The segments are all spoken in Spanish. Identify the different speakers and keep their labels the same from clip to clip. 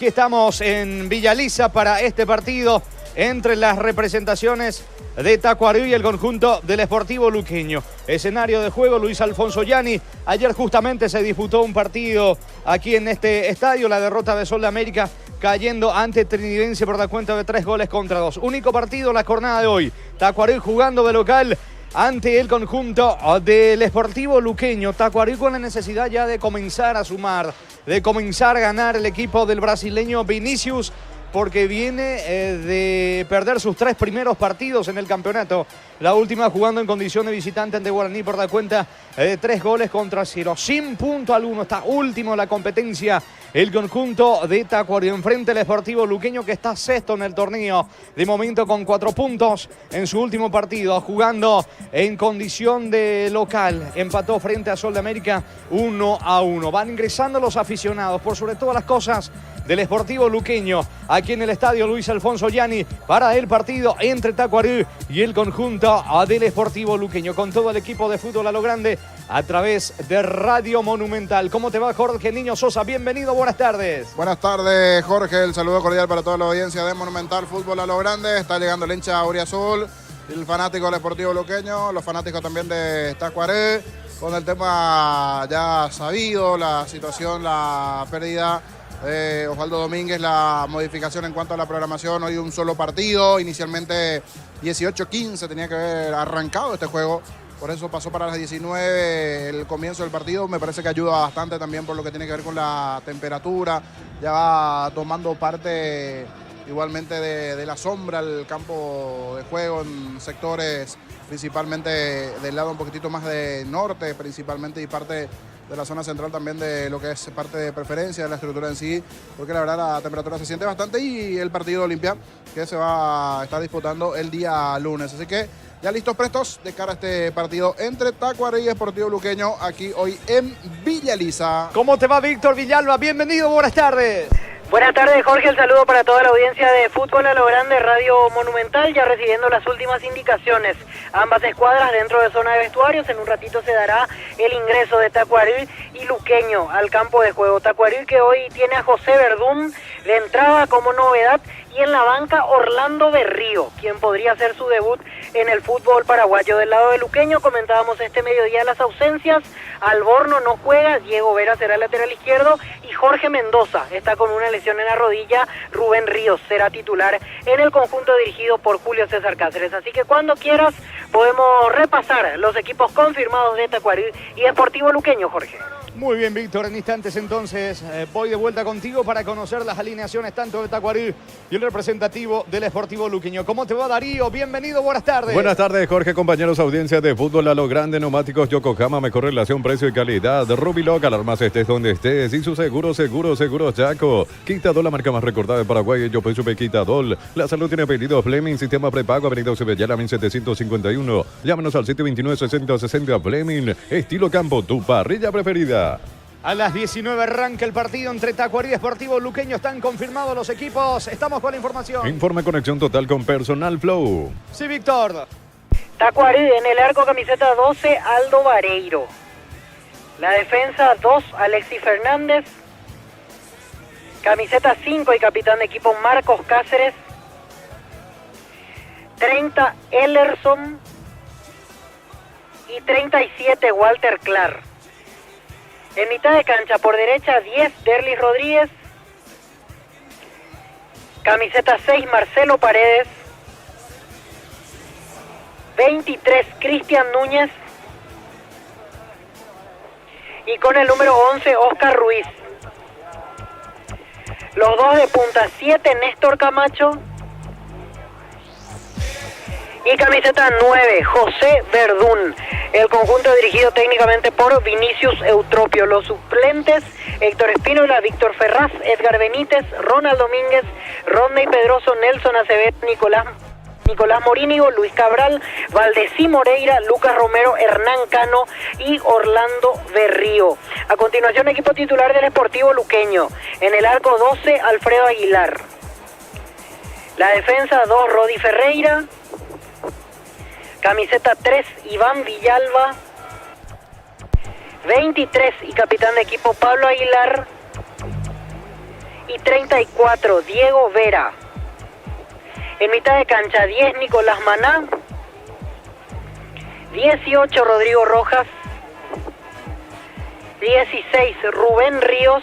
Speaker 1: Aquí estamos en Villa Lisa para este partido entre las representaciones de Tacuarembó y el conjunto del Sportivo Luqueño. Escenario de juego, Luis Alfonso Gianni. Ayer justamente se disputó un partido aquí en este estadio, la derrota de Sol de América cayendo ante Trinidense por la cuenta de 3-2. Único partido la jornada de hoy. Tacuarembó jugando de local ante el conjunto del Sportivo Luqueño. Tacuarembó con la necesidad ya de comenzar a sumar, de comenzar a ganar el equipo del brasileño Vinicius, porque viene de perder sus 3 primeros partidos en el campeonato. La última jugando en condición de visitante ante Guaraní por la cuenta de 3-0. Sin punto alguno, está último en la competencia el conjunto de Tacuarembó. Enfrente el Sportivo Luqueño, que está sexto en el torneo. De momento con 4 puntos en su último partido, jugando en condición de local. Empató frente a Sol de América 1-1. Van ingresando los aficionados, por sobre todas las cosas, del Sportivo Luqueño, aquí en el estadio Luis Alfonso Gianni, para el partido entre Tacuarembó y el conjunto del Sportivo Luqueño, con todo el equipo de fútbol a lo grande a través de Radio Monumental. ¿Cómo te va, Jorge Niño Sosa? Bienvenido, buenas tardes.
Speaker 2: Buenas tardes, Jorge. El saludo cordial para toda la audiencia de Monumental Fútbol a lo grande. Está llegando el hincha auriazul, el fanático del Sportivo Luqueño, los fanáticos también de Tacuarembó, con el tema ya sabido, la situación, la pérdida Osvaldo Domínguez, la modificación en cuanto a la programación. Hoy un solo partido, inicialmente 18-15 tenía que haber arrancado este juego, por eso pasó para las 19 el comienzo del partido. Me parece que ayuda bastante también por lo que tiene que ver con la temperatura, ya va tomando parte igualmente de la sombra el campo de juego en sectores principalmente del lado un poquitito más de norte principalmente, y parte de la zona central también, de lo que es parte de preferencia de la estructura en sí, porque la verdad la temperatura se siente bastante, y el partido de Olimpia que se va a estar disputando el día lunes. Así que ya listos, prestos de cara a este partido entre Tacuarembó y Sportivo Luqueño, aquí hoy en Villa Lisa.
Speaker 1: ¿Cómo te va, Víctor Villalba? Bienvenido, buenas tardes.
Speaker 3: Buenas tardes, Jorge. El saludo para toda la audiencia de Fútbol a lo Grande, Radio Monumental, ya recibiendo las últimas indicaciones. Ambas escuadras dentro de zona de vestuarios. En un ratito se dará el ingreso de Tacuarembó y Luqueño al campo de juego. Tacuarembó, que hoy tiene a José Verdún de entrada como novedad, y en la banca Orlando Berrío, quien podría hacer su debut en el fútbol paraguayo. Del lado de Luqueño comentábamos este mediodía las ausencias. Alborno no juega, Diego Vera será lateral izquierdo, y Jorge Mendoza está con una lesión en la rodilla. Rubén Ríos será titular en el conjunto dirigido por Julio César Cáceres. Así que cuando quieras podemos repasar los equipos confirmados de Tacuarembó y Sportivo Luqueño, Jorge.
Speaker 1: Muy bien, Víctor, en instantes entonces voy de vuelta contigo para conocer las alineaciones tanto de Tacuarembó y el representativo del Sportivo Luqueño. ¿Cómo te va, Darío? Bienvenido, buenas tardes.
Speaker 4: Buenas tardes, Jorge, compañeros, audiencia de Fútbol a lo Grande. Neumáticos Yokohama, mejor relación precio y calidad. Rubiloc, alarmas estés donde estés, y su seguros Chaco. Quitadol, la marca más recordada de Paraguay. Yo Supe Quitadol. La salud tiene apellido Fleming, sistema prepago, avenida Eusebio 1751. Llámanos al 729-6060 Fleming. Estilo campo, tu parrilla preferida.
Speaker 1: A las 19 arranca el partido entre Tacuarembó y Sportivo Luqueño. Están confirmados los equipos. Estamos con la información.
Speaker 4: Informe conexión total con Personal Flow.
Speaker 1: Sí, Víctor.
Speaker 3: Tacuarembó en el arco, camiseta 12, Aldo Vareiro. La defensa 2, Alexis Fernández. Camiseta 5 y capitán de equipo, Marcos Cáceres. 30, Ellerson. Y 37, Walter Clark. En mitad de cancha, por derecha, 10, Derlis Rodríguez. Camiseta 6, Marcelo Paredes. 23, Cristian Núñez. Y con el número 11, Oscar Ruiz. Los dos de punta, 7, Néstor Camacho. Y camiseta 9, José Verdún. El conjunto dirigido técnicamente por Vinicius Eutropio. Los suplentes, Héctor Espínola, Víctor Ferraz, Edgar Benítez, Ronald Domínguez, Rodney Pedroso, Nelson Acevedo, Nicolás Morínigo, Luis Cabral, Valdesí Moreira, Lucas Romero, Hernán Cano y Orlando Berrío. A continuación, equipo titular del Sportivo Luqueño. En el arco 12, Alfredo Aguilar. La defensa 2, Rodi Ferreira. Camiseta 3, Iván Villalba. 23 y capitán de equipo, Pablo Aguilar. y 34, Diego Vera. En mitad de cancha, 10, Nicolás Maná. 18, Rodrigo Rojas. 16, Rubén Ríos.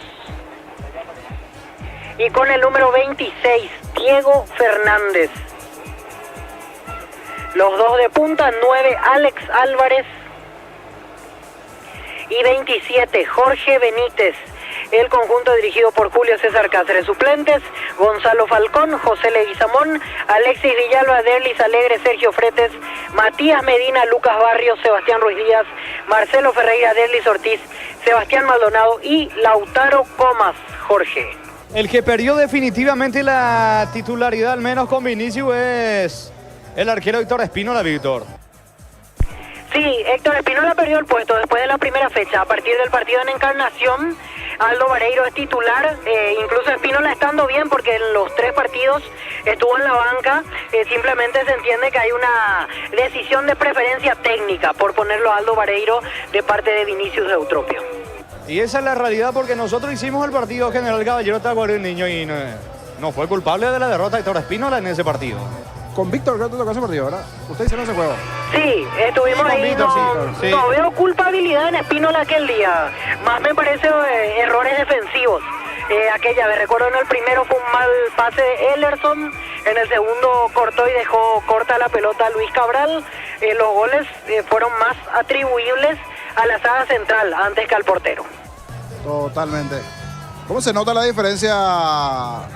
Speaker 3: Y con el número 26, Diego Fernández. Los dos de punta, 9, Alex Álvarez. Y 27, Jorge Benítez. El conjunto dirigido por Julio César Cáceres. Suplentes, Gonzalo Falcón, José Leguizamón, Alexis Villalba, Derlis Alegre, Sergio Fretes, Matías Medina, Lucas Barrios, Sebastián Ruiz Díaz, Marcelo Ferreira, Derlis Ortiz, Sebastián Maldonado y Lautaro Comas, Jorge.
Speaker 1: El que perdió definitivamente la titularidad, al menos con Vinicius, es el arquero Héctor Espínola, Víctor.
Speaker 3: Sí, Héctor Espínola perdió el puesto después de la primera fecha. A partir del partido en Encarnación, Aldo Vareiro es titular, incluso Espínola estando bien porque en los 3 partidos estuvo en la banca. Simplemente se entiende que hay una decisión de preferencia técnica por ponerlo a Aldo Vareiro de parte de Vinicius Eutropio.
Speaker 1: Y esa es la realidad, porque nosotros hicimos el partido General Caballero Tacuarembó, niño, y no fue culpable de la derrota de Héctor Espínola en ese partido.
Speaker 2: Con Víctor, ¿qué te tocó ese partido, verdad? Usted hicieron ese juego.
Speaker 3: Sí, estuvimos
Speaker 1: Sí,
Speaker 3: ahí,
Speaker 1: Víctor, sí.
Speaker 3: no veo culpabilidad en Espínola aquel día, más me parece errores defensivos. Aquella vez, recuerdo en el primero fue un mal pase de Ellerson, en el segundo cortó y dejó corta la pelota a Luis Cabral. Los goles fueron más atribuibles a la saga central antes que al portero.
Speaker 2: Totalmente. ¿Cómo se nota la diferencia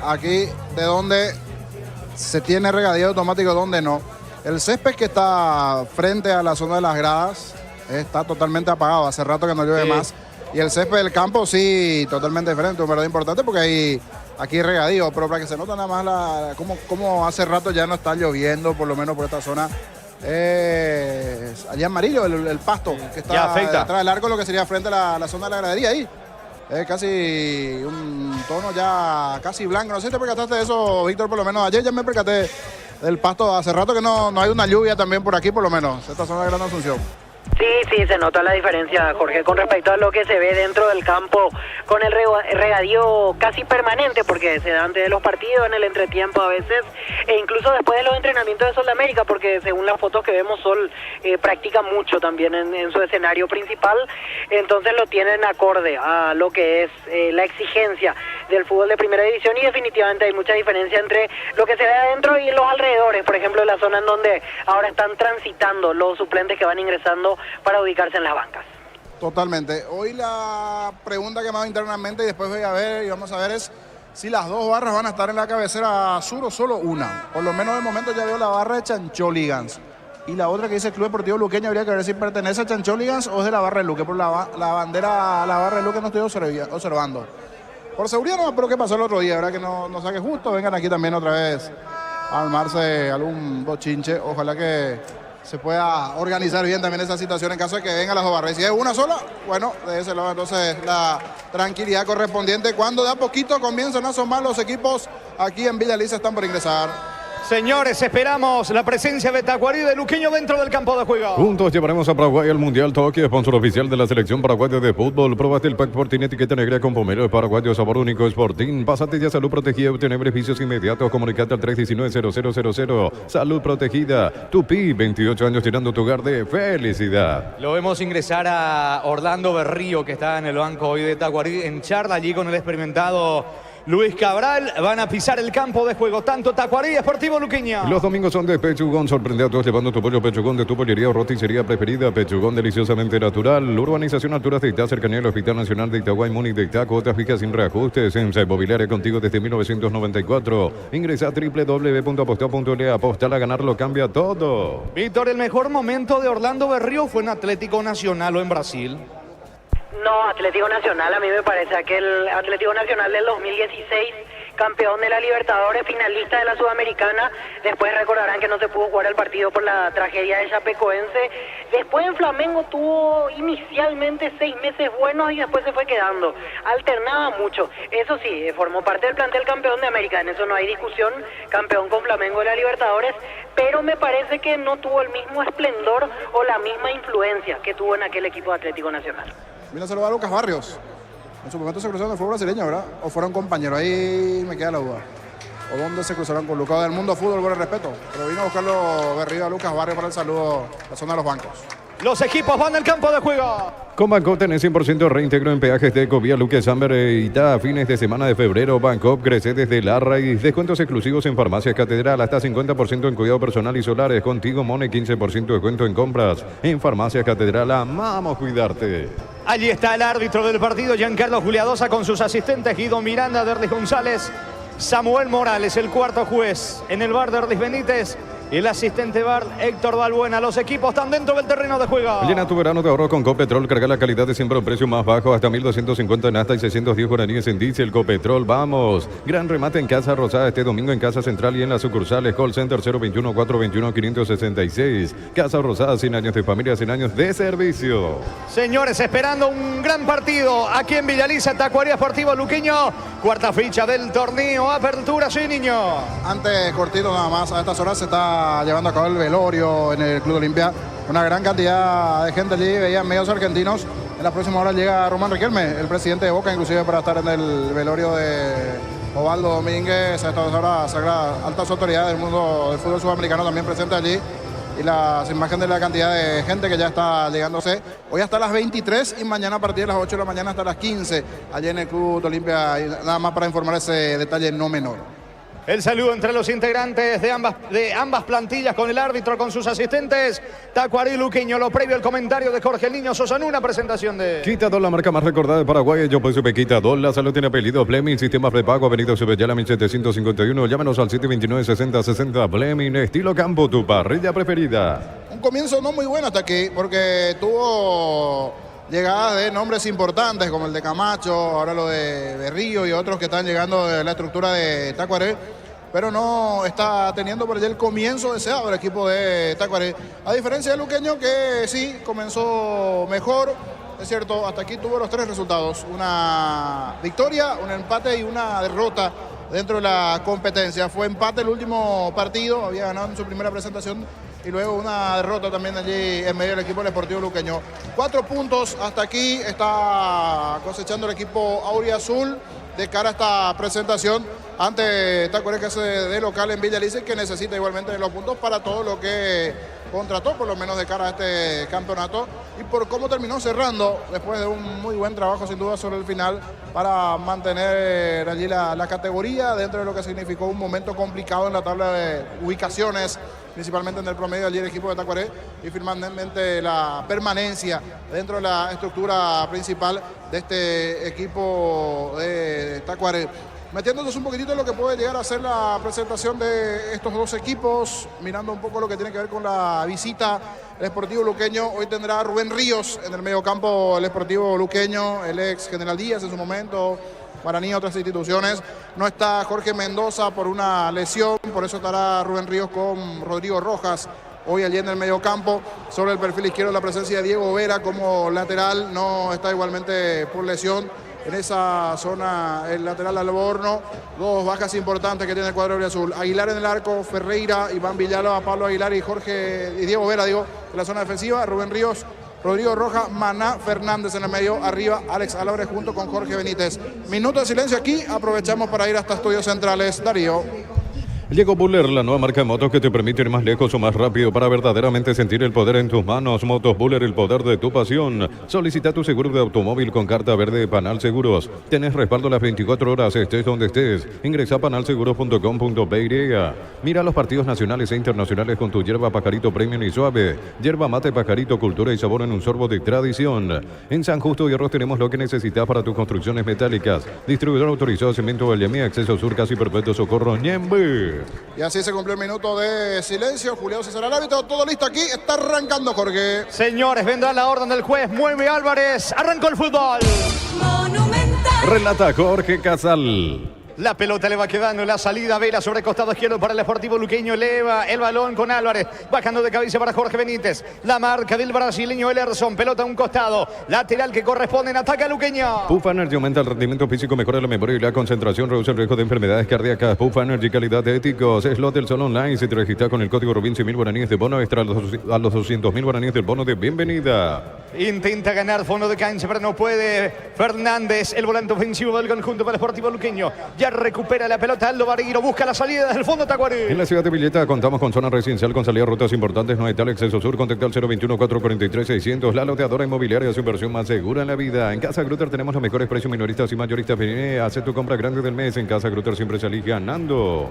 Speaker 2: aquí de donde se tiene regadío automático, donde no? El césped que está frente a la zona de las gradas está totalmente apagado, hace rato que no llueve más. Y el césped del campo sí, totalmente diferente, un verdad importante porque hay aquí regadío, pero para que se nota nada más cómo hace rato ya no está lloviendo, por lo menos por esta zona. Allá amarillo, el pasto que está detrás del arco, lo que sería frente a la zona de la gradería ahí. Es casi un tono ya casi blanco. No sé si te percataste de eso, Víctor, por lo menos. Ayer ya me percaté del pasto. Hace rato que no hay una lluvia también por aquí, por lo menos. Esta zona de Gran Asunción.
Speaker 3: Sí, se nota la diferencia, Jorge, con respecto a lo que se ve dentro del campo con el regadío casi permanente, porque se da antes de los partidos, en el entretiempo a veces, e incluso después de los entrenamientos de Sol de América, porque según las fotos que vemos, Sol practica mucho también en su escenario principal, entonces lo tienen acorde a lo que es la exigencia del fútbol de primera división, y definitivamente hay mucha diferencia entre lo que se ve adentro y los alrededores, por ejemplo, la zona en donde ahora están transitando los suplentes que van ingresando para ubicarse en las bancas.
Speaker 2: Totalmente. Hoy la pregunta que me hago internamente y después voy a ver y vamos a ver es si las 2 barras van a estar en la cabecera sur o solo una. Por lo menos de momento ya veo la barra de Chancholigans. Y la otra que dice Club Deportivo Luqueño, habría que ver si pertenece a Chancholigans o es de la barra de Luque. Por la bandera, la barra de Luque no estoy observando. Por seguridad no, pero ¿qué pasó el otro día? ¿Verdad que no saque justo? Vengan aquí también otra vez a armarse algún bochinche. Ojalá que se pueda organizar bien también esa situación en caso de que vengan las 2 barras. Y si es una sola, bueno, de ese lado entonces la tranquilidad correspondiente. Cuando de a poquito comienzan a asomar los equipos aquí en Villa Elisa, están por ingresar.
Speaker 1: Señores, esperamos la presencia de Tacuarí de Luqueño dentro del campo de juego.
Speaker 4: Juntos llevaremos a Paraguay al Mundial Tokio, sponsor oficial de la selección paraguaya de fútbol. Probaste el pack Sporting etiqueta negra con pomelo de paraguayo, sabor único Sporting. Pásate ya Salud Protegida, obtener beneficios inmediatos. Comunicate al 319-0000. Salud Protegida. Tupi, 28 años llenando tu hogar de felicidad.
Speaker 1: Lo vemos ingresar a Orlando Berrío, que está en el banco hoy de Tacuarí, en charla allí con el experimentado Luis Cabral. Van a pisar el campo de juego tanto Tacuarí y Sportivo Luqueño.
Speaker 4: Los domingos son de Pechugón. Sorprende a todos llevando tu pollo Pechugón de tu pollería o roticería preferida. Pechugón deliciosamente natural. Urbanización Alturas de Itá, cercanía al Hospital Nacional de Itaguay, Múnich de Itá. Cuotas fijas sin reajustes. En Inmobiliaria contigo desde 1994. Ingresa a www.apostado.le. Apostar a ganar lo cambia todo.
Speaker 1: Víctor, el mejor momento de Orlando Berrío fue en Atlético Nacional o en Brasil.
Speaker 3: No, Atlético Nacional, a mí me parece aquel Atlético Nacional del 2016, campeón de la Libertadores, finalista de la Sudamericana. Después recordarán que no se pudo jugar el partido por la tragedia de Chapecoense. Después en Flamengo tuvo inicialmente 6 meses buenos y después se fue quedando. Alternaba mucho. Eso sí, formó parte del plantel campeón de América, en eso no hay discusión, campeón con Flamengo de la Libertadores, pero me parece que no tuvo el mismo esplendor o la misma influencia que tuvo en aquel equipo de Atlético Nacional.
Speaker 2: Viene a saludar a Lucas Barrios. En su momento se cruzaron en el fútbol brasileño, ¿verdad? O fueron compañeros, ahí me queda la duda. O dónde se cruzaron con Lucas del Mundo Fútbol, por el respeto. Pero vino a buscarlo Berrío a Lucas Barrio para el saludo, la zona de los bancos.
Speaker 1: Los equipos van al campo de juego.
Speaker 4: Con Bangkok tenés 100% reintegro en peajes de Ecovía, Luque, Samber y a fines de semana de febrero. Bangkok crece desde Larra y descuentos exclusivos en Farmacias Catedral, hasta 50% en cuidado personal y solares. Contigo, Mone, 15% de descuento en compras. En Farmacias Catedral, amamos cuidarte.
Speaker 1: Allí está el árbitro del partido, Giancarlo Juliadosa, con sus asistentes Guido Miranda, Derlis González, Samuel Morales, el cuarto juez. En el bar, Derlis Benítez. Y el asistente bar, Héctor Balbuena. Los equipos están dentro del terreno de juego.
Speaker 4: Llena tu verano de ahorro con Copetrol. Carga la calidad de siempre a un precio más bajo. Hasta 1.250 en hasta y 610 guaraníes en diésel. Copetrol, vamos. Gran remate en Casa Rosada este domingo en Casa Central y en las sucursales. Call Center 021-421-566. Casa Rosada, 100 años de familia, 100 años de servicio.
Speaker 1: Señores, esperando un gran partido aquí en Villaliza, Tacuarí Sportivo Luqueño. Cuarta ficha del torneo. Apertura, sí, niño.
Speaker 2: Antes, cortito nada más, a estas horas se está llevando a cabo el velorio en el Club Olimpia. Una gran cantidad de gente allí, veían medios argentinos. En la próxima hora llega Román Riquelme, el presidente de Boca, inclusive para estar en el velorio de Osvaldo Domínguez. A estas horas altas autoridades del mundo del fútbol sudamericano también presentes allí. Y las imágenes de la cantidad de gente que ya está llegándose. Hoy hasta las 23 y mañana a partir de las 8 de la mañana hasta las 15. Allí en el Club de Olimpia. Y nada más para informar ese detalle no menor.
Speaker 1: El saludo entre los integrantes de ambas plantillas con el árbitro, con sus asistentes. Tacuarí Luqueño, lo previo al comentario de Jorge el Niño Sosa en una presentación de...
Speaker 4: Quitador, la marca más recordada de Paraguay. Yo pues supe Quitador, la salud tiene apellido Fleming, sistemas prepago, Avenida Subellala 1751. Llámenos al 729-6060 Fleming, estilo campo, tu parrilla preferida.
Speaker 2: Un comienzo no muy bueno hasta aquí, porque tuvo llegadas de nombres importantes como el de Camacho, ahora lo de Berrío y otros que están llegando de la estructura de Tacuaré, pero no está teniendo por allá el comienzo deseado el equipo de Tacuaré. A diferencia de Luqueño, que sí comenzó mejor, es cierto, hasta aquí tuvo los 3 resultados, una victoria, un empate y una derrota dentro de la competencia. Fue empate el último partido, había ganado en su primera presentación, y luego una derrota también allí en medio del equipo del Sportivo Luqueño. 4 puntos hasta aquí está cosechando el equipo auriazul de cara a esta presentación ante Tacuaré, que hace de local en Villaliza y que necesita igualmente los puntos para todo lo que contrató, por lo menos de cara a este campeonato, y por cómo terminó cerrando después de un muy buen trabajo sin duda sobre el final para mantener allí la categoría dentro de lo que significó un momento complicado en la tabla de ubicaciones, principalmente en el promedio allí el equipo de Tacuaré, y finalmente la permanencia dentro de la estructura principal de este equipo de Tacuaré. Metiéndonos un poquitito en lo que puede llegar a ser la presentación de estos dos equipos, mirando un poco lo que tiene que ver con la visita del Sportivo Luqueño. Hoy tendrá a Rubén Ríos en el mediocampo el Sportivo Luqueño, el ex General Díaz en su momento, Guaraní y otras instituciones. No está Jorge Mendoza por una lesión, por eso estará Rubén Ríos con Rodrigo Rojas hoy allí en el mediocampo. Sobre el perfil izquierdo la presencia de Diego Vera como lateral, no está igualmente por lesión. En esa zona el lateral Alborno, 2 bajas importantes que tiene el cuadro azul. Aguilar en el arco, Ferreira, Iván Villalba, Pablo Aguilar y Diego Vera, en la zona defensiva. Rubén Ríos, Rodrigo Rojas, Maná Fernández en el medio, arriba Alex Álvarez junto con Jorge Benítez. Minuto de silencio aquí, aprovechamos para ir hasta Estudios Centrales. Darío.
Speaker 4: Llegó Buller, la nueva marca de motos que te permite ir más lejos o más rápido para verdaderamente sentir el poder en tus manos. Motos Buller, el poder de tu pasión. Solicita tu seguro de automóvil con carta verde de Panal Seguros. Tenés respaldo las 24 horas, estés donde estés. Ingresa a panalseguros.com.py. Mira los partidos nacionales e internacionales con tu hierba Pajarito Premium y Suave. Hierba mate Pajarito, cultura y sabor en un sorbo de tradición. En San Justo y Arroz tenemos lo que necesitas para tus construcciones metálicas. Distribuidor autorizado Cemento Vallemí, Acceso Sur, Casi Perpetuo Socorro, Ñembe.
Speaker 2: Y así se cumplió el minuto de silencio. Julián César el árbitro, todo listo aquí. Está arrancando Jorge.
Speaker 1: Señores, vendrá la orden del juez. Mueve Álvarez. Arrancó el fútbol.
Speaker 5: Monumental.
Speaker 4: Relata Jorge Casal.
Speaker 1: La pelota le va quedando en la salida. Vela sobre costado izquierdo para el Sportivo Luqueño. Eleva el balón con Álvarez. Bajando de cabeza para Jorge Benítez. La marca del brasileño Elerson. Pelota a un costado. Lateral que corresponde en ataque a Luqueño.
Speaker 4: Puff Energy aumenta el rendimiento físico, mejora la memoria y la concentración, reduce el riesgo de enfermedades cardíacas. Puff Energy, calidad de éticos. Slot del Sol Online. Si te registras con el código Rubin, 100.000 guaraníes de bono extra a los 200.000 guaraníes del bono de bienvenida.
Speaker 1: Intenta ganar fondo de cancha, pero no puede. Fernández, el volante ofensivo del conjunto para el Sportivo Luqueño. Ya recupera la pelota Aldo Vareiro. Busca la salida desde el fondo Tacuarí.
Speaker 4: En la ciudad de Villeta contamos con zona residencial con salida a rutas importantes. No hay tal acceso sur. Contacta al 021-443-600. La loteadora inmobiliaria, su inversión más segura en la vida. En Casa Grutter tenemos los mejores precios minoristas y mayoristas. Vení, hace tu compra grande del mes. En Casa Grutter siempre salís ganando.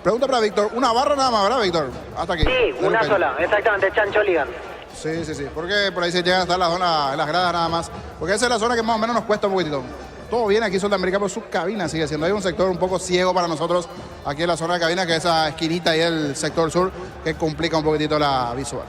Speaker 2: Pregunta para Víctor. Una barra nada más, ¿verdad, Víctor? Hasta aquí.
Speaker 3: Sí, una
Speaker 2: Luqueño.
Speaker 3: sola, exactamente, Chancho Ligan.
Speaker 2: Sí. Porque por ahí se llegan hasta la zona, en las gradas nada más. Porque esa es la zona que más o menos nos cuesta un poquitito. Todo bien aquí Sudamérica, pero su cabina sigue siendo. Hay un sector un poco ciego para nosotros aquí en la zona de cabina, que es esa esquinita y el sector sur, que complica un poquitito la visual.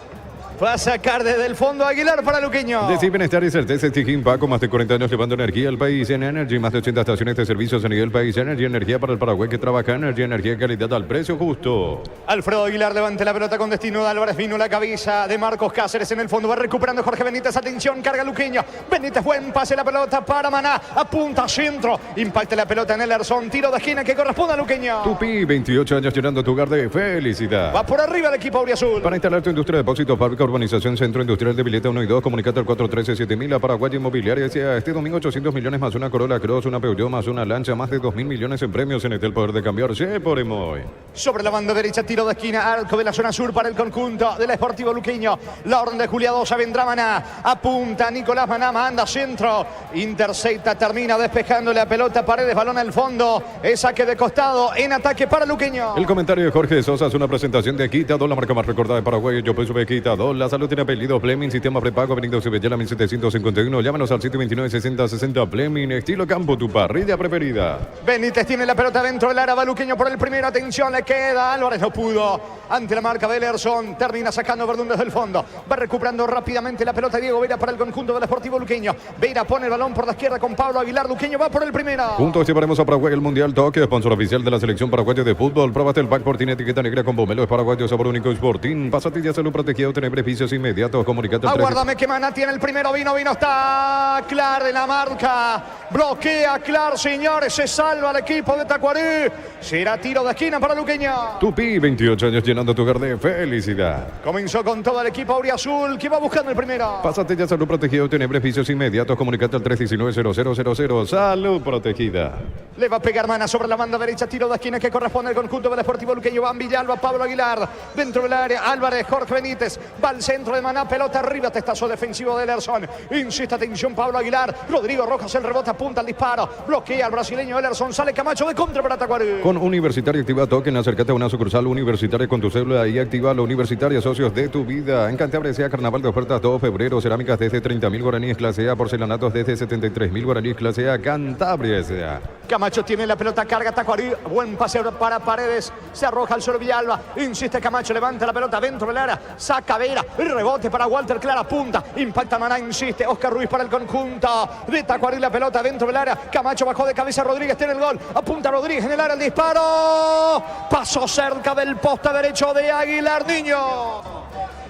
Speaker 1: Va a sacar desde el fondo Aguilar para Luqueño.
Speaker 4: Decir bienestar y certeza, Stijín Paco, más de 40 años llevando energía al país en Energy, más de 80 estaciones de servicios a nivel país. Energy, energía para el Paraguay que trabaja. Energy, energía de calidad al precio justo.
Speaker 1: Alfredo Aguilar levanta la pelota con destino de Álvarez. Vino la cabeza de Marcos Cáceres en el fondo. Va recuperando Jorge Benítez. Atención, carga Luqueño. Benítez, buen pase la pelota para Maná. Apunta centro. Impacta la pelota en el Erzón. Tiro de esquina que corresponde a Luqueño.
Speaker 4: Tupi, 28 años llenando tu hogar de felicidad.
Speaker 1: Va por arriba el equipo auriazul.
Speaker 4: Para instalar tu industria de depósitos, fábrica, urbanización, centro industrial de Villeta 1 y 2, comunicate al 413-7000 a Paraguay Inmobiliaria. Este domingo 800 millones más una Corolla Cross, una Peugeot más una Lancha, más de 2.000 millones en premios en el poder de cambiarse por Emoy.
Speaker 1: Sobre la banda derecha, tiro de esquina, arco de la zona sur para el conjunto del Sportivo Luqueño. La orden de Julia Dosa, vendrá Maná. Apunta Nicolás Maná, manda centro. Intercepta, termina despejando la pelota. Paredes, balón al fondo. Es saque de costado en ataque para Luqueño.
Speaker 4: El comentario de Jorge Sosa es una presentación de Quitadol, la marca más recordada de Paraguay. Yo pues sube Quitadol. La salud tiene apellido Fleming, sistema prepago, Benito Cibellera 1751. Llámanos al 729-6060 Fleming, estilo campo, tu parrilla preferida.
Speaker 1: Benítez tiene la pelota dentro del área, va Luqueño por el primero. Atención, le queda. Álvarez no pudo. Ante la marca de Lersson, termina sacando Verdún desde el fondo. Va recuperando rápidamente la pelota Diego Vera para el conjunto del Sportivo Luqueño. Vera pone el balón por la izquierda con Pablo Aguilar. Luqueño va por el primero.
Speaker 4: Juntos llevaremos a Paraguay el Mundial Toque, sponsor oficial de la selección paraguaya de fútbol. Pruébate el pack Portín etiqueta negra con pomelo. Es paraguayo, sabor único y Sportín. Pasatilla salud protegido, tener beneficios inmediatos. Comunicate al 13.
Speaker 1: Aguárdame que Maná tiene el primero. Vino, está Clar de la marca. Bloquea Clar, señores. Se salva el equipo de Tacuarí. Será tiro de esquina para Luqueño.
Speaker 4: Tupi, 28 años llenando tu hogar de felicidad.
Speaker 1: Comenzó con todo el equipo auriazul que va buscando el primero.
Speaker 4: Pásate ya salud protegido, tiene beneficios inmediatos. Comunicate al 319-0000. Salud protegida.
Speaker 1: Le va a pegar Maná sobre la banda derecha. Tiro de esquina que corresponde al conjunto del Sportivo Luqueño. Van Villalba, Pablo Aguilar. Dentro del área, Álvarez, Jorge Benítez. Va al centro de Maná. Pelota arriba. Testazo defensivo de Lersson. Insiste, atención, Pablo Aguilar. Rodrigo Rojas, el rebote, apunta al disparo. Bloquea al brasileño Lersson. Sale Camacho de contra para Tacuarí.
Speaker 4: Con Universitaria activa Token, acércate a una sucursal universitaria con tu cédula y activa la Universitaria, socios de tu vida. En Cantabria sea carnaval de ofertas 2 de febrero, cerámicas desde 30.000 guaraníes clase A, porcelanatos desde 73.000 guaraníes clase A, Cantabria S.A.
Speaker 1: Camacho tiene la pelota, carga Tacuarí. Buen pase para Paredes. Se arroja al suelo Villalba. Insiste Camacho, levanta la pelota dentro del área. Saca Vera. El rebote para Walter Clara, punta. Impacta Maná, insiste. Oscar Ruiz para el conjunto de Tacuarí. La pelota dentro del área. Camacho bajó de cabeza. Rodríguez tiene el gol. Apunta Rodríguez en el área. El disparo. Pasó cerca del poste derecho de Aguilar Niño.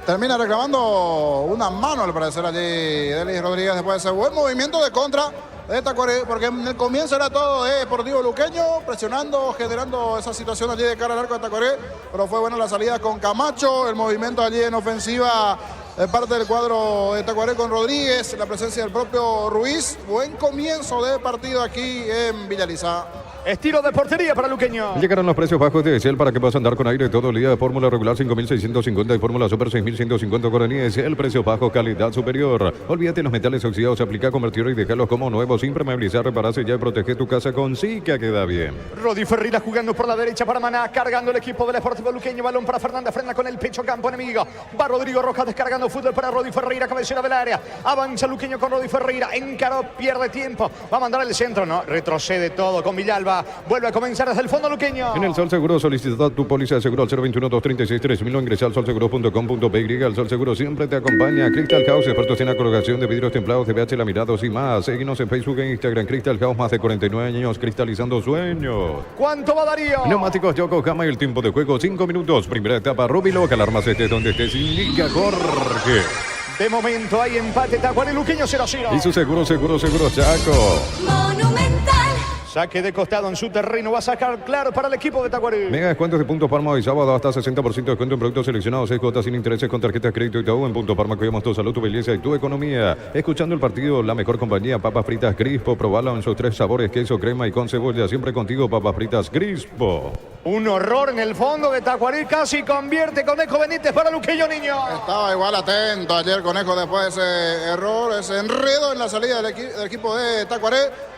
Speaker 2: Termina reclamando una mano al parecer allí Delis Rodríguez después de ese buen movimiento de contra de Tacuarí, porque en el comienzo era todo Deportivo Luqueño, presionando, generando esa situación allí de cara al arco de Tacuarí, pero fue buena la salida con Camacho, el movimiento allí en ofensiva de parte del cuadro de Tacuarí con Rodríguez, la presencia del propio Ruiz. Buen comienzo de partido aquí en Villaliza.
Speaker 1: Estilo de portería para Luqueño.
Speaker 4: Llegaron los precios bajos de Shell para que puedas andar con aire todo el día. De fórmula regular 5.650 y fórmula super 6.150 guaraníes. El precio bajo, calidad superior. Olvídate los metales oxidados, aplica convertidor y déjalos como nuevos. Sin impermeabilizar, repararse ya y protege tu casa con Zika, queda bien.
Speaker 1: Rodi Ferreira jugando por la derecha para Maná, cargando el equipo del Sportivo Luqueño. Balón para Fernández, frena con el pecho, campo enemigo. Va Rodrigo Rojas descargando fútbol para Rodi Ferreira, cabecera del área. Avanza Luqueño con Rodi Ferreira. Encaró, pierde tiempo. Va a mandar el centro, no. Retrocede todo con Villalba. Vuelve a comenzar desde el fondo Luqueño.
Speaker 4: En el Sol Seguro solicita tu póliza de seguro al 021-236-3000 o ingresa al solseguro.com.py. El Sol Seguro siempre te acompaña. Crystal House, expertos en la colocación de vidrios templados, de pH laminados y más. Seguinos en Facebook e Instagram. Crystal House, más de 49 años cristalizando sueños.
Speaker 1: ¿Cuánto va Darío?
Speaker 4: Neumáticos Yokohama y el tiempo de juego 5 minutos. Primera etapa, Rubilo, que alarmas estés donde estés, indica Jorge.
Speaker 1: De momento hay empate, Tacuarí Luqueño 0-0.
Speaker 4: Y su seguro, Chaco.
Speaker 5: Monumental.
Speaker 1: Saque de costado en su terreno. Va a sacar claro para el equipo de Tacuarí.
Speaker 4: Mega descuentos de Punto Parma hoy sábado hasta 60% de descuento en productos seleccionados. 6 cuotas sin intereses con tarjetas de crédito y todo en Punto Parma. Cuidamos tu salud, tu belleza y tu economía. Escuchando el partido, la mejor compañía. Papas fritas Crispo. Probalo en sus 3 sabores: queso, crema y con cebolla. Siempre contigo, papas fritas Crispo.
Speaker 1: Un horror en el fondo de Tacuarí. Casi convierte Conejo Benítez para Luquillo, niño.
Speaker 2: Estaba igual atento ayer Conejo después de ese error, ese enredo en la salida del equipo de Tacuarí.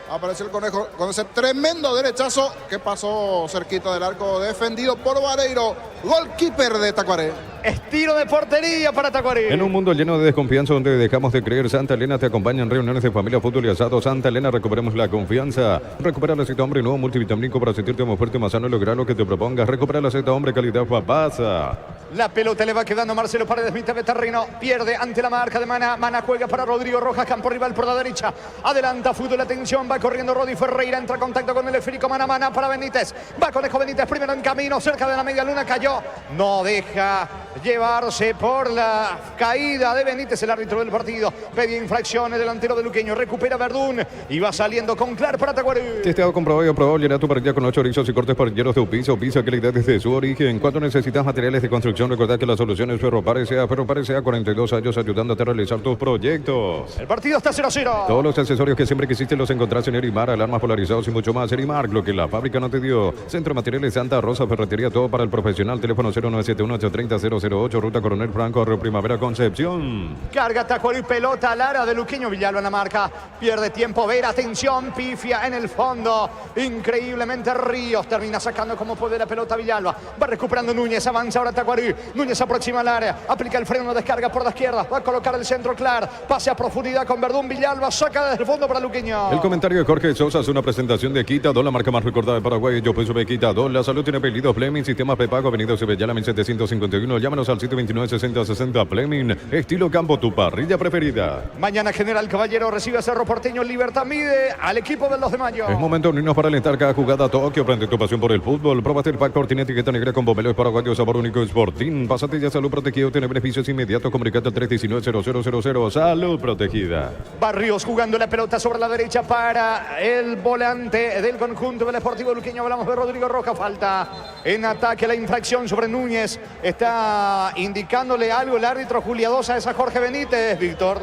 Speaker 2: Apareció el Conejo con ese tremendo derechazo que pasó cerquita del arco, defendido por Vareiro, goalkeeper de Tacuarí.
Speaker 1: Estiro de portería para Tacuarí.
Speaker 4: En un mundo lleno de desconfianza donde dejamos de creer, Santa Elena te acompaña en reuniones de familia, fútbol y asado. Santa Elena, recuperemos la confianza. Recupera la Z Hombre nuevo multivitamínico para sentirte más fuerte, más sano y lograr lo que te propongas. Recupera la Z Hombre calidad papasa.
Speaker 1: La pelota le va quedando a Marcelo Paredes, mitad de terreno. Pierde ante la marca de Mana. Mana juega para Rodrigo Rojas, campo rival por la derecha. Adelanta fútbol, atención, va corriendo Rodi Ferreira. Entra en contacto con el esférico Mana para Benítez. Va Conejo Benítez, primero en camino, cerca de la media luna, cayó. No deja llevarse por la caída de Benítez, el árbitro del partido. Pedía infracción el delantero de Luqueño. Recupera Verdún y va saliendo con Clar para Tacuarí.
Speaker 4: Testeado, comprobado y aprobado. Llena tu parrilla con los chorizos y cortes parrilleros de Upiza. Upiza, calidad desde su origen. Cuando necesitas materiales de construcción, recordad que la solución es Ferropare SEA. Ferropare SEA, 42 años ayudándote a realizar tus proyectos.
Speaker 1: El partido está 0-0.
Speaker 4: Todos los accesorios que siempre quisiste los encontrás en Erimar. Alarmas polarizados y mucho más. Erimar, lo que la fábrica no te dio. Centro de Materiales Santa Rosa, ferretería, todo para el profesional. Teléfono 0971-830-008. Ruta Coronel Franco, Río Primavera, Concepción.
Speaker 1: Carga Tacuarí, pelota al área de Luqueño. Villalba en la marca. Pierde tiempo. Ver, atención, pifia en el fondo. Increíblemente Ríos termina sacando como puede la pelota Villalba. Va recuperando Núñez. Avanza ahora Tacuarí. Núñez aproxima al área. Aplica el freno, descarga por la izquierda. Va a colocar el centro Clar. Pase a profundidad con Verdún. Villalba saca desde el fondo para Luqueño.
Speaker 4: El comentario de Jorge Sosa es una presentación de Quitadol, la marca más recordada de Paraguay. Yo pues sube Quitadol. La salud tiene apellido Fleming. Sistema prepago. Avenida Cebellala 1751. Llámanos al 729-6060 Fleming. Estilo campo, tu parrilla preferida.
Speaker 1: Mañana General Caballero recibe a Cerro Porteño. Libertad mide al equipo del 2 de mayo.
Speaker 4: Es momento de unirnos para alentar cada jugada. Tokio, prende tu pasión por el fútbol. Probaste el pack Cortina etiqueta negra con pomelo paraguayo, sabor único Sporting. Pásate ya Salud Protegido, tiene beneficios inmediatos. Comunicate al 319-0000. Salud Protegida.
Speaker 1: Barrios jugando la pelota sobre la derecha para el volante del conjunto del Sportivo Luqueño. Hablamos de Rodrigo Rojas. Falta en ataque, la infracción sobre Núñez. Está indicándole algo el árbitro Juliadosa a esa Jorge Benítez, Víctor.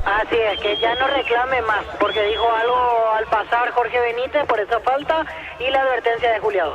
Speaker 3: Así es, que ya no reclame más, porque dijo algo al pasar Jorge Benítez por esa falta y la advertencia de Juliado.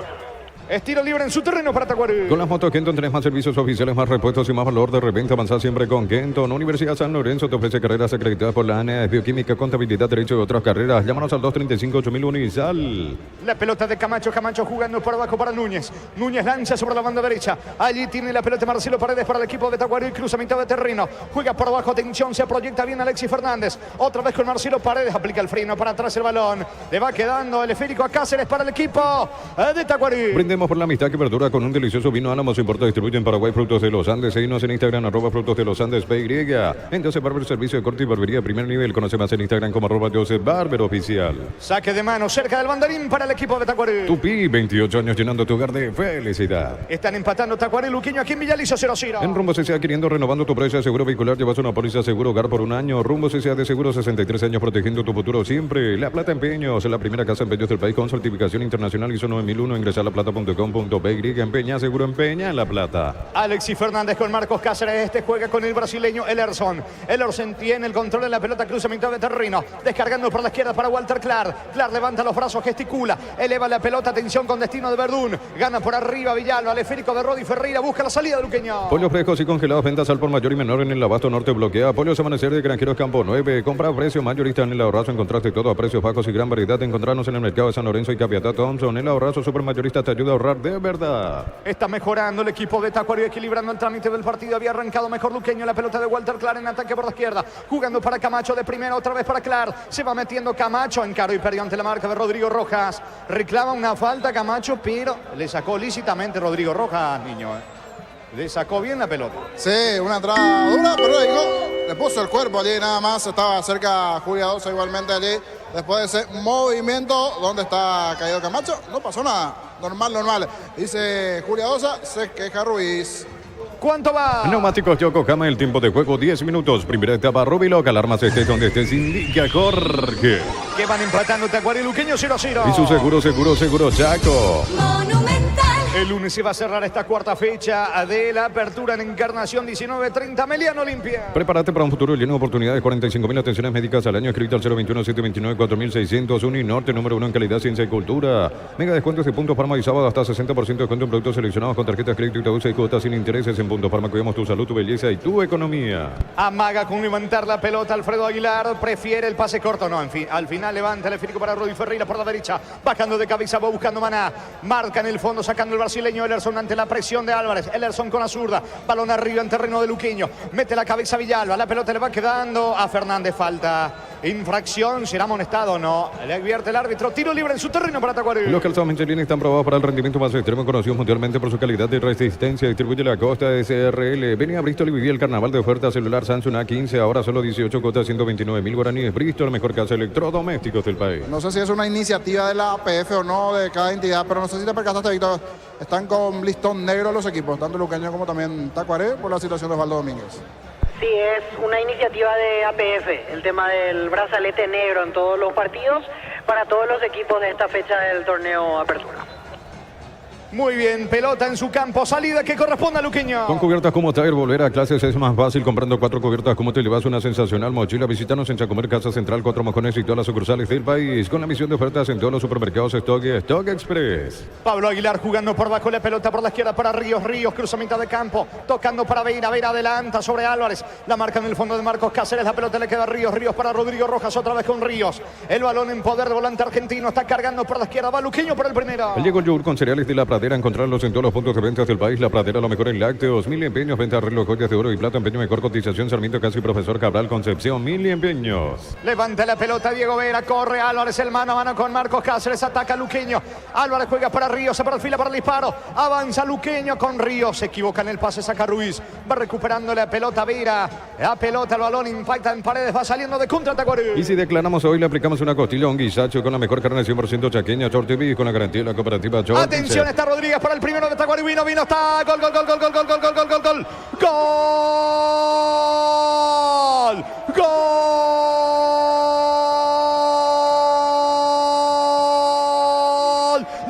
Speaker 1: Estiro libre en su terreno para Tacuarí.
Speaker 4: Con las motos Kenton tenés más servicios oficiales, más repuestos y más valor de reventa. Avanzar siempre con Kenton. Universidad San Lorenzo te ofrece carreras acreditadas por la ANEA, bioquímica, contabilidad, derecho y otras carreras. Llámanos al 235-8001 y sal.
Speaker 1: La pelota de Camacho. Camacho jugando por abajo para Núñez. Núñez lanza sobre la banda derecha. Allí tiene la pelota Marcelo Paredes para el equipo de Tacuarí. Cruza mitad de terreno. Juega por abajo. Atención, se proyecta bien Alexis Fernández. Otra vez con Marcelo Paredes. Aplica el freno para atrás el balón. Le va quedando el esférico a Cáceres para el equipo de Tacuarí.
Speaker 4: Brindemos por la amistad que perdura con un delicioso vino Álamos. Importa, distribuye en Paraguay Frutos de los Andes. Seguinos en Instagram, @Frutos de los Andes PY. En Joseph Barber, servicio de corte y barbería de primer nivel. Conoce más en Instagram como @Joseph Barber Oficial.
Speaker 1: Saque de mano cerca del banderín para el equipo de Tacuarí.
Speaker 4: Tupi, 28 años llenando tu hogar de felicidad.
Speaker 1: Están empatando Tacuarí y Luqueño aquí en Villaliza 0-0.
Speaker 4: En Rumbo CCA, adquiriendo, renovando tu precio de seguro vehicular, llevas una póliza seguro hogar por un año. Rumbo CCA de seguro, 63 años protegiendo tu futuro siempre. La Plata Empeños, la primera casa de empeños del país con certificación internacional ISO 9001. Ingresa a laplata.com.py. Empeña, seguro empeña en La Plata.
Speaker 1: Alexis Fernández con Marcos Cáceres. Este juega con el brasileño Elerson. Elerson tiene el control de la pelota, cruza mitad de terreno. Descargando por la izquierda para Walter Clar. Clar levanta los brazos, gesticula. Eleva la pelota, atención con destino de Verdún. Gana por arriba Villalba. Al esférico de Rodi Ferreira. Busca la salida de Luqueño.
Speaker 4: Pollos frescos y congelados, ventas al por mayor y menor en el Abasto Norte bloquea. Pollos Amanecer de Granjeros Campo 9. Compra a precio mayorista en el Ahorrazo. Encontraste todo a precios bajos y gran variedad. Encontrarnos en el mercado de San Lorenzo y Capiatá Thompson. El Ahorrazo supermayorista te ayuda a ahorrar de verdad.
Speaker 1: Está mejorando el equipo de Tacuarí, equilibrando el trámite del partido. Había arrancado mejor Luqueño. La pelota de Walter Clar en ataque por la izquierda. Jugando para Camacho de primera, otra vez para Clar. Se va metiendo Camacho. Encaró y perdió ante la marca de Rodrigo Rojas. Reclama una falta Camacho, pero le sacó lícitamente Rodrigo Rojas, niño. Le sacó bien la pelota.
Speaker 2: Sí, una entrada dura, pero le puso el cuerpo allí nada más. Estaba cerca Juliadosa igualmente allí. Después de ese movimiento, ¿dónde está caído Camacho? No pasó nada. Normal. Dice Juliadosa, se queja Ruiz.
Speaker 1: ¿Cuánto va?
Speaker 4: Neumáticos Yokohama, el tiempo de juego 10 minutos. Primera etapa, Rubiloc, alarmas estés donde estés, indica Jorge.
Speaker 1: Que van empatando Tacuary y Luqueño 0-0.
Speaker 4: Y su seguro, Chaco.
Speaker 5: Monumental.
Speaker 1: El lunes se va a cerrar esta cuarta fecha de la apertura en Encarnación 19:30. Meliano Olimpia.
Speaker 4: Prepárate para un futuro lleno de oportunidades. 45.000 atenciones médicas al año. Escrito al 021-729-4600. Uninorte, número 1 en calidad, ciencia y cultura. Mega descuentos de Punto Farma y sábado hasta 60% de descuento en productos seleccionados con tarjetas crédito y Itaú y cuotas sin intereses en Punto Farma. Cuidamos tu salud, tu belleza y tu economía.
Speaker 1: Amaga con levantar la pelota Alfredo Aguilar. Prefiere el pase corto. No, en fin. Al final levanta el esférico para Rudy Ferreira por la derecha. Bajando de cabeza, va buscando Maná. Marca en el fondo, sacando el brasileño Ellerson ante la presión de Álvarez. Ellerson con la zurda. Balón arriba en terreno de Luqueño. Mete la cabeza Villalba. La pelota le va quedando a Fernández. Falta. Infracción. ¿Será amonestado o no? Le advierte el árbitro. Tiro libre en su terreno para Tacuary.
Speaker 4: Los calzados Michelin están probados para el rendimiento más extremo, conocidos mundialmente por su calidad de resistencia. Distribuye la Costa SRL. Venía a Bristol y vivía el carnaval de oferta celular Samsung A15. Ahora solo 18 cuotas, 129.000 guaraníes. Bristol, mejor casa electrodomésticos del país.
Speaker 2: No sé si es una iniciativa de la APF o no, de cada entidad, pero no sé si te percataste, Víctor. Están con listón negro los equipos, tanto Luqueño como también Tacuary, por la situación de Osvaldo Domínguez.
Speaker 3: Sí, es una iniciativa de APF, el tema del brazalete negro en todos los partidos para todos los equipos de esta fecha del torneo Apertura.
Speaker 1: Muy bien, pelota en su campo, salida que corresponde a Luqueño.
Speaker 4: Con cubiertas como Tire, volver a clases es más fácil comprando 4 cubiertas como te llevas una sensacional mochila. Visítanos en Chacomer, Casa Central, 4 mojones y todas las sucursales del país. Con la misión de ofertas en todos los supermercados Stock y Stock Express.
Speaker 1: Pablo Aguilar jugando por bajo la pelota por la izquierda para Ríos. Ríos cruza mitad de campo, tocando para Veira. Veira adelanta sobre Álvarez. La marca en el fondo de Marcos Cáceres. La pelota le queda a Ríos. Ríos para Rodrigo Rojas, otra vez con Ríos. El balón en poder de volante argentino. Está cargando por la izquierda. Va Luqueño por el primero.
Speaker 4: El Diego Yur con cereales de La Pradera. Encontrarlos en todos los puntos de ventas del país. La Pradera, lo mejor en lácteos. Mil empeños, venta de reloj, joyas de oro y plata. Empeño, mejor cotización. Sarmiento, Casi, Profesor Cabral, Concepción. Mil empeños.
Speaker 1: Levanta la pelota Diego Vera. Corre Álvarez, el mano a mano con Marcos Cáceres. Ataca Luqueño. Álvarez juega para Ríos. Se perfila para el disparo. Avanza Luqueño con Ríos. Se equivoca en el pase. Saca Ruiz. Va recuperando la pelota Vera. La pelota, el balón impacta en paredes. Va saliendo de contra Tacuary.
Speaker 4: Y si declaramos hoy, le aplicamos una costilla, un guisacho con la mejor carne 100% chaqueña, Short TV, con la garantía de la cooperativa Short.
Speaker 1: Atención, está Rodríguez para el primero de Tacuary. Vino, está. Gol.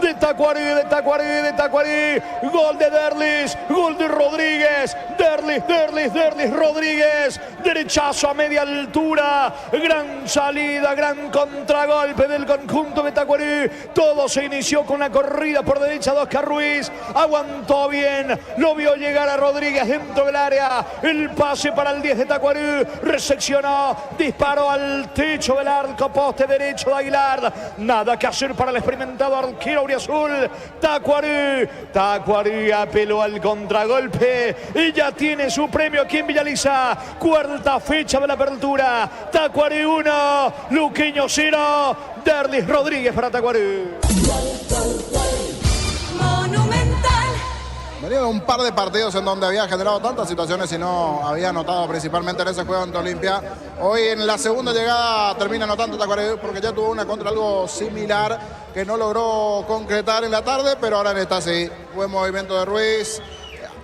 Speaker 1: De Tacuary, gol de Derlis, gol de Rodríguez, Derlis, Rodríguez, derechazo a media altura, gran salida, gran contragolpe del conjunto de Tacuary. Todo se inició con la corrida por derecha de Oscar Ruiz, aguantó bien, lo vio llegar a Rodríguez dentro del área, el pase para el 10 de Tacuary, recepcionó, disparó al techo del arco, poste derecho de Aguilar, nada que hacer para el experimentado arquero auriazul. Tacuary apeló al contragolpe y ya tiene su premio aquí en Villaliza. Cuarta fecha de la apertura. Tacuary 1, Luqueño 0. Derlis Rodríguez para Tacuary.
Speaker 5: Monumental.
Speaker 2: Venía de un par de partidos en donde había generado tantas situaciones y no había anotado, principalmente en ese juego ante Olimpia. Hoy en la segunda llegada termina anotando Tacuary porque ya tuvo una contra algo similar que no logró concretar en la tarde, pero ahora en esta sí. Buen movimiento de Ruiz.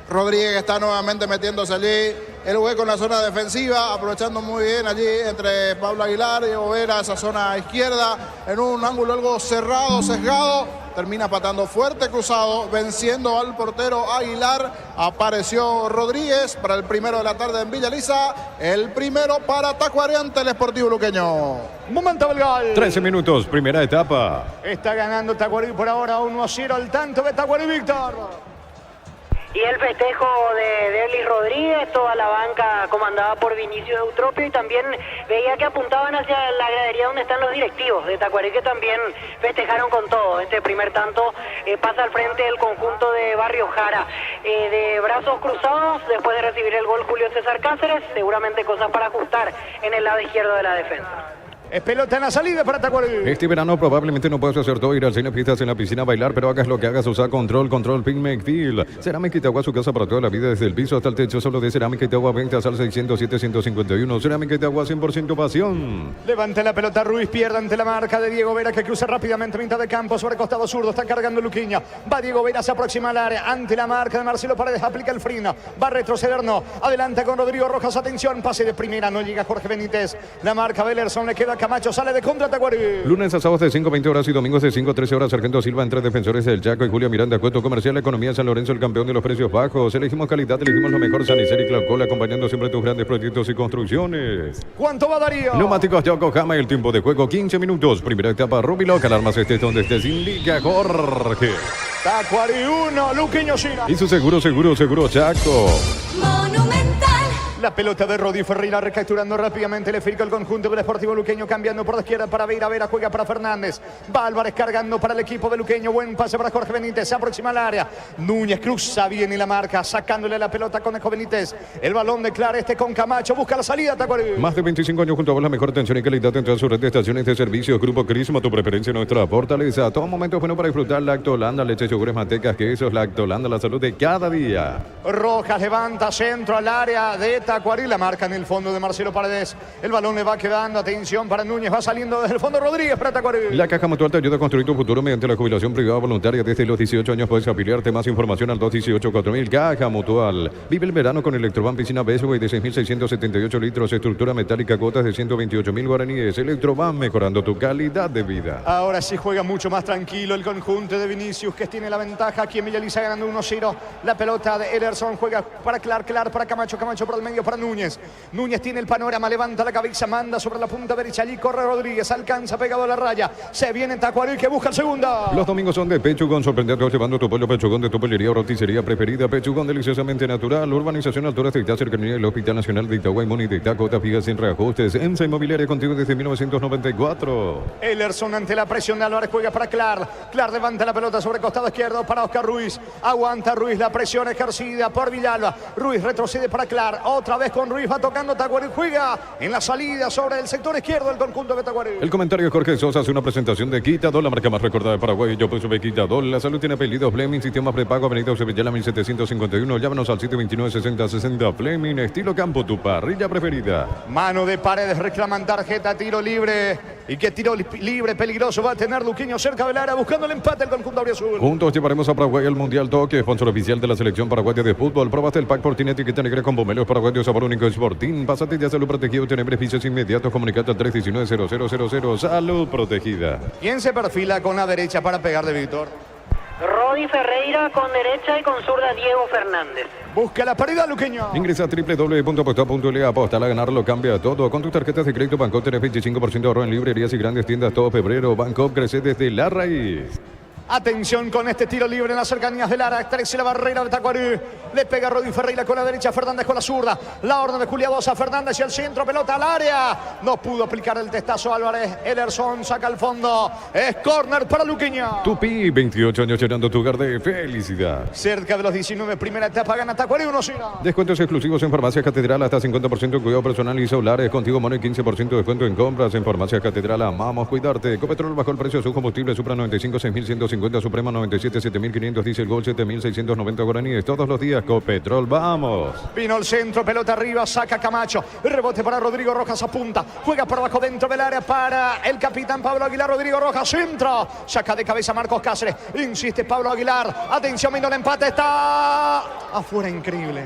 Speaker 2: Rodríguez está nuevamente metiéndose allí. El hueco en la zona defensiva, aprovechando muy bien allí entre Pablo Aguilar y Overa, esa zona izquierda, en un ángulo algo cerrado, sesgado. Termina patando fuerte cruzado, venciendo al portero Aguilar. Apareció Rodríguez para el primero de la tarde en Villaliza. El primero para Tacuary ante el Sportivo Luqueño.
Speaker 1: Momento del gol.
Speaker 4: 13 minutos, primera etapa.
Speaker 1: Está ganando Tacuary por ahora 1-0 al tanto de Tacuary, Víctor.
Speaker 3: Y el festejo de Derlis Rodríguez, toda la banca comandada por Vinicius Eutropio, y también veía que apuntaban hacia la gradería donde están los directivos de Tacuary, que también festejaron con todo. Este primer tanto pasa al frente del conjunto de Barrio Jara, de brazos cruzados después de recibir el gol Julio César Cáceres, seguramente cosas para ajustar en el lado izquierdo de la defensa.
Speaker 1: Es pelota en la salida para Tacuarí.
Speaker 4: Este verano probablemente no puedas hacer todo, ir al cine, fiestas en la piscina, bailar, pero hagas lo que hagas, usa Control Pigment Field. Cerámica Itagua, su casa para toda la vida, desde el piso hasta el techo, solo de Cerámica Itagua, 20 al 607-151. Cerámica Itagua, 100% pasión.
Speaker 1: Levanta la pelota Ruiz, pierde ante la marca de Diego Vera, que cruza rápidamente mitad de campo sobre costado zurdo, está cargando Luquiño. Va Diego Vera, se aproxima al área, ante la marca de Marcelo Paredes, aplica el freno, va a retroceder, no. Adelanta con Rodrigo Rojas, atención, pase de primera, no llega Jorge Benítez. La marca Bellerson, le queda Camacho, sale de contra Tacuarí.
Speaker 4: Lunes a sábados de 5:20 horas y domingos de 5:13 horas. Sargento Silva entre defensores del Chaco y Julio Miranda. Cuento Comercial Economía San Lorenzo, el campeón de los precios bajos. Elegimos calidad, elegimos lo mejor. Sanicel y Claucola, acompañando siempre tus grandes proyectos y construcciones.
Speaker 1: ¿Cuánto va Darío?
Speaker 4: Neumáticos Yokohama, el tiempo de juego 15 minutos. Primera etapa, Rubiloc. Alarmas estés donde estés. Indica Jorge.
Speaker 1: Tacuarí 1, Luquiño 0.
Speaker 4: Y su seguro Chaco.
Speaker 5: Monumental.
Speaker 1: La pelota de Rodi Ferreira recapturando rápidamente el esférico el conjunto del Sportivo Luqueño, cambiando por la izquierda para Vera, Vera juega para Fernández, va Álvarez cargando para el equipo de Luqueño, buen pase para Jorge Benítez, se aproxima al área, Núñez cruza bien y la marca, sacándole la pelota con Conejo Benítez, el balón de Clara con Camacho, busca la salida, Tacuarí.
Speaker 4: Más de 25 años junto a vos, la mejor atención y calidad en toda su red de estaciones de servicios. Grupo Crisma, tu preferencia, nuestra fortaleza. Todo momento es bueno para disfrutar Lactolanda, leche, yogures, mantecas, quesos. Lactolanda, la salud de cada día.
Speaker 1: Rojas levanta centro al área de Tacuarí, la marca en el fondo de Marcelo Paredes, el balón le va quedando, atención para Núñez, va saliendo desde el fondo Rodríguez para Tacuarí.
Speaker 4: La Caja Mutual te ayuda a construir tu futuro mediante la jubilación privada voluntaria. Desde los 18 años puedes afiliarte. Más información al 218-4000. Caja Mutual. Vive el verano con Electroban Piscina Bestway de 6.678 litros, estructura metálica, cuotas de 128.000 guaraníes. Electroban, mejorando tu calidad de vida.
Speaker 1: Ahora sí juega mucho más tranquilo el conjunto de Vinicius, que tiene la ventaja aquí en Villaliza, ganando 1-0. La pelota de Ederson juega para Clark para Camacho por el medio para Núñez. Núñez tiene el panorama, levanta la cabeza, manda sobre la punta derecha, allí corre Rodríguez, alcanza pegado a la raya, se viene Tacuarí que busca el segundo.
Speaker 4: Los domingos son de Pechugón, sorprende a todos llevando tu pollo Pechugón de tu pelería o roticería preferida. Pechugón, deliciosamente natural, urbanización Altura Cita, cercanía del Hospital Nacional de Itagua y Moni de Itacota, fijas sin reajustes. EMSA Inmobiliaria contigo desde 1994.
Speaker 1: Ellerson ante la presión de Álvarez juega para Clark levanta la pelota sobre costado izquierdo para Oscar Ruiz, aguanta Ruiz, la presión ejercida por Villalba, Ruiz retrocede para Clark, otra vez con Ruiz, va tocando Tacuarí, juega en la salida sobre el sector izquierdo del conjunto de Tacuarí.
Speaker 4: El comentario de Jorge Sosa hace una presentación de Quitadol, la marca más recordada de Paraguay. Yo pues sube Quitadol. La salud tiene apellidos Fleming, sistema prepago, Avenida Sevillana 1751. Llámanos al 729-6060. Fleming, estilo campo, tu parrilla preferida.
Speaker 1: Mano de Paredes, reclaman tarjeta, tiro libre. Y qué tiro libre peligroso va a tener Luqueño cerca del área, buscando el empate del conjunto auriazul.
Speaker 4: Juntos llevaremos a Paraguay al Mundial Toque, sponsor oficial de la selección paraguaya de fútbol. Probaste el pack por Tiene etiqueta negra con pomelos paraguayos, sabor único Sporting. Pásate ya salud protegido, tiene beneficios inmediatos. Comunicate al 319-0000. Salud protegida.
Speaker 1: ¿Quién se perfila con la derecha para pegar de Víctor?
Speaker 3: Rodi Ferreira con derecha y con zurda Diego Fernández.
Speaker 1: Busca la paridad Luqueño.
Speaker 4: Ingresa a www.aposta.le. Apostar a ganar lo cambia todo. Con tus tarjetas de crédito Bancopp tenés 25% de ahorro en librerías y grandes tiendas todo febrero. Bancopp, crece desde la raíz.
Speaker 1: Atención con este tiro libre en las cercanías del área. Crece la barrera de Tacuarí. Le pega Rodi Ferreira con la derecha, Fernández con la zurda. La orden de Julia Bosa, Fernández y el centro, pelota al área. No pudo aplicar el testazo Álvarez. Ederson saca al fondo. Es córner para Luqueño.
Speaker 4: Tupi, 28 años llenando tu hogar de felicidad.
Speaker 1: Cerca de los 19, primera etapa, gana Tacuarí 1-0.
Speaker 4: Descuentos exclusivos en Farmacia Catedral, hasta 50% en cuidado personal y solares. Contigo Mono y 15% de descuento en compras. En Farmacia Catedral amamos cuidarte. Ecopetrol bajó el precio de su combustible. Supra 95, 6.150. Suprema 97, 7.500. Diesel Gol 7.690 guaraníes. Todos los días Copetrol, vamos.
Speaker 1: Vino el centro, pelota arriba, saca Camacho. Rebote para Rodrigo Rojas, apunta. Juega por abajo dentro del área para el capitán Pablo Aguilar. Rodrigo Rojas, centro. Saca de cabeza Marcos Cáceres. Insiste Pablo Aguilar. Atención, vino el empate. Está afuera, increíble.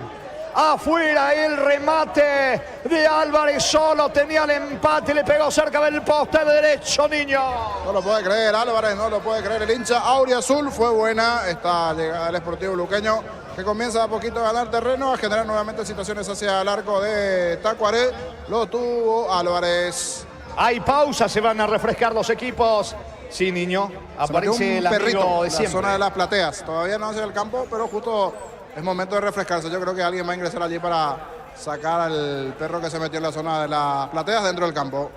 Speaker 1: Afuera el remate de Álvarez, solo tenía el empate, le pegó cerca del poste derecho, niño.
Speaker 2: No lo puede creer Álvarez, no lo puede creer el hincha auriazul. Fue buena esta llegada del Sportivo Luqueño, que comienza a poquito a ganar terreno, a generar nuevamente situaciones hacia el arco de Tacuarí. Lo tuvo Álvarez.
Speaker 1: Hay pausa, se van a refrescar los equipos. Sí, niño, aparece el amigo de
Speaker 2: la
Speaker 1: siempre.
Speaker 2: zona de las plateas, todavía no hacia el campo, pero justo es momento de refrescarse. Yo creo que alguien va a ingresar allí para sacar al perro que se metió en la zona de las plateas dentro del campo.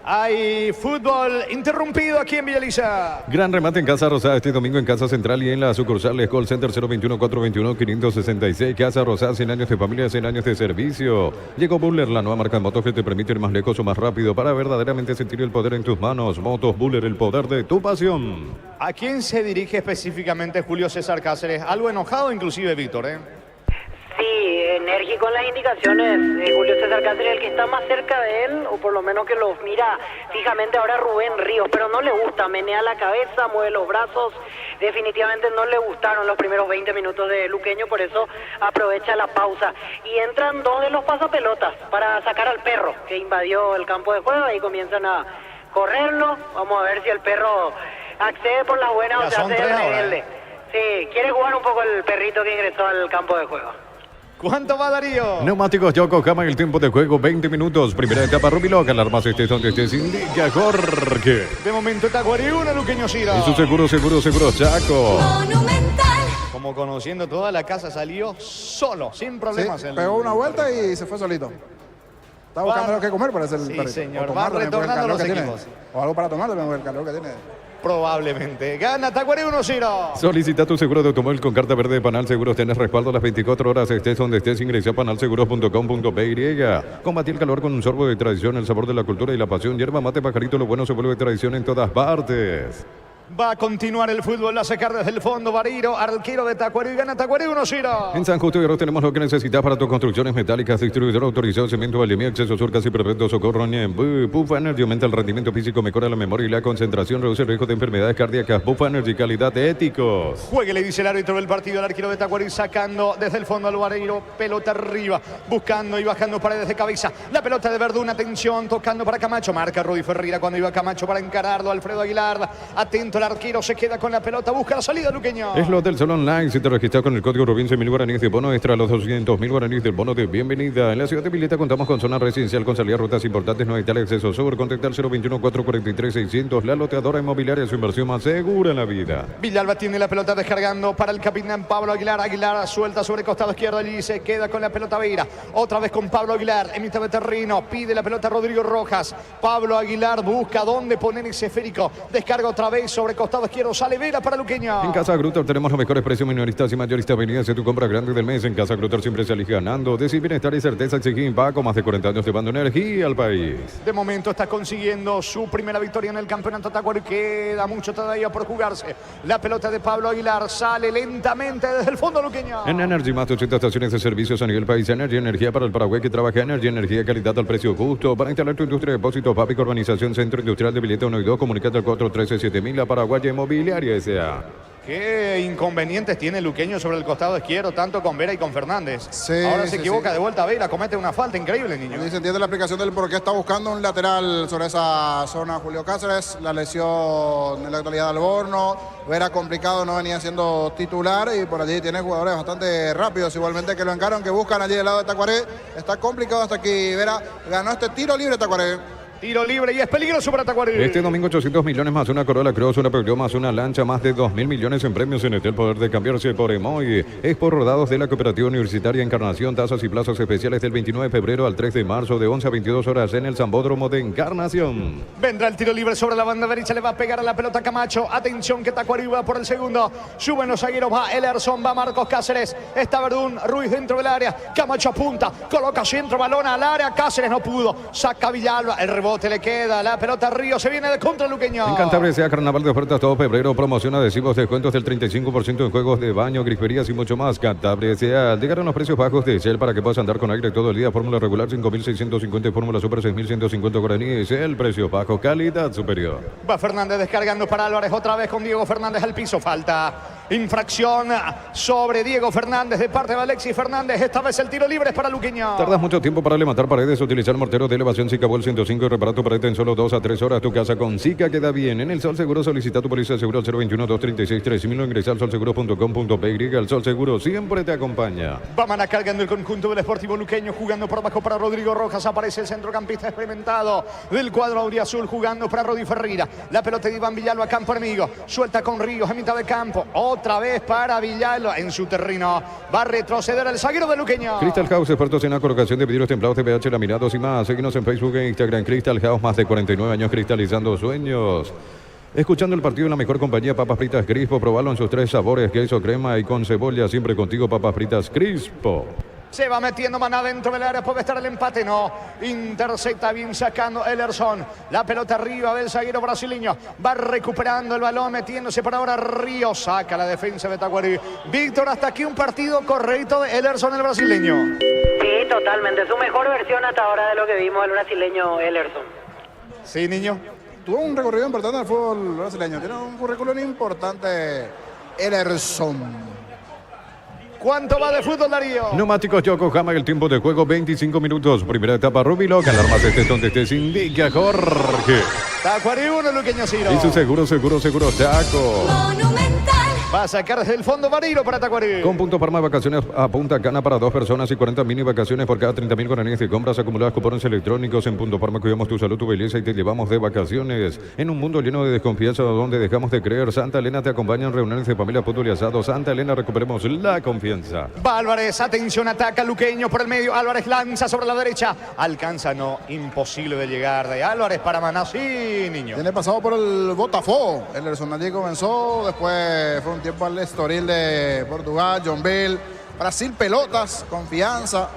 Speaker 1: Hay fútbol interrumpido aquí en Villaliza.
Speaker 4: Gran remate en Casa Rosada este domingo en Casa Central y en la sucursal Call Center 021-421-566. Casa Rosada, 100 años de familia, 100 años de servicio. Llegó Buller, la nueva marca de motos que te permite ir más lejos o más rápido para verdaderamente sentir el poder en tus manos. Motos Buller, el poder de tu pasión.
Speaker 1: ¿A quién se dirige específicamente Julio César Cáceres? Algo enojado inclusive, Víctor, ¿eh?
Speaker 3: Sí, enérgico en las indicaciones. Julio César Cáceres, el que está más cerca de él, o por lo menos que los mira fijamente ahora Rubén Ríos, pero no le gusta, menea la cabeza, mueve los brazos. Definitivamente no le gustaron los primeros 20 minutos de Luqueño, por eso aprovecha la pausa. Y entran dos de los pasapelotas para sacar al perro que invadió el campo de juego. Ahí comienzan a correrlo. Vamos a ver si el perro accede por las buenas o se hace el rebelde. Sí, quiere jugar un poco el perrito que ingresó al campo de juego.
Speaker 1: ¿Cuánto va, Darío?
Speaker 4: Neumáticos Yokohama en el tiempo de juego, 20 minutos. Primera etapa, Rubiloca. Alarmas estés donde estés, indica Jorge.
Speaker 1: De momento Tacuarí 1, Luqueño 0.
Speaker 4: Y su seguro, Chaco.
Speaker 5: Monumental.
Speaker 1: Como conociendo toda la casa, salió solo, sin problemas.
Speaker 2: Sí, pegó una vuelta y se fue solito. Está buscando algo que comer, parece el perrito.
Speaker 1: Señor,
Speaker 2: O
Speaker 1: va
Speaker 2: tomar también por el
Speaker 1: retornando
Speaker 2: calor
Speaker 1: los
Speaker 2: que tiene.
Speaker 1: equipos.
Speaker 2: O algo para tomar también por el calor que tiene.
Speaker 1: Probablemente. Gana Tacuarí 1-0.
Speaker 4: Solicita tu seguro de automóvil con carta verde de Panal Seguros. Tienes respaldo las 24 horas. Estés donde estés, ingresa a panalseguros.com.py. Combatir el calor con un sorbo de tradición, el sabor de la cultura y la pasión. Hierba mate, pajarito, lo bueno se vuelve tradición en todas partes.
Speaker 1: Va a continuar el fútbol, a sacar desde el fondo Bariro, arquero de Tacuarí, gana Tacuarí 1-0.
Speaker 4: En San Justo y Oro tenemos lo que necesitas para tus construcciones metálicas. Distribuidor autorizado, cemento, Valdemia, acceso sur, casi perfecto, socorro, Buff Energy aumenta el rendimiento físico, mejora la memoria y la concentración, reduce el riesgo de enfermedades cardíacas. Buff Energy, calidad de éticos.
Speaker 1: Juegue, le dice el árbitro del partido, el arquero de Tacuarí sacando desde el fondo al Bariro, pelota arriba, buscando y bajando paredes de cabeza. La pelota de Verdún, atención, tocando para Camacho, marca Rudy Ferreira cuando iba Camacho para encararlo, Alfredo Aguilar, atento el arquero, se queda con la pelota, busca la salida, Luqueño.
Speaker 4: Es lo del Sol Online. Si te registras con el código Rubin, 100.000 guaraníes de bono extra, los 200.000 guaraníes del bono de bienvenida. En la ciudad de Vileta contamos con zona residencial con salida a rutas importantes, no hay tal acceso sur. Contacta al 021-443-600. La loteadora inmobiliaria, su inversión más segura en la vida.
Speaker 1: Villalba tiene la pelota descargando para el capitán Pablo Aguilar. Aguilar suelta sobre costado izquierdo, allí se queda con la pelota Veira. Otra vez con Pablo Aguilar en mitad de terreno. Pide la pelota Rodrigo Rojas. Pablo Aguilar busca dónde poner ese esférico. Descarga otra vez sobre costado izquierdo. Sale Vera para Luqueño.
Speaker 4: En Casa Grutter tenemos los mejores precios minoristas y mayoristas. Venidas de tu compra grande del mes. En Casa Grutter siempre salís ganando. Decir bienestar y certeza exigir Paco. Más de 40 años llevando energía al país.
Speaker 1: De momento está consiguiendo su primera victoria en el campeonato Tacuarí. Queda mucho todavía por jugarse. La pelota de Pablo Aguilar sale lentamente desde el fondo luqueño.
Speaker 4: En Energy, más de 80 estaciones de servicios a nivel país. Energy, energía para el Paraguay que trabaja. Energy, energía, calidad al precio justo. Para instalar tu industria de depósitos, Papico, Urbanización Centro Industrial de Vileta 1 y 2. Comunicate al 413-7000. La Paraguaya Inmobiliaria S.A.
Speaker 1: Qué inconvenientes tiene Luqueño sobre el costado izquierdo, tanto con Vera y con Fernández.
Speaker 2: Sí,
Speaker 1: ahora se equivoca
Speaker 2: sí.
Speaker 1: de vuelta Vera, comete una falta increíble, niño.
Speaker 2: Y se entiende la explicación del por qué está buscando un lateral sobre esa zona Julio Cáceres. La lesión en la actualidad de Alborno. Vera complicado, no venía siendo titular y por allí tiene jugadores bastante rápidos. Igualmente que lo encaran, que buscan allí del lado de Tacuarí. Está complicado hasta aquí. Vera ganó este tiro libre Tacuarí.
Speaker 1: Tiro libre y es peligroso para Tacuarí.
Speaker 4: Este domingo 800 millones más una Corolla Cross, una Peugeot más una lancha, más de 2.000 millones en premios en el poder de cambiarse por Emoy. Es por rodados de la Cooperativa Universitaria Encarnación, tasas y plazos especiales del 29 de febrero al 3 de marzo de 11 a 22 horas en el Sambódromo de Encarnación.
Speaker 1: Vendrá el tiro libre sobre la banda derecha, le va a pegar a la pelota Camacho. Atención que Tacuarí va por el segundo. Suben los zagueros, va Elerson, va Marcos Cáceres. Está Verdún, Ruiz dentro del área. Camacho apunta, coloca centro, balón al área. Cáceres no pudo, saca Villalba, el rebote le queda. La pelota Río se viene de contra Luqueño.
Speaker 4: En Cantabria sea carnaval de ofertas todo febrero, promoción, adhesivos, descuentos del 35% en juegos de baño, griferías y mucho más. Cantabria sea, llegaron los precios bajos de Shell para que puedas andar con aire todo el día. Fórmula regular 5.650 y fórmula super 6.150 guaraníes. El precio bajo, calidad superior.
Speaker 1: Va Fernández descargando para Álvarez, otra vez con Diego Fernández al piso. Falta, infracción sobre Diego Fernández de parte de Alexis Fernández. Esta vez el tiro libre es para Luqueño.
Speaker 4: Tardas mucho tiempo para levantar paredes, utilizar mortero de elevación Zika Vol 105 y reparar tu pared en solo 2 a 3 horas. Tu casa con Zika queda bien. En el Sol Seguro solicita tu póliza de seguro al 021-236-3000 o ingresa al solseguro.com.py. El Sol Seguro siempre te acompaña.
Speaker 1: Va Maná cargando el conjunto del Sportivo Luqueño, jugando por abajo para Rodrigo Rojas. Aparece el centrocampista experimentado del cuadro auriazul, jugando para Rodi Ferreira. La pelota de Iván Villalba, campo enemigo. Suelta con Ríos en mitad de campo. otra vez para Villalba en su terreno. Va a retroceder el zaguero de Luqueño.
Speaker 4: Crystal House, expertos en la colocación de vidrios templados de pH laminados y más. Seguimos en Facebook e Instagram. Crystal House, más de 49 años cristalizando sueños. Escuchando el partido en la mejor compañía, papas fritas Crispo. Probalo en sus 3 sabores, queso, crema y con cebolla. Siempre contigo, papas fritas Crispo.
Speaker 1: Se va metiendo Maná dentro del área, puede estar el empate, no. Intercepta bien sacando Ellerson. La pelota arriba del zaguero brasileño. Va recuperando el balón, metiéndose por ahora Río. Saca la defensa de Tacuarí. Víctor, hasta aquí un partido correcto de Ellerson, el brasileño.
Speaker 3: Sí, totalmente. Su mejor versión hasta ahora de lo que vimos del brasileño Ellerson.
Speaker 1: Sí, niño.
Speaker 2: Tuvo un recorrido importante en el fútbol brasileño. Tiene un currículum importante Ellerson.
Speaker 1: ¿Cuánto va de fútbol, Darío?
Speaker 4: Neumáticos Yokohama, el tiempo de juego 25 minutos. Primera etapa Rubilo, alarmas estés donde estés, indica Jorge.
Speaker 1: Tacuarí 1, Luqueño 0.
Speaker 4: Y su seguro Chaco.
Speaker 5: Monumental.
Speaker 1: Va a sacar desde el fondo Barilo para Tacuarí.
Speaker 4: Con punto Parma vacaciones a Punta Cana para 2 personas y 40 mini vacaciones por cada 30.000 guaraníes de compras acumuladas, cupones electrónicos. En Punto Parma cuidamos tu salud, tu belleza y te llevamos de vacaciones. En un mundo lleno de desconfianza donde dejamos de creer, Santa Elena te acompaña en reuniones de familia, fútbol y asado. Santa Elena, recuperemos la confianza.
Speaker 1: Va Álvarez, atención, ataca Luqueño por el medio. Álvarez lanza sobre la derecha. Alcanza, no, imposible de llegar de Álvarez para Maná. Sí, niño.
Speaker 2: Tiene pasado por el Botafogo. Ellerson allí comenzó, después fue un tiempo al Estoril de Portugal, John Bell, Brasil Pelotas, Confianza.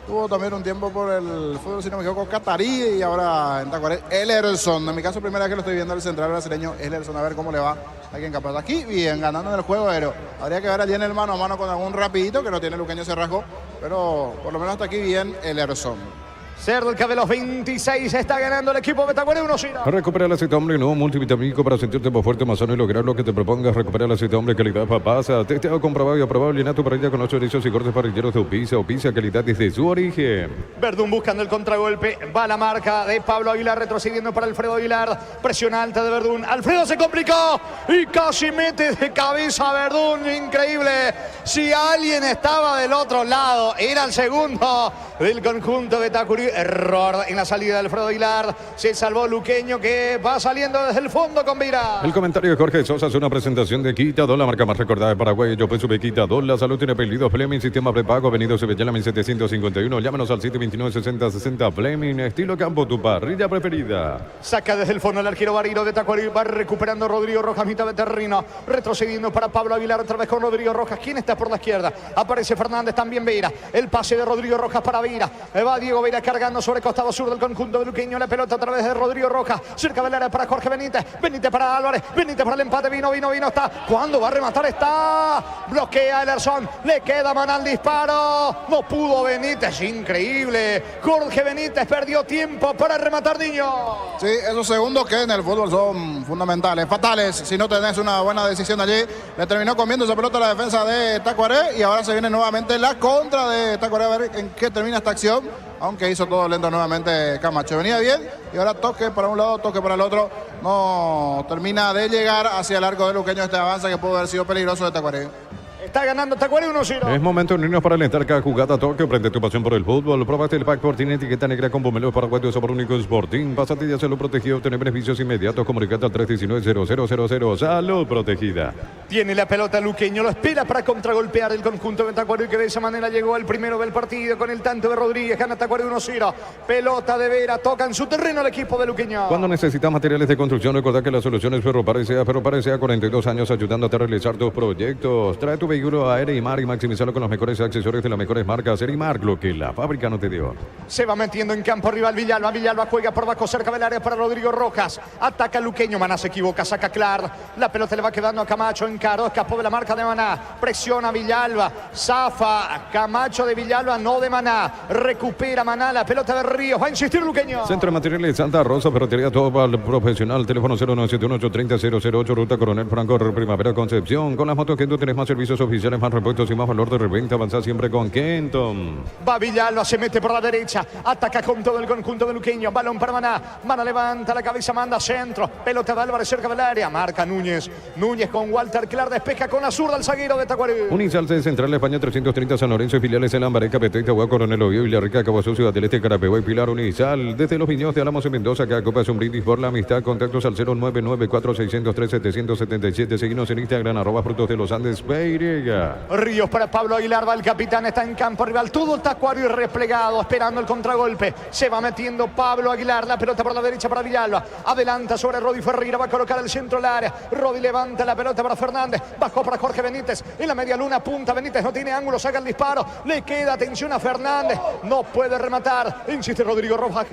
Speaker 2: Tuvo también un tiempo por el fútbol, si no me equivoco, catarí, y ahora en Tacuaré, Ellerson. En mi caso, primera vez que lo estoy viendo el central brasileño, Ellerson, a ver cómo le va aquí en Capaz. Aquí bien, ganando en el juego aéreo. Habría que ver allí en el mano a mano con algún rapidito, que no tiene Luqueño, se rasgó, pero por lo menos hasta aquí bien Ellerson.
Speaker 1: Cerca de los 26 está ganando el equipo de Tacuarí 1-0.
Speaker 4: Recupera el aceite hombre, nuevo multivitamínico para sentirte más fuerte, más sano y lograr lo que te propongas. Recupera el aceite hombre, calidad papasa. Testeado, comprobado y aprobado. Llena tu parrilla con los chorizos y cortes parrilleros de Opicia. Opicia, calidad desde su origen.
Speaker 1: Verdún buscando el contragolpe. Va la marca de Pablo Aguilar, retrocediendo para Alfredo Aguilar. Presión alta de Verdún. Alfredo se complicó y casi mete de cabeza a Verdún. Increíble. Si alguien estaba del otro lado, era el segundo del conjunto de Tacuarí. Error en la salida de Alfredo Aguilar. Se salvó Luqueño, que va saliendo desde el fondo con Vira.
Speaker 4: El comentario de Jorge Sosa es una presentación de Quitadol, la marca más recordada de Paraguay. Yo peso Quitadol. La salud tiene apellido Fleming, sistema prepago, Avenida Sevillana 1751. Llámanos al 729-6060 Fleming, estilo campo, tu parrilla preferida.
Speaker 1: Saca desde el fondo el arquero Barilo de Tacuarí. Va recuperando Rodrigo Rojas, mitad de terreno. Retrocediendo para Pablo Aguilar, otra vez con Rodrigo Rojas. ¿Quién está por la izquierda? Aparece Fernández, también Veira. El pase de Rodrigo Rojas para Veira. Va Diego Veira cargando sobre costado sur del conjunto de Luqueño. La pelota a través de Rodrigo Rojas. Cerca del área para Jorge Benítez. Benítez para Álvarez. Benítez para el empate. Vino. Está. ¿Cuándo va a rematar? Está. Bloquea Ellerson. Le queda Maná al disparo. No pudo Benítez. Increíble. Jorge Benítez perdió tiempo para rematar, niño.
Speaker 2: Sí, esos segundos que en el fútbol son fundamentales, fatales. Si no tenés una buena decisión allí, le terminó comiendo esa pelota a la defensa de Tacuaré y ahora se viene nuevamente la contra de Tacuaré. A ver en qué termina esta acción, aunque hizo todo lento nuevamente Camacho. Venía bien y ahora toque para un lado, toque para el otro. No termina de llegar hacia el arco de Luqueño este avance que pudo haber sido peligroso de Tacuaré.
Speaker 1: Está ganando Tacuaré 1-0.
Speaker 4: Es momento de unirnos para alentar cada jugada Tokio. Prende tu pasión por el fútbol. Probaste el pack Sporting, etiqueta negra con pomelo paraguayo sabor único Sporting. Pásate y hazlo protegido. Obtener beneficios inmediatos. Comunicate al 319-0000. Salud protegida.
Speaker 1: Tiene la pelota Luqueño. Lo espera para contragolpear el conjunto de Tacuarí, que de esa manera llegó al primero del partido con el tanto de Rodríguez. Gana Tacuarí 1-0. Pelota de Vera. Toca en su terreno el equipo de Luqueño.
Speaker 4: Cuando necesitas materiales de construcción, recuerda que la solución es Ferropare SEA. Ferropare SEA, 42 años ayudándote a realizar tus proyectos. Trae tu vehículo a Erimar y maximizarlo con los mejores accesorios de las mejores marcas. Erimar, lo que la fábrica no te dio.
Speaker 1: Se va metiendo en campo rival Villalba. Villalba juega por bajo cerca del área para Rodrigo Rojas. Ataca Luqueño. Maná se equivoca. Saca Clar. La pelota le va quedando a Camacho. Encaró. Escapó de la marca de Maná. Presiona Villalba. Zafa Camacho de Villalba, no de Maná. Recupera Maná. La pelota de Ríos. Va a insistir Luqueño.
Speaker 4: Centro de Materiales Santa Rosa, ferretería todo al profesional. Teléfono 0971-830-008. Ruta Coronel Franco, Primavera Concepción. Con las motos que tú tenés más servicios oficiales, más repuestos y más valor de reventa. Avanza siempre con Kenton.
Speaker 1: Va Villalba, se mete por la derecha, ataca con todo el conjunto de Luqueño, balón para Maná, Maná levanta la cabeza, manda centro, pelota de Álvarez cerca del área, marca Núñez con Walter Clar, despeja con la zurda al zaguero de Tacuarí.
Speaker 4: Unisal de Central España 330 San Lorenzo y filiales en Lambaré, Capetén, Tahuá, Coronel Oviedo, Villarrica, Caguazú, Ciudad del Este, Carapehuá y Pilar. Unisal desde los Viñedos de Álamos en Mendoza, cada copa es un brindis por la amistad. Contactos al 0994-603-777. Seguimos en Instagram, @Frutos de los Andes, PY.
Speaker 1: Ríos para Pablo Aguilar, va el capitán, está en campo rival, todo el Tacuarí replegado, esperando el contragolpe. Se va metiendo Pablo Aguilar, la pelota por la derecha para Villalba, adelanta sobre Rodi Ferreira, va a colocar el centro al área. Rodi levanta la pelota para Fernández, bajó para Jorge Benítez, en la media luna, punta Benítez, no tiene ángulo, saca el disparo, le queda atención a Fernández, no puede rematar, insiste Rodrigo Rojas,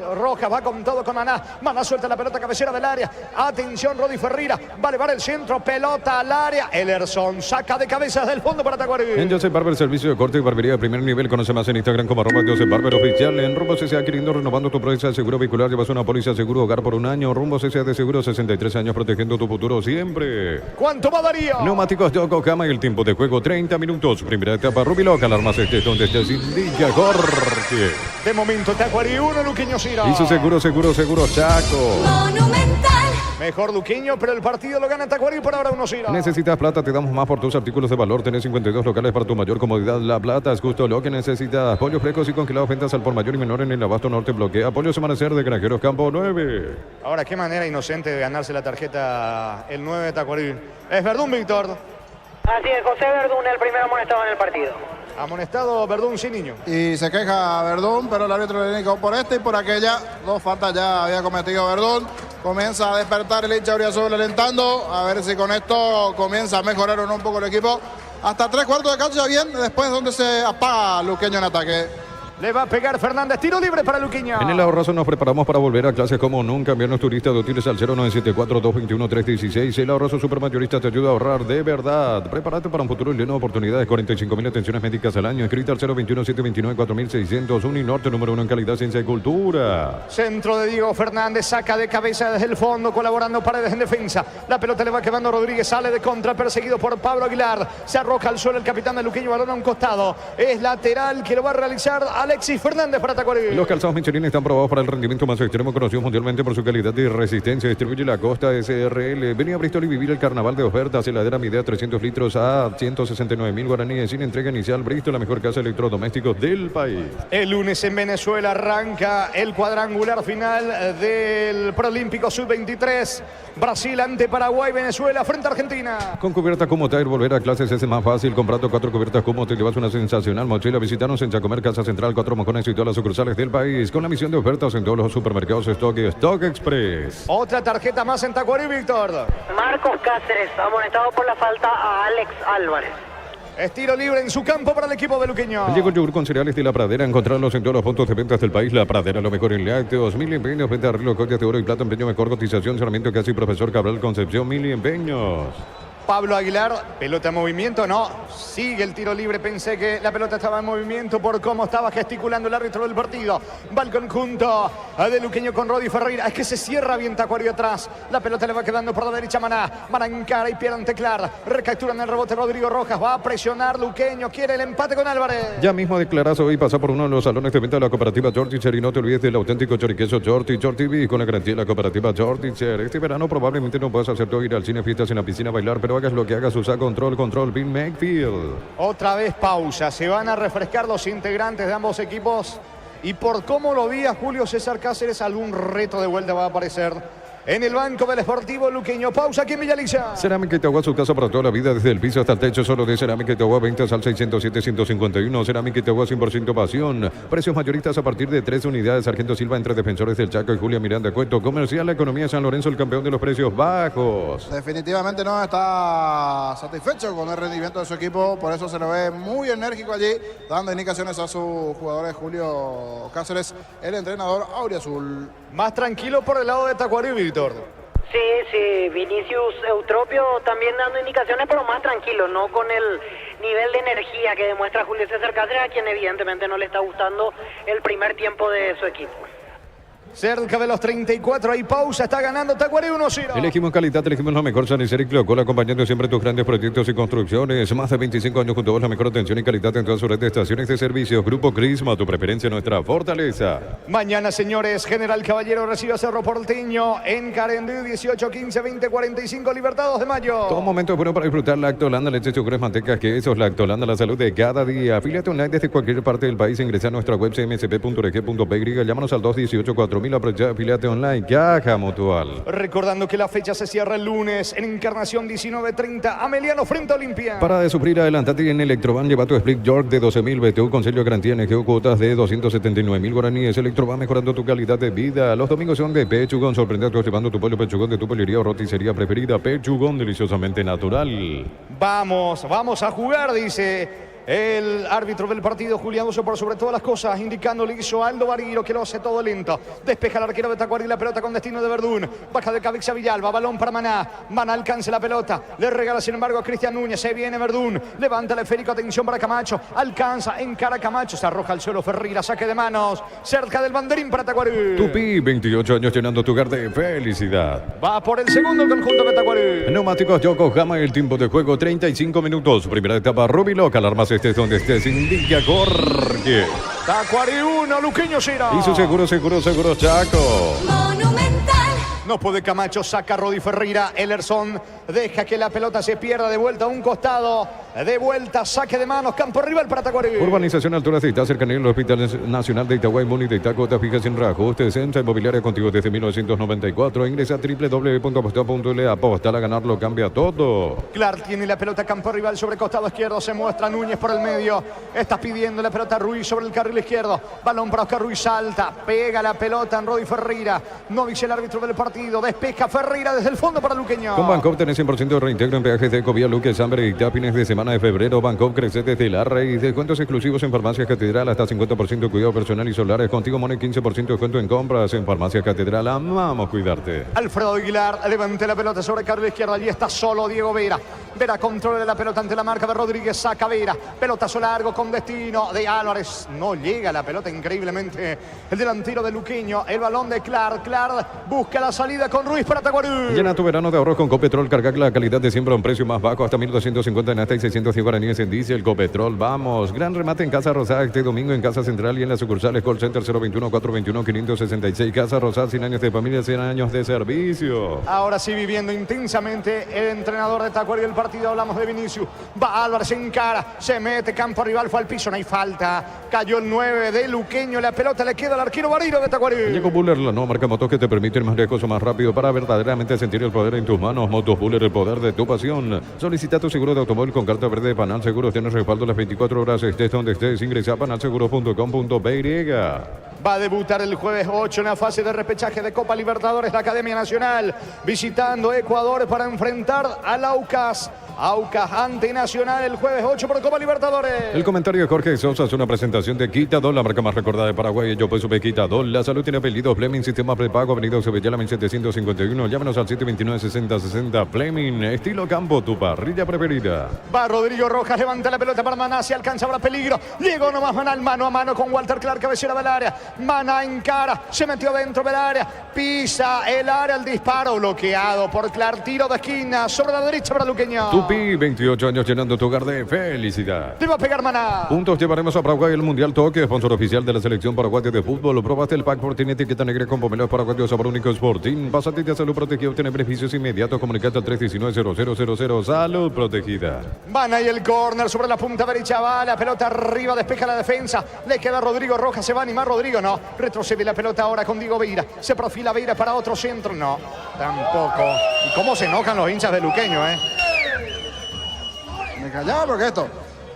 Speaker 1: va con todo con Maná, Maná suelta la pelota cabecera del área, atención Rodi Ferreira, va a elevar el centro, pelota al área, Elerson saca de cabeza del fondo para Tacuarí.
Speaker 4: En Joseph Barber, servicio de corte y barbería de primer nivel. Conoce más en Instagram como @Joseph Barber Oficial. En Rumbo CCA, adquiriendo, renovando tu póliza de seguro vehicular, llevas una póliza seguro hogar por un año. Rumbo CCA de seguro, 63 años protegiendo tu futuro siempre.
Speaker 1: ¿Cuánto va Darío?
Speaker 4: Neumáticos Yokohama y el tiempo de juego 30 minutos. Primera etapa, Rubiloca, alarmas estés donde estés, indica Jorge.
Speaker 1: De momento Tacuarí 1, Luqueño 0.
Speaker 4: Y su seguro Chaco.
Speaker 5: Monumental.
Speaker 1: Mejor Luqueño, pero el partido lo gana Tacuarí por ahora 1-0.
Speaker 4: ¿Necesitas plata? Te damos más por tus artículos de valor. Tenés 52 locales para tu mayor comodidad. La plata es justo lo que necesitas. Pollos frescos y congelados, ventas al por mayor y menor en el Abasto Norte. Bloquea Pollos Amanecer de Granjeros Campo 9.
Speaker 1: Ahora, qué manera inocente de ganarse la tarjeta el 9 de Tacuarí. Es Verdún, Víctor.
Speaker 3: Así es, José Verdún, el primer amonestado en el partido.
Speaker 1: Amonestado Verdún sin niño.
Speaker 2: Y se queja Verdún, pero el árbitro le indicó por esta y por aquella. 2 faltas ya había cometido Verdún. Comienza a despertar el hincha auriazul alentando. A ver si con esto comienza a mejorar o no un poco el equipo. Hasta 3/4 de cancha bien, después donde se apaga Luqueño en ataque.
Speaker 1: Le va a pegar Fernández, tiro libre para Luqueño.
Speaker 4: En el Ahorrazo nos preparamos para volver a clases como nunca. Enviarnos turistas de útiles al 0974-221-316. El Ahorrazo Supermayorista te ayuda a ahorrar de verdad. Prepárate para un futuro lleno de oportunidades. 45.000 atenciones médicas al año. Escrita al 021-729-4600. Uninorte, número 1 en calidad, ciencia y cultura.
Speaker 1: Centro de Diego Fernández, saca de cabeza desde el fondo, colaborando Paredes en defensa. La pelota le va quedando a Rodríguez, sale de contra, perseguido por Pablo Aguilar. Se arroja al suelo el capitán de Luqueño, balón a un costado. Es lateral que lo va a realizar Alexis Fernández para Tacuarí.
Speaker 4: Los calzados Michelin están probados para el rendimiento más extremo, conocidos mundialmente por su calidad y resistencia. Distribuye la Costa SRL. Venía a Bristol y vivir el carnaval de ofertas. Heladera Midea 300 litros a 169.000 guaraníes. Sin entrega inicial, Bristol, la mejor casa de electrodomésticos del país.
Speaker 1: El lunes en Venezuela arranca el cuadrangular final del Proolímpico Sub-23. Brasil ante Paraguay, Venezuela frente a Argentina.
Speaker 4: Con cubierta como Tire, volver a clases es más fácil. Comprando 4 cubiertas como te llevas una sensacional mochila. Visítanos en Chacomer, Casa Central, 4 mojones y todas las sucursales del país. Con la misión de ofertas en todos los supermercados Stock y Stock Express.
Speaker 1: Otra tarjeta más en Tacuarí, Víctor.
Speaker 3: Marcos Cáceres, amonestado por la falta a Alex Álvarez.
Speaker 1: Es tiro libre en su campo para el equipo de Luqueño.
Speaker 4: Llegó el yogur con cereales de La Pradera. Encontrarlos en todos los puntos de ventas del país. La Pradera, lo mejor en lácteos. 1000 empeños, venta de arreglo, joyas de oro y plata, empeño, mejor cotización, cerramiento, casi profesor Cabral Concepción, 1000 empeños.
Speaker 1: Pablo Aguilar, pelota en movimiento, no, sigue el tiro libre, pensé que la pelota estaba en movimiento por cómo estaba gesticulando el árbitro del partido. Va el conjunto de Luqueño con Rodi Ferreira, es que se cierra bien Tacuarí atrás, la pelota le va quedando por la derecha Maná, Maná encara y pierde ante Clar, recapturan el rebote Rodrigo Rojas, va a presionar Luqueño, quiere el empate con Álvarez.
Speaker 4: Ya mismo declarás hoy, pasa por uno de los salones de venta de la cooperativa Jorticher y no te olvides del auténtico choriqueso Jorti con la garantía de la cooperativa Jorticher. Este verano probablemente no puedas hacer todo, ir al cine, fiestas, en la piscina, bailar, pero hagas lo que hagas, usa control, Bill McField.
Speaker 1: Otra vez pausa, se van a refrescar los integrantes de ambos equipos y por cómo lo vi a Julio César Cáceres, algún reto de vuelta va a aparecer en el banco del Sportivo Luqueño. Pausa aquí en Villaliza.
Speaker 4: Cerámica Itagua, su casa para toda la vida, desde el piso hasta el techo, solo de Cerámica Itagua, ventas al 607-151. Cerámica Itagua, 100% pasión. Precios mayoristas a partir de 3 unidades. Sargento Silva entre Defensores del Chaco y Julia Miranda Cueto. Comercial, la economía de San Lorenzo, el campeón de los precios bajos.
Speaker 2: Definitivamente no está satisfecho con el rendimiento de su equipo, por eso se lo ve muy enérgico allí, dando indicaciones a sus jugadores. Julio Cáceres, el entrenador auriazul.
Speaker 1: Más tranquilo por el lado de Tacuarí, Víctor.
Speaker 3: Sí, Vinicius Eutropio también dando indicaciones, pero más tranquilo, no con el nivel de energía que demuestra Julio César Cáceres, a quien evidentemente no le está gustando el primer tiempo de su equipo.
Speaker 1: Cerca de los 34, hay pausa, está ganando Tacuarí 1-0.
Speaker 4: Elegimos calidad, elegimos la mejor San Isidro y Cleocol, acompañando siempre tus grandes proyectos y construcciones. Más de 25 años junto a vos, la mejor atención y calidad en toda su red de estaciones de servicios. Grupo Crisma, tu preferencia, nuestra fortaleza.
Speaker 1: Mañana, señores, General Caballero recibe a Cerro Porteño en Carendú, 18, 15, 20, 45, Libertados de Mayo.
Speaker 4: Todo momento es bueno para disfrutar Lactolanda, leche, yogur, mantecas, quesos. Lactolanda, la salud de cada día. Afíliate online desde cualquier parte del país. Ingresa a nuestra web cmsp.org.py. Llámanos al 218-4000. Aprovecha, afíliate online. Caja Mutual.
Speaker 1: Recordando que la fecha se cierra el lunes en Encarnación 19:30, Ameliano frente a Olimpia.
Speaker 4: Para de sufrir, adelantate en Electroban. Lleva tu Split York de 12.000 BTU con sello de garantía en EGO, cuotas de 279.000 guaraníes. Electroban, mejorando tu calidad de vida. Los domingos son de Pechugón. Sorprende a todos llevando tu pollo Pechugón de tu pollería o roticería preferida. Pechugón, deliciosamente natural.
Speaker 1: Vamos a jugar, dice el árbitro del partido, Julián Doso, por sobre todas las cosas, indicándole hizo Aldo Bariro, que lo hace todo lento. Despeja el arquero de Tacuarí, la pelota con destino de Verdún. Baja de cabeza Villalba, balón para Maná. Maná alcanza la pelota, le regala sin embargo a Cristian Núñez. Se viene Verdún, levanta el esférico, atención para Camacho. Alcanza, encara Camacho, se arroja al suelo Ferreira, saque de manos, cerca del banderín para Tacuarí.
Speaker 4: Tupi, 28 años llenando tu hogar de felicidad.
Speaker 1: Va por el segundo conjunto de Tacuarí.
Speaker 4: Neumáticos Yokohama, el tiempo de juego 35 minutos. Primera etapa, Rubiloca, alarmas estés donde estés, indica Jorge.
Speaker 1: Tacuarí 1, Luqueño 0.
Speaker 4: Y su seguro, Chaco.
Speaker 5: Monumental.
Speaker 1: No puede Camacho, saca Rodi Ferreira. Ellerson deja que la pelota se pierda, de vuelta a un costado. De vuelta, saque de manos, campo rival para Tacuarí.
Speaker 4: Urbanización Alturas de Itá, cercanía del Hospital Nacional de Itagüí, Muni de Itá, cuotas fijas sin reajustes. Centra Inmobiliaria contigo desde 1994. Ingresa a www.aposta.le. Aposta a ganarlo, cambia todo.
Speaker 1: Clark tiene la pelota, campo rival sobre costado izquierdo. Se muestra Núñez por el medio. Está pidiendo la pelota Ruiz sobre el carril izquierdo. Balón para Oscar Ruiz, salta, pega la pelota en Rodi Ferreira. No dice el árbitro del partido. Despeja Ferreira desde el fondo para Luqueño.
Speaker 4: Con Bancopp tenés 100% de reintegro en peajes de Ecovía, Luque, Sambre y Tapines de semana de febrero. Bancopp crece desde la raíz. Descuentos exclusivos en Farmacia Catedral, hasta 50% de cuidado personal y solares. Contigo Money, 15% de descuento en compras en Farmacia Catedral. Amamos cuidarte.
Speaker 1: Alfredo Aguilar levanta la pelota sobre carril izquierdo. Allí está solo Diego Vera. Vera controla la pelota ante la marca de Rodríguez. Saca Vera. Pelotazo largo con destino de Álvarez. No llega la pelota increíblemente. El delantero de Luqueño. El balón de Clark. Clark busca la salida con Ruiz para Tacuarí.
Speaker 4: Llena tu verano de ahorros con Copetrol. Carga la calidad de siempre a un precio más bajo. Hasta 1.250 en hasta y 600 guaraníes en diésel. Copetrol, vamos. Gran remate en Casa Rosada este domingo en Casa Central y en las sucursales Call Center 021-421-566. Casa Rosada, 100 años de familia, 100 años de servicio.
Speaker 1: Ahora sí, viviendo intensamente el entrenador de Tacuarí el partido. Hablamos de Vinicius. Va Álvarez en cara. Se mete, campo rival, fue al piso. No hay falta. Cayó el 9 de Luqueño. La pelota le queda al arquero Bariro de Tacuarí.
Speaker 4: Llegó Buller, la nueva marca motos que te permite ir más lejos o más rápido para verdaderamente sentir el poder en tus manos. Motos Buller, el poder de tu pasión. Solicita tu seguro de automóvil con carta verde de Panal Seguros. Tienes respaldo las 24 horas. Estés donde estés. Ingresa a panalseguros.com.py.
Speaker 1: Va a debutar el jueves 8 en la fase de repechaje de Copa Libertadores la Academia Nacional, visitando Ecuador para enfrentar al Aucas. Aucas ante Nacional el jueves 8 por Copa Libertadores.
Speaker 4: El comentario de Jorge Sosa es una presentación de Quitadol, la marca más recordada de Paraguay. Yo pues supe Quitadol. La salud tiene apellido Fleming, sistema prepago, Avenida Sevillala 1751. Llámenos al 729-6060. Fleming, estilo campo, tu parrilla preferida.
Speaker 1: Va Rodrigo Rojas, levanta la pelota para Maná, se alcanza ahora peligro. Llegó nomás Maná, mano a mano con Walter Clark, cabecera del área. Maná en cara, se metió dentro del área, pisa el área, el disparo bloqueado por Clark, tiro de esquina sobre la derecha para Luqueño.
Speaker 4: Tupi, 28 años llenando tu hogar de felicidad.
Speaker 1: Te va a pegar Maná.
Speaker 4: Juntos llevaremos a Paraguay el Mundial Toque, sponsor oficial de la selección paraguaya de fútbol. Lo probaste el pack por tiene etiqueta negra con pomelos paraguayos sabor único Sporting. Pásate de salud protegida, obtener beneficios inmediatos. Comunicate al 319-0000. Salud protegida.
Speaker 1: Van ahí el córner sobre la punta derecha, va la pelota arriba, despeja la defensa. Le queda Rodrigo Rojas, se va a animar Rodrigo, no. Retrocede la pelota ahora con Diego Veira. Se profila Veira para otro centro, no. Tampoco. ¿Y cómo se enojan los hinchas de Luqueño,
Speaker 2: Me callaba porque esto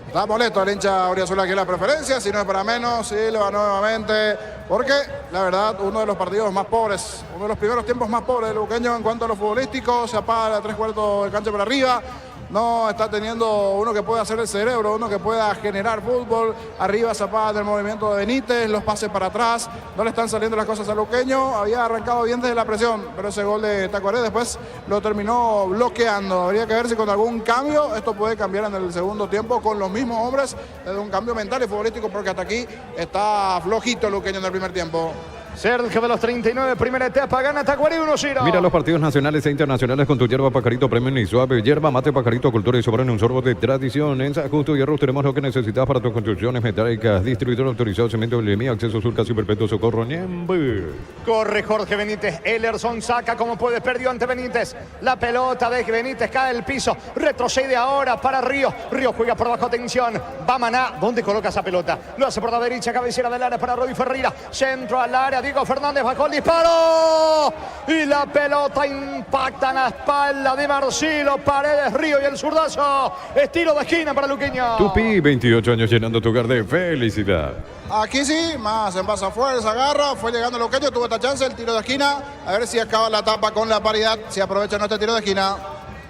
Speaker 2: está molesto el hincha auriazul aquí en la preferencia, si no es para menos, Silva nuevamente, porque la verdad uno de los partidos más pobres, uno de los primeros tiempos más pobres de Luqueño en cuanto a lo futbolístico, se apaga a 3/4 de cancha para arriba. No está teniendo uno que pueda hacer el cerebro, uno que pueda generar fútbol. Arriba se apaga del movimiento de Benítez, los pases para atrás. No le están saliendo las cosas a Luqueño. Había arrancado bien desde la presión, pero ese gol de Tacuaré después lo terminó bloqueando. Habría que ver si con algún cambio esto puede cambiar en el segundo tiempo con los mismos hombres. Desde un cambio mental y futbolístico, porque hasta aquí está flojito Luqueño en el primer tiempo.
Speaker 1: Cerca de los 39, primera etapa, gana Tacuarí 1-0.
Speaker 4: Mira los partidos nacionales e internacionales con tu hierba Pajarito Premium y Suave. Hierba mate Pajarito, cultura y sabor en un sorbo de tradición. En San Justo y Hierro tenemos lo que necesitas para tus construcciones metálicas. Distribuidor autorizado, Cemento Lemía, Acceso Sur, Casi Perpetuo, Socorro, Niembe.
Speaker 1: Corre Jorge Benítez, Ellerson saca como puede, perdió ante Benítez. La pelota de Benítez cae al piso, retrocede ahora para Río. Río juega por bajo tensión, va Maná, ¿dónde coloca esa pelota? Lo hace por la derecha, cabecera del área para Rodi Ferreira. Centro al área, Diego Fernández bajó el disparo. Y la pelota impacta en la espalda de Marcelo Paredes Río y el zurdazo. Estilo de esquina para Luqueño.
Speaker 4: Tupi, 28 años llenando tu hogar de felicidad.
Speaker 2: Aquí sí, más en base a fuerza, agarra, fue llegando Luqueño, tuvo esta chance, el tiro de esquina. A ver si acaba la etapa con la paridad, si aprovechan este tiro de esquina.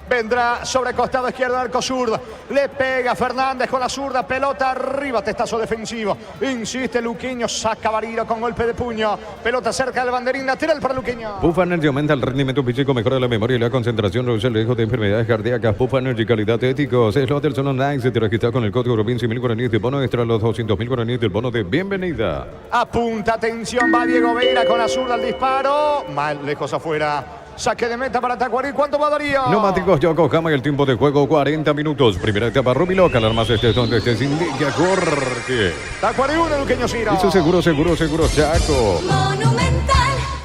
Speaker 1: Vendrá sobre costado izquierdo, arco zurdo. Le pega Fernández con la zurda. Pelota arriba, testazo defensivo. Insiste Luqueño, saca Bariro con golpe de puño. Pelota cerca del banderín, lateral para Luqueño.
Speaker 4: Puff Energy aumenta el rendimiento físico, mejora la memoria y la concentración, reduce el riesgo de enfermedades cardíacas. Puff Energy, calidad éticos. Es Lotelson Online. Se te registra con el código Provincia 1000 guaraníes de bono extra, los 200.000 guaraníes del bono de bienvenida.
Speaker 1: Apunta, atención, va Diego Vera con la zurda al disparo. Mal, lejos afuera. Saque de meta para Tacuarí. ¿Cuánto va Darío?
Speaker 4: Neumáticos Yokohama y el tiempo de juego 40 minutos. Primera etapa Rubiloca. Alarmas estés donde estés. Indica Jorge.
Speaker 1: Tacuarí 1, Luqueño 0.
Speaker 4: Eso seguro Chaco.
Speaker 5: Monumental.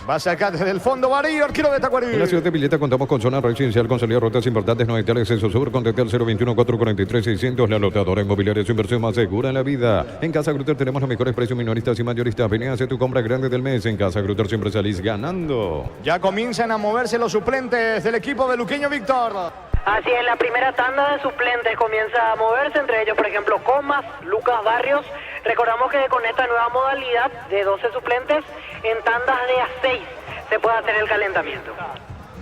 Speaker 1: Va a sacar desde el fondo Barrio, arquero de Tacuarí.
Speaker 4: En la ciudad de Villeta contamos con zona residencial con salida a rutas importantes, no hay tal acceso sur, contacte al 021-443-600, la lotadora inmobiliaria, su inversión más segura en la vida. En Casa Grutter tenemos los mejores precios minoristas y mayoristas. Vení a hacer tu compra grande del mes. En Casa Grutter siempre salís ganando.
Speaker 1: Ya comienzan a moverse los suplentes del equipo de Luqueño Víctor.
Speaker 3: Así es, la primera tanda de suplentes comienza a moverse, entre ellos, por ejemplo, Comas, Lucas Barrios. Recordamos que con esta nueva modalidad de 12 suplentes, en tandas de a 6 se puede hacer el calentamiento.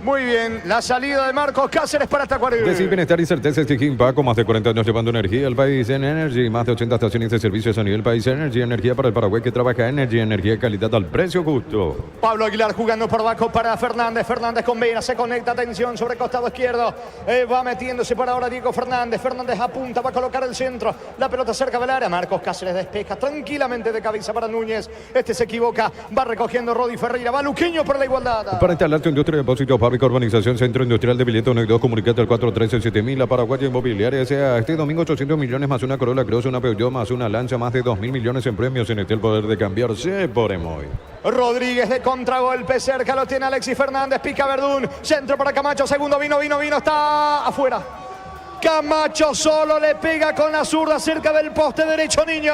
Speaker 1: Muy bien, la salida de Marcos Cáceres para Tacuarí.
Speaker 4: Decir bienestar y certeza Stijín Paco, más de 40 años llevando energía al país en Energy, más de 80 estaciones de servicios a nivel país Energy, energía para el Paraguay que trabaja Energy, energía de calidad al precio justo.
Speaker 1: Pablo Aguilar jugando por abajo para Fernández, Fernández con Vera, se conecta, atención sobre costado izquierdo, va metiéndose por ahora Diego Fernández, Fernández apunta, va a colocar el centro, la pelota cerca del área, Marcos Cáceres despeja tranquilamente de cabeza para Núñez, este se equivoca, va recogiendo Rodi Ferreira, va Luqueño por la igualdad.
Speaker 4: Para instalar tu industria de depósito, fábrica, urbanización, centro industrial de Villeta 1 y 2, comunicate al 413-7000, la Paraguaya Inmobiliaria S.A. Este domingo 800 millones más una Corolla Cross, una Peugeot más una Lancha, más de 2.000 millones en premios. En este el poder de cambiarse por Emoy.
Speaker 1: Rodríguez de contragolpe, cerca lo tiene Alexis Fernández, pica Verdún, centro para Camacho, segundo vino, está afuera. Camacho solo le pega con la zurda cerca del poste derecho, Niño.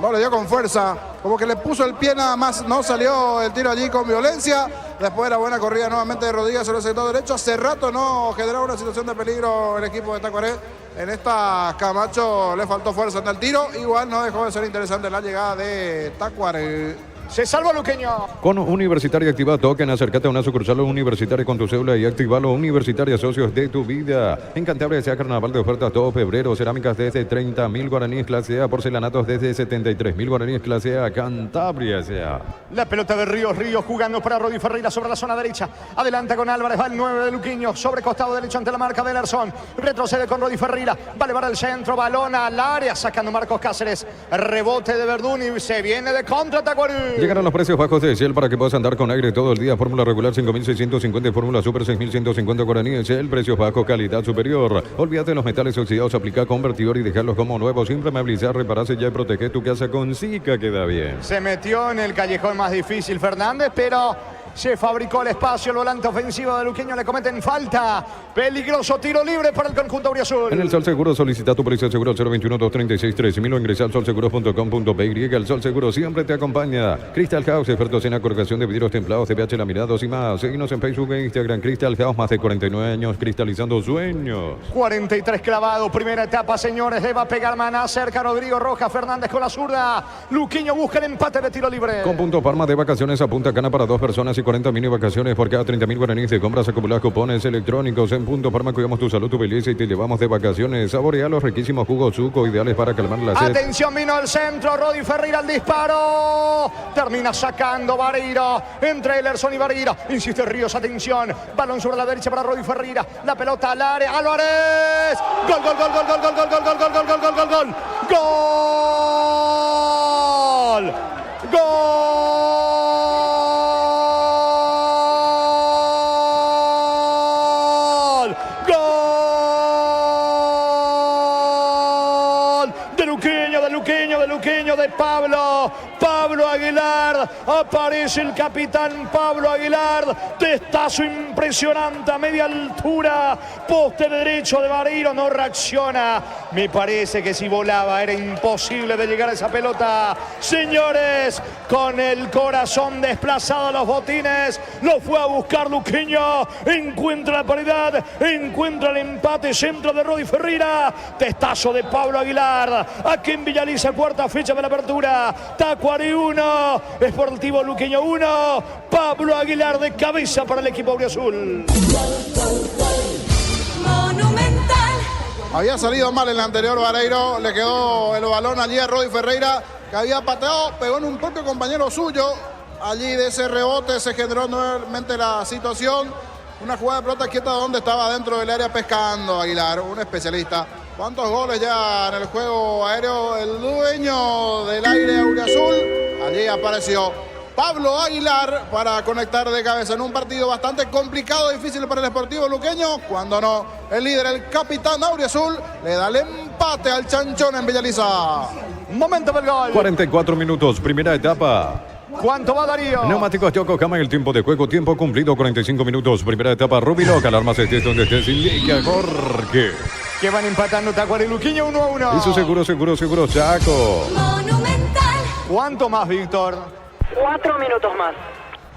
Speaker 2: No le dio con fuerza, como que le puso el pie nada más, no salió el tiro allí con violencia. Después de la buena corrida nuevamente de Rodríguez sobre el sector derecho. Hace rato no generaba una situación de peligro el equipo de Tacuaré. En esta Camacho le faltó fuerza en el tiro. Igual no dejó de ser interesante la llegada de Tacuaré.
Speaker 1: Se salva Luqueño.
Speaker 4: Con Universitaria Activa Token, acércate a una sucursal universitaria con tu cédula y activalo. Universitaria, socios de tu vida. En Cantabria sea carnaval de ofertas todo febrero. Cerámicas desde 30.000 guaraníes clase A. Porcelanatos desde 73.000 guaraníes clase A. Cantabria sea.
Speaker 1: La pelota de Ríos jugando para Rodi Ferreira sobre la zona derecha. Adelanta con Álvarez, va el 9 de Luqueño. Sobre costado derecho ante la marca de Lerzón. Retrocede con Rodi Ferreira. Va a elevar al centro, balón al área. Sacando Marcos Cáceres. Rebote de Verdún y se viene de contra Tacuarí.
Speaker 4: Llegaron los precios bajos de Shell para que puedas andar con aire todo el día. Fórmula regular 5.650 y fórmula super 6.150 guaraníes. Shell, precios bajos, calidad superior. Olvídate de los metales oxidados, aplica convertidor y dejarlos como nuevos. Impermeabilizar, repararse ya y proteger tu casa con Zika queda bien.
Speaker 1: Se metió en el callejón más difícil Fernández, pero se fabricó el espacio. El volante ofensivo de Luqueño le cometen falta. Peligroso tiro libre para el conjunto auriazul.
Speaker 4: En el Sol Seguro solicita tu póliza de seguro al 021-236-13.000 o ingresa al solseguros.com.py. El Sol Seguro siempre te acompaña. Crystal House, expertos en colocación de vidrios templados, TPH laminados y más. Seguinos en Facebook e Instagram. Crystal House, más de 49 años cristalizando sueños.
Speaker 1: 43 clavado, primera etapa, señores. Le va a pegar Maná, cerca Rodrigo Rojas, Fernández con la zurda. Luqueño busca el empate de tiro libre.
Speaker 4: Con Punto Parma de vacaciones a Punta Cana para 2 personas y 40 mini vacaciones por cada 30.000 guaraníes de compras, acumulas cupones electrónicos. En Punto Parma cuidamos tu salud, tu belleza y te llevamos de vacaciones. Saborea los riquísimos jugos Zuco, ideales para calmar la sed.
Speaker 1: Atención, vino al centro, Rodi Ferreira al disparo. Termina sacando Barreiro, entre Elerson y Barreiro. Insiste Ríos, atención. Balón sobre la derecha para Rodi Ferreira. La pelota al área, Álvarez. Gol, gol, gol, gol, gol, gol, gol, gol, gol, gol, gol, gol, gol, gol, gol. Gol. Gol. luqueño de Pablo Aguilar. Aparece el capitán Pablo Aguilar. Testazo impresionante a media altura. Poste derecho de Vareiro, no reacciona. Me parece que si volaba era imposible de llegar a esa pelota. Señores, con el corazón desplazado a los botines, lo fue a buscar luqueño. Encuentra la paridad, encuentra el empate, centro de Rodi Ferreira. Testazo de Pablo Aguilar. Aquí en Villaliza, cuarta fecha de la apertura. Tacuarí 1, Sportivo Luqueño 1. Pablo Aguilar de cabeza para el equipo auriazul.
Speaker 5: Monumental.
Speaker 2: Había salido mal en la anterior Vareiro, le quedó el balón allí a Rodi Ferreira, que había pateado, pegó en un propio compañero suyo. Allí de ese rebote se generó nuevamente la situación. Una jugada de pelota quieta donde estaba dentro del área pescando Aguilar, un especialista. ¿Cuántos goles ya en el juego aéreo? El dueño del aire auriazul. Allí apareció Pablo Aguilar para conectar de cabeza en un partido bastante complicado, difícil para el Sportivo Luqueño. Cuando no, el líder, el capitán auriazul, le da el empate al Chanchón en Villaliza.
Speaker 1: Momento del gol.
Speaker 4: 44 minutos, primera etapa.
Speaker 1: ¿Cuánto va Darío?
Speaker 4: Neumáticos Yokohama, el tiempo de juego, tiempo cumplido, 45 minutos, primera etapa. Rubiloca, alarmas estés donde estés, indica Jorge.
Speaker 1: Que van empatando Tacuarí y Luqueño 1-1.
Speaker 4: Y su seguro, Chaco.
Speaker 5: Monumental.
Speaker 1: ¿Cuánto más, Víctor?
Speaker 3: 4 minutos más.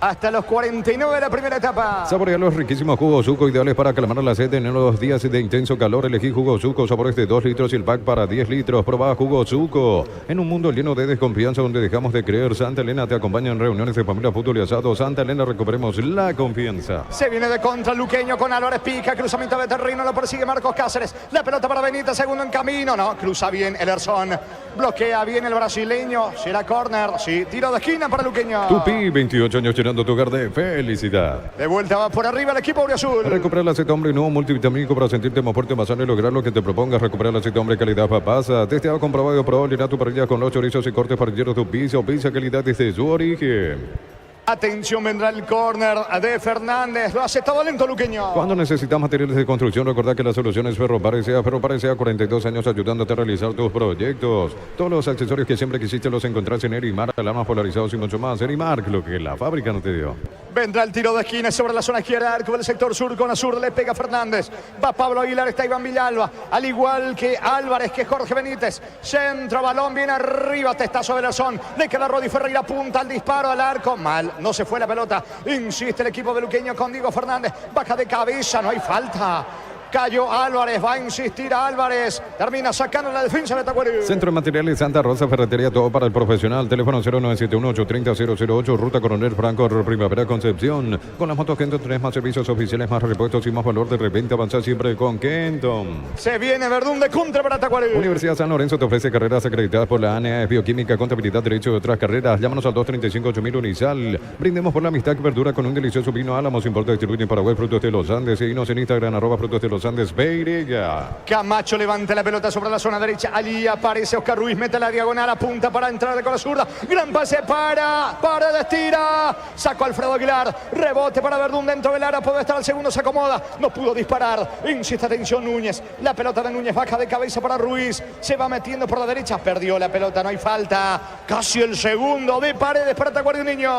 Speaker 1: Hasta los 49 de la primera etapa.
Speaker 4: Saborea los riquísimos jugos Zuco, ideales para calmar la sed en los días de intenso calor. Elegí jugos Zuco, sabores de 2 litros y el pack para 10 litros. Probá jugos Zuco. En un mundo lleno de desconfianza donde dejamos de creer, Santa Elena te acompaña en reuniones de familia, fútbol y asado. Santa Elena, recuperemos la confianza.
Speaker 1: Se viene de contra Luqueño con Álvarez, pica, cruzamiento de terreno, lo persigue Marcos Cáceres. La pelota para Benítez, segundo en camino. No, cruza bien Ederson. Bloquea bien el brasileño. Será córner. Sí, tiro de esquina para Luqueño.
Speaker 4: Tupi, 28 años llenando tu hogar de felicidad.
Speaker 1: De vuelta va por arriba el equipo auriazul.
Speaker 4: Recuperar el aceite hombre nuevo multivitamínico para sentirte más fuerte, más sano y lograr lo que te propongas. Recuperar el aceite hombre calidad papasa. Testeado, comprobado y probado. Llena tu parrilla con los chorizos y cortes parrilleros tu pizza. Pizza calidad desde su origen.
Speaker 1: Atención, vendrá el córner de Fernández. Lo hace todo lento Luqueño.
Speaker 4: Cuando necesitas materiales de construcción, recordá que la solución es Ferropare SEA. Ferropare SEA, 42 años ayudándote a realizar tus proyectos. Todos los accesorios que siempre quisiste los encontrás en Erimark, alarmas polarizados y mucho más. Erimark, lo que la fábrica no te dio.
Speaker 1: Vendrá el tiro de esquina sobre la zona izquierda, arco del sector sur con Azur, le pega Fernández. Va Pablo Aguilar, está Iván Villalba, al igual que Álvarez, que Jorge Benítez. Centro, balón, viene arriba, testazo de Ederson. Le queda Rodi Ferreira, punta al disparo al arco. Mal, no se fue la pelota. Insiste el equipo de Luqueño con Diego Fernández. Baja de cabeza, no hay falta. Cayó Álvarez, va a insistir a Álvarez. Termina sacando la defensa de Tacuarí.
Speaker 4: Centro de Materiales Santa Rosa, ferretería, todo para el profesional. Teléfono 0971-830-008, Ruta Coronel Franco, Primavera Concepción. Con las motos Kenton, tenés más servicios oficiales, más repuestos y más valor de reventa. Avanza siempre con Kenton.
Speaker 1: Se viene Verdún de contra para Tacuarí.
Speaker 4: Universidad San Lorenzo te ofrece carreras acreditadas por la ANEA, Bioquímica, Contabilidad, Derecho y otras carreras. Llámanos al 235-8000 Unisal. Brindemos por la amistad que perdura con un delicioso vino Álamos, importa distribuye en Paraguay, Frutos de los Andes. Seguinos en Instagram, @Frutos de los Andes, Beirega.
Speaker 1: Camacho levanta la pelota sobre la zona derecha. Allí aparece Oscar Ruiz, mete la diagonal, apunta para entrar con la zurda. Gran pase para estira. Sacó Alfredo Aguilar. Rebote para Verdún dentro del área. Puede estar al segundo, se acomoda. No pudo disparar. Insiste, atención Núñez. La pelota de Núñez baja de cabeza para Ruiz. Se va metiendo por la derecha. Perdió la pelota, no hay falta. Casi el segundo de Paredes para Tacuarí Niño.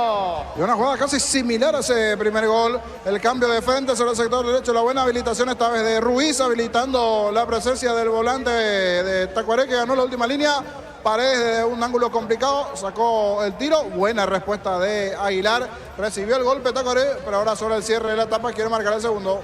Speaker 2: Y una jugada casi similar a ese primer gol. El cambio de frente sobre el sector derecho. La buena habilitación esta vez de Ruiz, habilitando la presencia del volante de Tacuarí, que ganó la última línea. Paredes de un ángulo complicado, sacó el tiro. Buena respuesta de Aguilar. Recibió el golpe Tacuarí, pero ahora sobre el cierre de la etapa quiere marcar el segundo.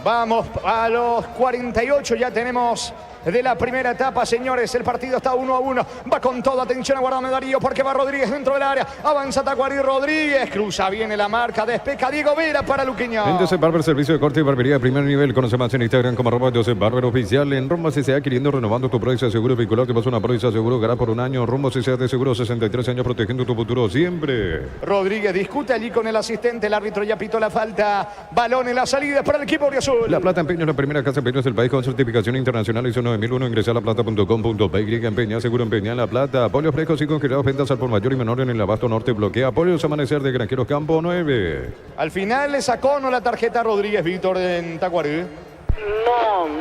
Speaker 1: Vamos a los 48, ya tenemos de la primera etapa, señores. El partido está 1-1. Va con toda atención a guardarme Darío, porque va Rodríguez dentro del área. Avanza Tacuarí, Rodríguez. Cruza, viene la marca. Despeja Diego Vera para Luqueño.
Speaker 4: En Joseph Barber, servicio de corte y barbería de primer nivel. Conoce más en Instagram como @Joseph Barber Oficial. En Rumbo CCA, adquiriendo, renovando tu póliza de seguro vehicular. Te vas a una póliza de seguro, gará por un año. Rumbo CCA de seguro, 63 años protegiendo tu futuro siempre.
Speaker 1: Rodríguez discute allí con el asistente. El árbitro ya pitó la falta. Balón en la salida para el equipo auriazul.
Speaker 4: La Plata Empeño es la primera casa de empeños del país con certificación internacional ISO 9001. Ingresa a laplata.com.py. Empeña, seguro empeña La Plata. Pollos frescos y congelados, ventas al por mayor y menor en el Abasto Norte. Bloquea Pollos Amanecer de Granjeros Campo 9.
Speaker 1: Al final le sacó no la tarjeta a Rodríguez, Víctor, en Tacuarí.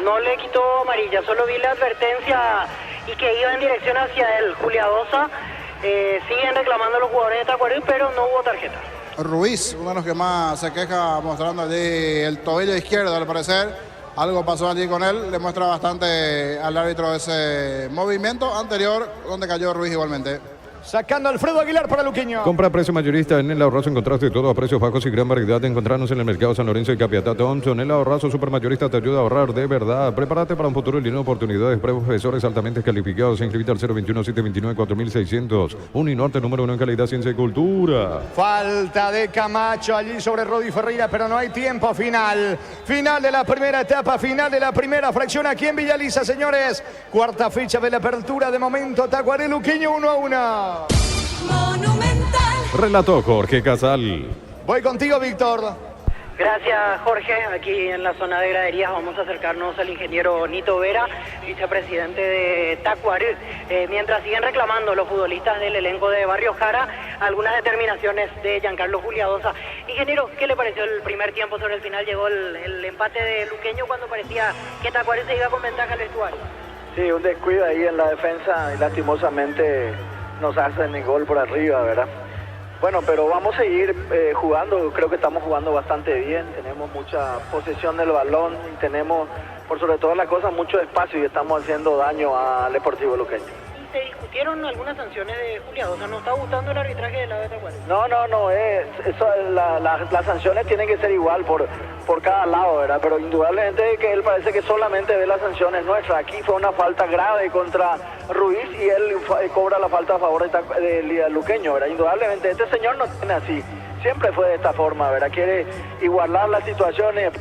Speaker 3: No le quitó amarilla, solo vi la advertencia y que iba en dirección hacia él. Juliadosa, siguen reclamando los jugadores de Tacuarembó, pero no hubo tarjeta.
Speaker 2: Ruiz, uno de los que más se queja, mostrando allí el tobillo izquierdo, al parecer. Algo pasó allí con él, le muestra bastante al árbitro ese movimiento anterior, donde cayó Ruiz igualmente.
Speaker 1: Sacando Alfredo Aguilar para Luqueño.
Speaker 4: Compra a precio mayorista en el Ahorrazo. Encontraste todo a precios bajos y gran variedad de encontrarnos en el mercado San Lorenzo y Capiatá Thompson. El Ahorrazo supermayorista te ayuda a ahorrar de verdad. Prepárate para un futuro lleno de oportunidades. Profesores altamente calificados. Inscribite al 021-729-4600. Uninorte número 1 en calidad, ciencia y cultura.
Speaker 1: Falta de Camacho allí sobre Rodi Ferreira, pero no hay tiempo final. Final de la primera etapa, final de la primera fracción aquí en Villaliza, señores. Cuarta fecha de la apertura. De momento, Tacuaré Luqueño 1-1.
Speaker 5: Monumental.
Speaker 4: Relató Jorge Casal.
Speaker 1: Voy contigo, Víctor.
Speaker 3: Gracias, Jorge. Aquí en la zona de graderías vamos a acercarnos al ingeniero Nito Vera, vicepresidente de Tacuarembó. Mientras siguen reclamando los futbolistas del elenco de Barrio Jara algunas determinaciones de Giancarlo Juliadosa. Ingeniero, ¿qué le pareció el primer tiempo sobre el final? Llegó el empate de Luqueño cuando parecía que Tacuarembó se iba con ventaja al vestuario.
Speaker 6: Sí, un descuido ahí en la defensa y lastimosamente nos hacen el gol por arriba, ¿verdad? Bueno, pero vamos a seguir jugando, creo que estamos jugando bastante bien, tenemos mucha posesión del balón y tenemos, por sobre todas las cosas, mucho espacio y estamos haciendo daño al Deportivo Luqueño.
Speaker 3: ¿Se discutieron algunas sanciones de Juliadosa? ¿No está gustando el arbitraje del lado de Tacuarembó?
Speaker 6: No, las sanciones tienen que ser igual por cada lado, ¿verdad? Pero indudablemente que él parece que solamente ve las sanciones nuestras. Aquí fue una falta grave contra Ruiz y él cobra la falta a favor de Luqueño, ¿verdad? Indudablemente este señor no tiene así, siempre fue de esta forma, ¿verdad? Quiere igualar las situaciones.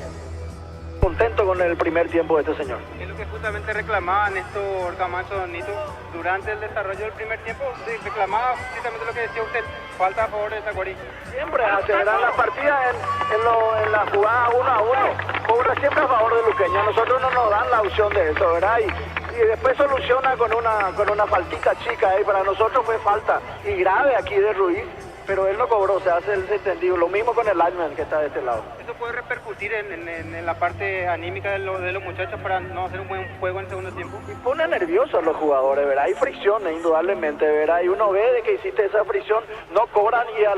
Speaker 6: Contento con el primer tiempo de este señor.
Speaker 7: Es lo que justamente reclamaba Néstor Camacho, Nito, durante el desarrollo del primer tiempo, reclamaba justamente lo que decía usted, falta a favor de Tacuarembó.
Speaker 6: Siempre aceleran la partida en la jugada 1-1, cobra siempre a favor de Luqueño. A nosotros no nos dan la opción de eso, ¿verdad? Y después soluciona con una faltita chica ahí. Para nosotros fue falta y grave aquí de Ruiz, pero él no cobró, se hace el entendido. Lo mismo con el lineman que está de este lado.
Speaker 7: ¿Eso puede repercutir en la parte anímica de los muchachos para no hacer un buen juego en el segundo tiempo?
Speaker 6: Y pone nerviosos a los jugadores, ¿verdad? Hay fricción, indudablemente, ¿verdad? Y uno ve de que hiciste esa fricción, no cobran y a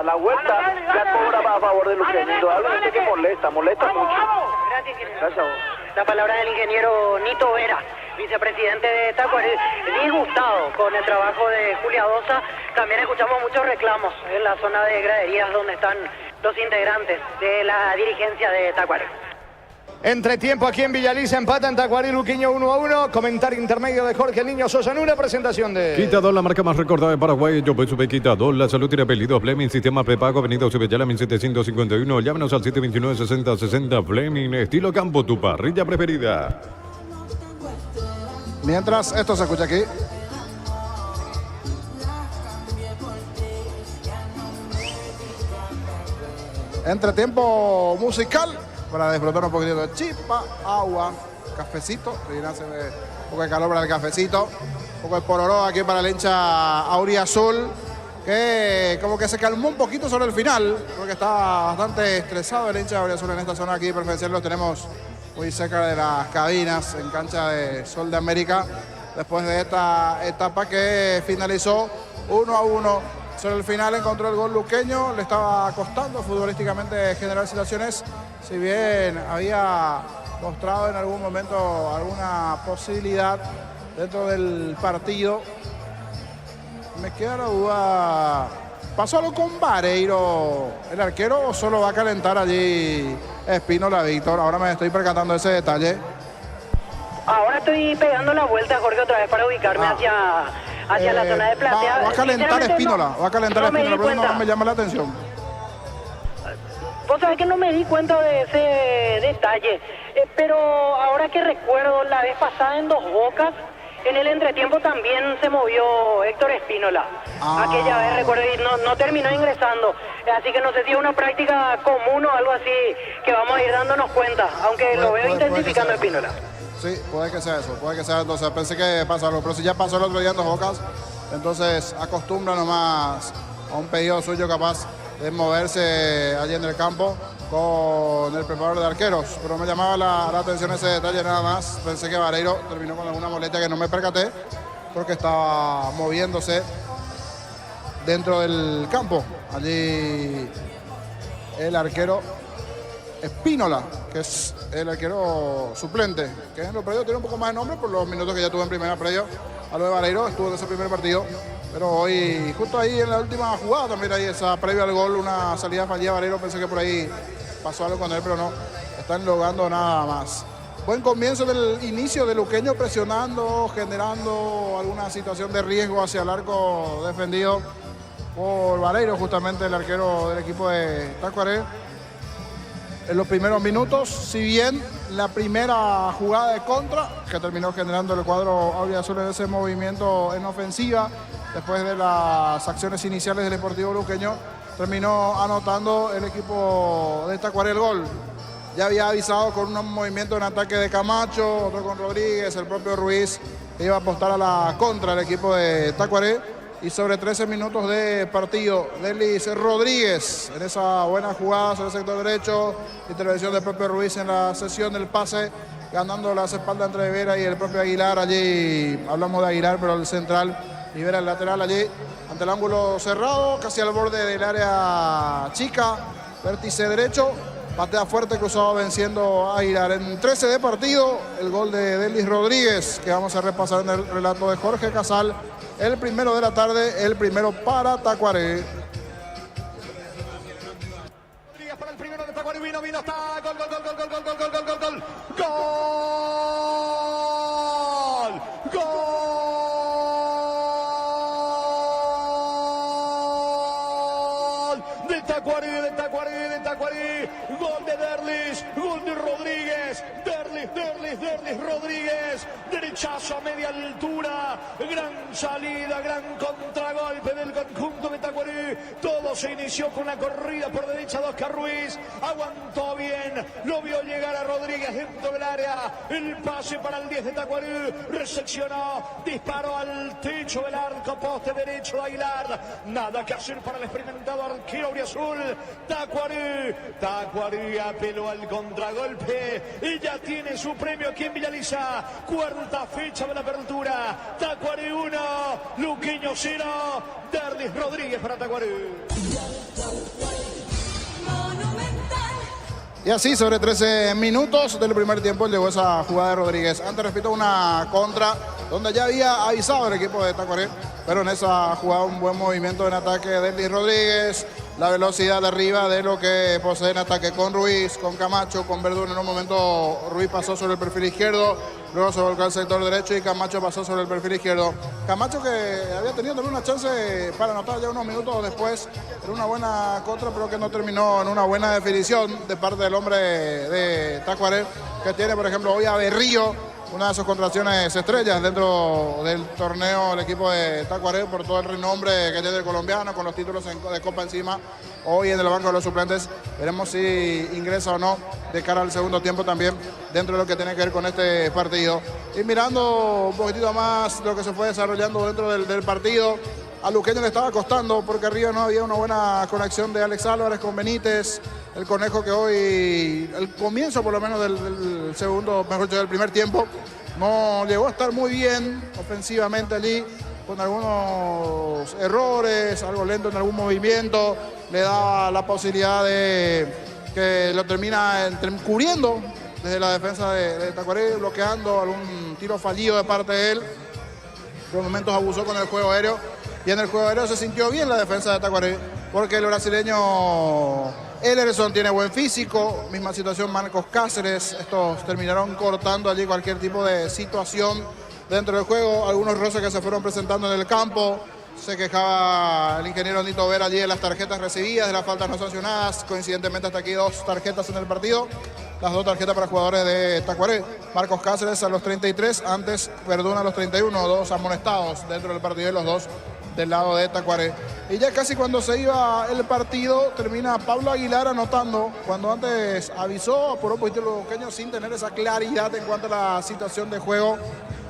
Speaker 6: la vuelta ya cobra a favor de Luqueño. Indudablemente que molesta mucho.
Speaker 3: Gracias, ingeniero.
Speaker 6: Gracias a vos.
Speaker 3: La palabra del ingeniero Nito Vera, vicepresidente de Tacuarembó, disgustado con el trabajo de Juliadosa. También escuchamos muchos reclamos en la zona de graderías donde están los integrantes de la dirigencia de Tacuarembó.
Speaker 1: Entretiempo aquí en Villaliza, empata en Tacuarembó Luqueño 1-1. Comentario intermedio de Jorge Niño Sosa en una presentación de
Speaker 4: Quitador, la marca más recordada de Paraguay. Yo soy Quitador. La salud tiene apellido Fleming. Sistema prepago. Avenida Cebellala 1751. Llámenos al 729-6060. Fleming. Estilo campo, tu parrilla preferida.
Speaker 2: Mientras esto se escucha aquí. Entretiempo musical para disfrutar un poquitito de chispa, agua, cafecito. Llenarse de un poco de calor para el cafecito. Un poco de pororó aquí para el hincha auriazul, que como que se calmó un poquito sobre el final, porque está bastante estresado el hincha auriazul en esta zona aquí preferencial. Lo tenemos muy cerca de las cabinas en cancha de Sol de América, después de esta etapa que finalizó 1-1. Sobre el final encontró el gol luqueño, le estaba costando futbolísticamente generar situaciones, si bien había mostrado en algún momento alguna posibilidad dentro del partido. Me queda la duda, ¿pasó algo con Vareiro, el arquero, o solo va a calentar allí Espínola, Víctor? Ahora me estoy percatando de ese detalle.
Speaker 3: Ahora estoy pegando la vuelta, Jorge, otra vez para ubicarme hacia la zona de platea.
Speaker 2: Va a calentar Espínola,
Speaker 3: no
Speaker 2: pero no me llama la atención.
Speaker 3: Vos sabés que no me di cuenta de ese detalle, pero ahora que recuerdo, la vez pasada en Dos Bocas, en el entretiempo también se movió Héctor Espínola. Aquella vez recuerdo y no terminó ingresando, así que no sé si es una práctica común o algo así que vamos a ir dándonos cuenta, aunque lo veo intensificando Espínola.
Speaker 2: Sí, puede que sea eso, entonces pensé que pasa algo, pero si ya pasó el otro día en Dos Bocas, entonces acostumbra nomás a un pedido suyo capaz de moverse allí en el campo con el preparador de arqueros. Pero me llamaba la atención ese detalle nada más. Pensé que Vareiro terminó con alguna molestia que no me percaté porque estaba moviéndose dentro del campo. Allí el arquero Espínola, que es el arquero suplente, que en los predios tiene un poco más de nombre por los minutos que ya tuvo en primera previo a lo de Vareiro, estuvo en ese primer partido, pero hoy, justo ahí en la última jugada, también ahí esa previa al gol, una salida fallida Vareiro, pensé que por ahí pasó algo con él, pero no, están logrando nada más. Buen comienzo del inicio de Luqueño presionando, generando alguna situación de riesgo hacia el arco defendido por Vareiro, justamente el arquero del equipo de Tacuaré. En los primeros minutos, si bien la primera jugada de contra, que terminó generando el cuadro auriazul en ese movimiento en ofensiva, después de las acciones iniciales del Deportivo Luqueño, terminó anotando el equipo de Tacuaré el gol. Ya había avisado con un movimiento en ataque de Camacho, otro con Rodríguez, el propio Ruiz iba a apostar a la contra el equipo de Tacuaré. Y sobre 13 minutos de partido, Derlis Rodríguez en esa buena jugada sobre el sector derecho, intervención del propio Ruiz en la sesión del pase, ganando las espaldas entre Vera y el propio Aguilar. Allí hablamos de Aguilar, pero el central y Vera el lateral allí ante el ángulo cerrado, casi al borde del área chica, vértice derecho, patea fuerte cruzado venciendo a Aguilar. En 13 de partido, el gol de Derlis Rodríguez, que vamos a repasar en el relato de Jorge Casal. El primero de la tarde, el primero para Tacuaré.
Speaker 1: Para el primero de Tacuaré, vino, está, gol, gol, gol, gol, gol, gol, gol, gol, gol, gol, gol, gol, gol, de Tacuaré, de Tacuaré, de Tacuaré, gol de Derlis, gol de Rodríguez, Derlis Rodríguez, derechazo a media altura, gran salida, gran contragolpe del conjunto de Tacuaré. Todo se inició con la corrida por derecha de Oscar Ruiz, aguantó bien, lo vio llegar a Rodríguez dentro del área, el pase para el 10 de Tacuaré, recepcionó, disparó al techo del arco, poste derecho de Aguilar, nada que hacer para el experimentado arquero auriazul. Tacuaré apeló al contragolpe y ya tiene su premio aquí en Villaliza. Cuarta fecha de la apertura. Tacuaré 1, Luqueño 0. Derlis Rodríguez para Tacuaré.
Speaker 2: Y así sobre 13 minutos del primer tiempo llegó esa jugada de Rodríguez. Antes, repito, una contra donde ya había avisado el equipo de Tacuaré, pero en esa jugada un buen movimiento en ataque de Derlis Rodríguez, la velocidad de arriba de lo que posee en ataque con Ruiz, con Camacho, con Verdún. En un momento Ruiz pasó sobre el perfil izquierdo, luego se volcó al sector derecho y Camacho pasó sobre el perfil izquierdo. Camacho, que había tenido también una chance para anotar ya unos minutos después, era una buena contra, pero que no terminó en una buena definición de parte del hombre de Tacuaré, que tiene, por ejemplo, hoy a Berrío, una de sus contracciones estrellas dentro del torneo, el equipo de Tacuaré, por todo el renombre que tiene el colombiano, con los títulos de Copa encima. Hoy en el banco de los suplentes, veremos si ingresa o no de cara al segundo tiempo también, dentro de lo que tiene que ver con este partido. Y mirando un poquitito más lo que se fue desarrollando dentro del partido, a Luqueño le estaba costando porque arriba no había una buena conexión de Alex Álvarez con Benítez. El Conejo, que hoy, el comienzo por lo menos del segundo, mejor dicho, del primer tiempo, no llegó a estar muy bien ofensivamente allí, con algunos errores, algo lento en algún movimiento, le da la posibilidad de que lo termina cubriendo desde la defensa de Tacuaré, bloqueando algún tiro fallido de parte de él. Por momentos abusó con el juego aéreo, y en el juego aéreo se sintió bien la defensa de Tacuaré, porque el brasileño Ellerson tiene buen físico, misma situación Marcos Cáceres. Estos terminaron cortando allí cualquier tipo de situación dentro del juego. Algunos roces que se fueron presentando en el campo. Se quejaba el ingeniero Nito Vera allí de las tarjetas recibidas, de las faltas no sancionadas. Coincidentemente hasta aquí 2 tarjetas en el partido. Las 2 tarjetas para jugadores de Tacuaré. Marcos Cáceres a los 33, antes Verdún a los 31. 2 amonestados dentro del partido, y los 2 del lado de Tacuaré. Y ya casi cuando se iba el partido, termina Pablo Aguilar anotando, cuando antes avisó por un poquito los Luqueños sin tener esa claridad en cuanto a la situación de juego,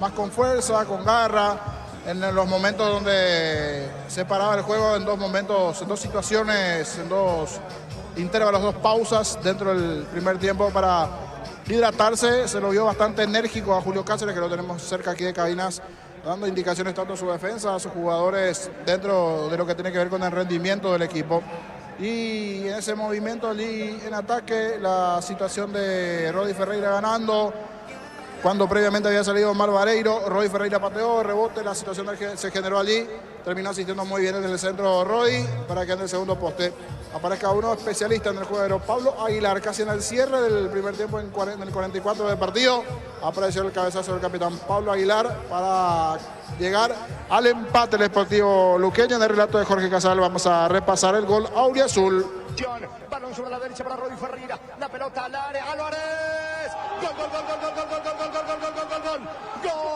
Speaker 2: más con fuerza, con garra, en los momentos donde se paraba el juego, en dos momentos, en dos situaciones, en dos intervalos, dos pausas dentro del primer tiempo para hidratarse. Se lo vio bastante enérgico a Julio Cáceres, que lo tenemos cerca aquí de cabinas, dando indicaciones tanto a su defensa, a sus jugadores, dentro de lo que tiene que ver con el rendimiento del equipo. Y en ese movimiento allí en ataque, la situación de Rodi Ferreira ganando, cuando previamente había salido Omar Vareiro, Rodi Ferreira pateó, rebote, la situación que se generó allí, terminó asistiendo muy bien en el centro Rodi para que en el segundo poste aparezca uno especialista en el juego, Pablo Aguilar, casi en el cierre del primer tiempo, en el 44 del partido, apareció el cabezazo del capitán Pablo Aguilar para llegar al empate del Sportivo Luqueño. En el relato de Jorge Casal vamos a repasar el gol auriazul.
Speaker 8: Balón sobre la derecha para Rodi Ferreira, la pelota al área, Álvarez, gol, gol, gol, gol, gol, gol, gol, gol, gol, gol, gol, gol, gol, gol, gol,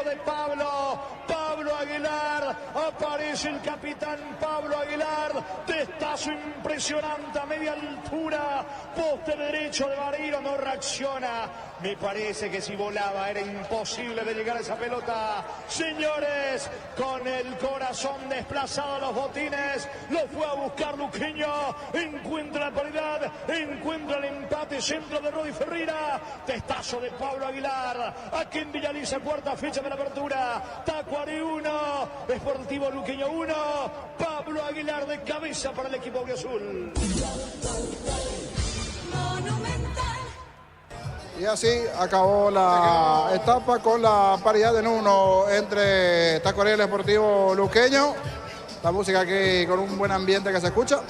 Speaker 8: de Pablo Aguilar, aparece el capitán Pablo Aguilar, testazo impresionante a media altura, poste derecho de Vareiro, no reacciona, me parece que si volaba era imposible de llegar a esa pelota. Señores, con el corazón desplazado a los botines, lo fue a buscar Luqueño, encuentra la paridad, encuentra el empate, centro de Rodi Ferreira, testazo de Pablo Aguilar, aquí en Villaliza, cuarta fecha de la apertura, Tacuary 1, Sportivo Luqueño 1, Pablo Aguilar de cabeza para el equipo auriazul.
Speaker 2: Y así acabó la etapa con la paridad en 1 entre Tacuary y el Sportivo Luqueño. La música aquí con un buen ambiente que se escucha.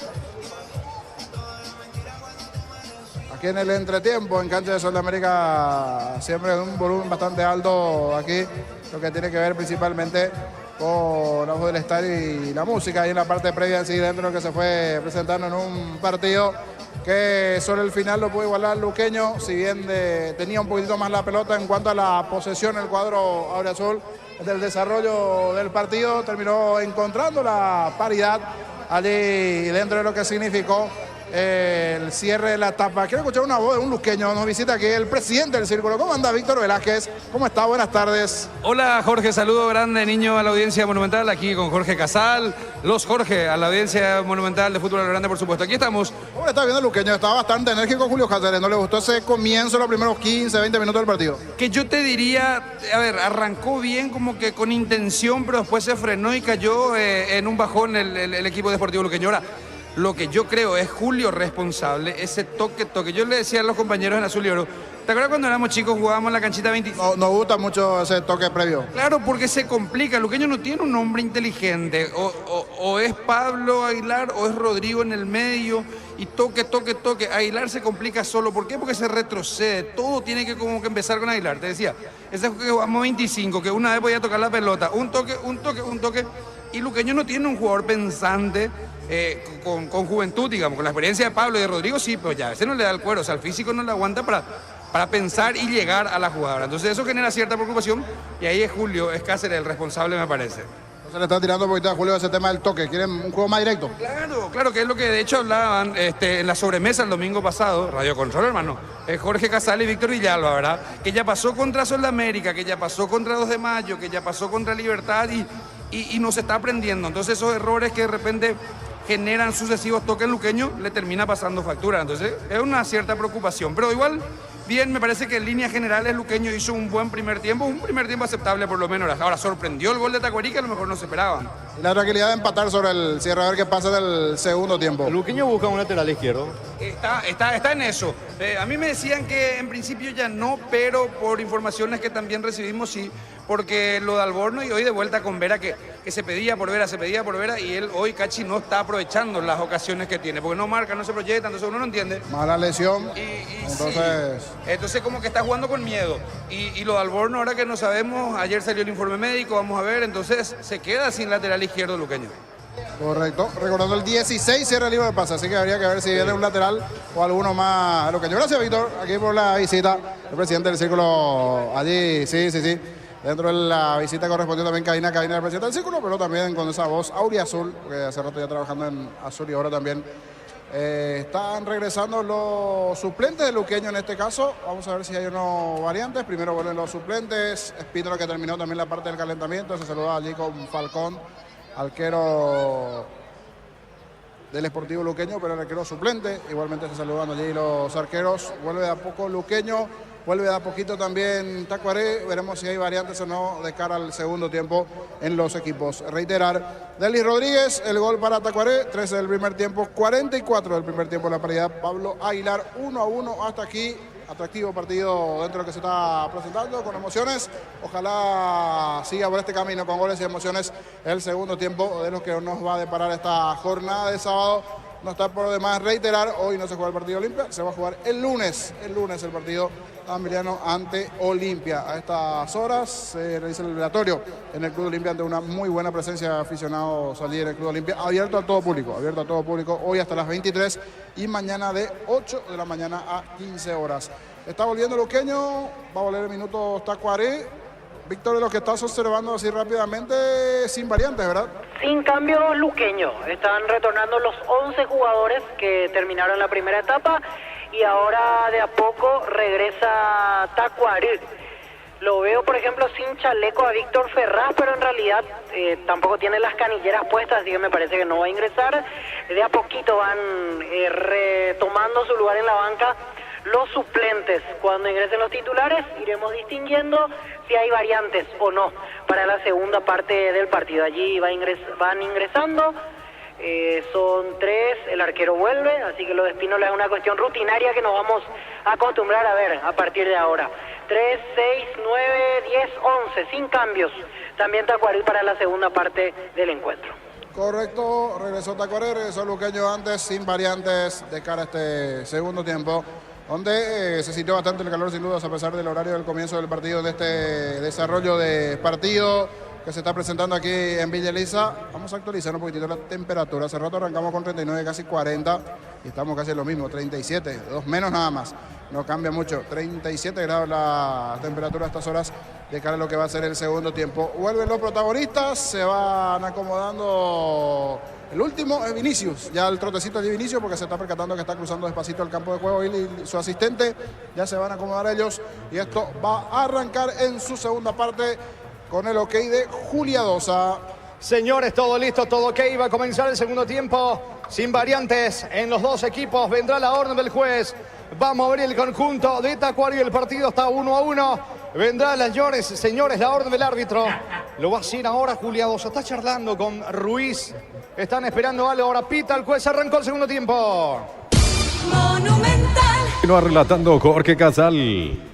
Speaker 2: Aquí en el entretiempo, en cancha de Sol de América, siempre de un volumen bastante alto aquí, lo que tiene que ver principalmente con la voz del estadio y la música. Y en la parte previa en sí, dentro de lo que se fue presentando en un partido que sobre el final lo pudo igualar Luqueño, si bien tenía un poquitito más la pelota en cuanto a la posesión el cuadro auriazul del desarrollo del partido, terminó encontrando la paridad allí dentro de lo que significó el cierre de la etapa. Quiero escuchar una voz de un luqueño, nos visita aquí el presidente del Círculo. ¿Cómo anda Víctor Velázquez? ¿Cómo está? Buenas tardes.
Speaker 9: Hola Jorge, saludo grande niño a la audiencia monumental, aquí con Jorge Casal, los Jorge, a la audiencia monumental de Fútbol a lo Grande, por supuesto. Aquí estamos.
Speaker 2: ¿Cómo le está viendo el luqueño? Estaba bastante enérgico Julio Cáceres, ¿no le gustó ese comienzo, los primeros 15, 20 minutos del partido?
Speaker 9: Que yo te diría, a ver, arrancó bien como que con intención, pero después se frenó y cayó en un bajón el equipo deportivo luqueño. Ahora, lo que yo creo es Julio responsable, ese toque. Yo le decía a los compañeros en Azul y Oro, ¿te acuerdas cuando éramos chicos jugábamos en la canchita 25?
Speaker 2: No gusta mucho ese toque previo.
Speaker 9: Claro, porque se complica. El luqueño no tiene un hombre inteligente. O es Pablo Aguilar o es Rodrigo en el medio. Y toque. Aguilar se complica solo. ¿Por qué? Porque se retrocede. Todo tiene que como que empezar con Aguilar. Te decía, ese que jugamos 25, que una vez podía tocar la pelota. Un toque. Y Luqueño no tiene un jugador pensante con juventud, digamos, con la experiencia de Pablo y de Rodrigo, sí, pero ya a veces no le da el cuero, o sea, el físico no le aguanta para pensar y llegar a la jugadora. Entonces eso genera cierta preocupación y ahí es Julio, es Cáceres el responsable, me parece.
Speaker 2: Se le está tirando un poquito a Julio ese tema del toque, quieren un juego más directo.
Speaker 9: Claro, que es lo que de hecho hablaban en la sobremesa el domingo pasado, Radio Control, hermano, Jorge Casal y Víctor Villalba, ¿verdad? Que ya pasó contra Sol de América, que ya pasó contra 2 de Mayo, que ya pasó contra Libertad y no se está aprendiendo. Entonces esos errores que de repente generan sucesivos toques en Luqueño le termina pasando factura. Entonces es una cierta preocupación, pero igual bien, me parece que en líneas generales Luqueño hizo un buen primer tiempo aceptable por lo menos. Ahora sorprendió el gol de Tacuary, que a lo mejor no se esperaban.
Speaker 2: Y la tranquilidad de empatar sobre el cierre, a ver qué pasa del segundo tiempo.
Speaker 1: El Luqueño busca un lateral izquierdo.
Speaker 9: Está en eso. A mí me decían que en principio ya no, pero por informaciones que también recibimos sí, porque lo de Alborno y hoy de vuelta con Vera, que se pedía por Vera, y él hoy, Cachi, no está aprovechando las ocasiones que tiene, porque no marca, no se proyecta, entonces uno no entiende.
Speaker 2: Mala lesión,
Speaker 9: entonces como que está jugando con miedo. Y lo de Alborno, ahora que no sabemos, ayer salió el informe médico, vamos a ver, entonces se queda sin lateral izquierdo Luqueño.
Speaker 2: Correcto, recordando el 16 cierre libre de pase, así que habría que ver si viene un lateral o alguno más Luqueño. Gracias Víctor, aquí por la visita, el presidente del Círculo allí, sí. Dentro de la visita correspondió también Cadena del presidente del Círculo, pero también con esa voz auriazul, porque hace rato ya trabajando en azul y ahora también están regresando los suplentes de Luqueño en este caso. Vamos a ver si hay unos variantes. Primero vuelven los suplentes. Espínola, que terminó también la parte del calentamiento. Se saluda allí con Falcón, arquero del Sportivo Luqueño, pero el arquero suplente. Igualmente se saludan allí los arqueros. Vuelve de a poco Luqueño. Vuelve de a poquito también Tacuaré. Veremos si hay variantes o no de cara al segundo tiempo en los equipos. Reiterar, Delis Rodríguez, el gol para Tacuaré, 13 del primer tiempo, 44 del primer tiempo la paridad. Pablo Aguilar, 1-1 hasta aquí. Atractivo partido dentro de lo que se está presentando, con emociones. Ojalá siga por este camino con goles y emociones el segundo tiempo de lo que nos va a deparar esta jornada de sábado. No está por demás reiterar, hoy no se juega el partido Olimpia, se va a jugar el lunes el partido Amiliano ante Olimpia. A estas horas se realiza el velatorio en el Club Olimpia ante una muy buena presencia de aficionados allí en el Club Olimpia, abierto a todo público, hoy hasta las 23 y mañana de 8 de la mañana a 15 horas. Está volviendo Luqueño, va a volver el minuto Tacuaré. Víctor, de lo que estás observando así rápidamente, sin variantes, ¿verdad?
Speaker 3: Sin cambio Luqueño. Están retornando los 11 jugadores que terminaron la primera etapa y ahora de a poco regresa Tacuaré. Lo veo, por ejemplo, sin chaleco a Víctor Ferraz, pero en realidad tampoco tiene las canilleras puestas, así que me parece que no va a ingresar. De a poquito van retomando su lugar en la banca los suplentes. Cuando ingresen los titulares iremos distinguiendo si hay variantes o no para la segunda parte del partido. Allí van ingresando, son 3, el arquero vuelve, así que lo de Espínola es una cuestión rutinaria que nos vamos a acostumbrar a ver a partir de ahora. 3, 6, 9, 10, 11, sin cambios. También Tacuaré para la segunda parte del encuentro.
Speaker 2: Correcto, regresó Tacuaré, regresó Luqueño antes, sin variantes de cara a este segundo tiempo, donde se sintió bastante el calor sin dudas a pesar del horario del comienzo del partido, de este desarrollo de partido que se está presentando aquí en Villa Elisa. Vamos a actualizar un poquitito la temperatura. Hace rato arrancamos con 39, casi 40 y estamos casi en lo mismo, 37, 2 menos nada más. No cambia mucho, 37 grados la temperatura a estas horas de cara a lo que va a ser el segundo tiempo. Vuelven los protagonistas, se van acomodando. El último es Vinicius, ya el trotecito de Vinicius, porque se está percatando que está cruzando despacito el campo de juego y su asistente. Ya se van a acomodar ellos y esto va a arrancar en su segunda parte con el ok de Julia Dosa.
Speaker 1: Señores, todo listo, todo ok. Va a comenzar el segundo tiempo sin variantes en los dos equipos. Vendrá la orden del juez. Va a mover el conjunto de Tacuaré. El partido está 1-1. Vendrá señores, la orden del árbitro. Lo va a hacer ahora Julia Dosa. Está charlando con Ruiz. Están esperando algo. Ahora pita el juez. Arrancó el segundo tiempo.
Speaker 5: Monumental.
Speaker 4: Continúa relatando Jorge Casal.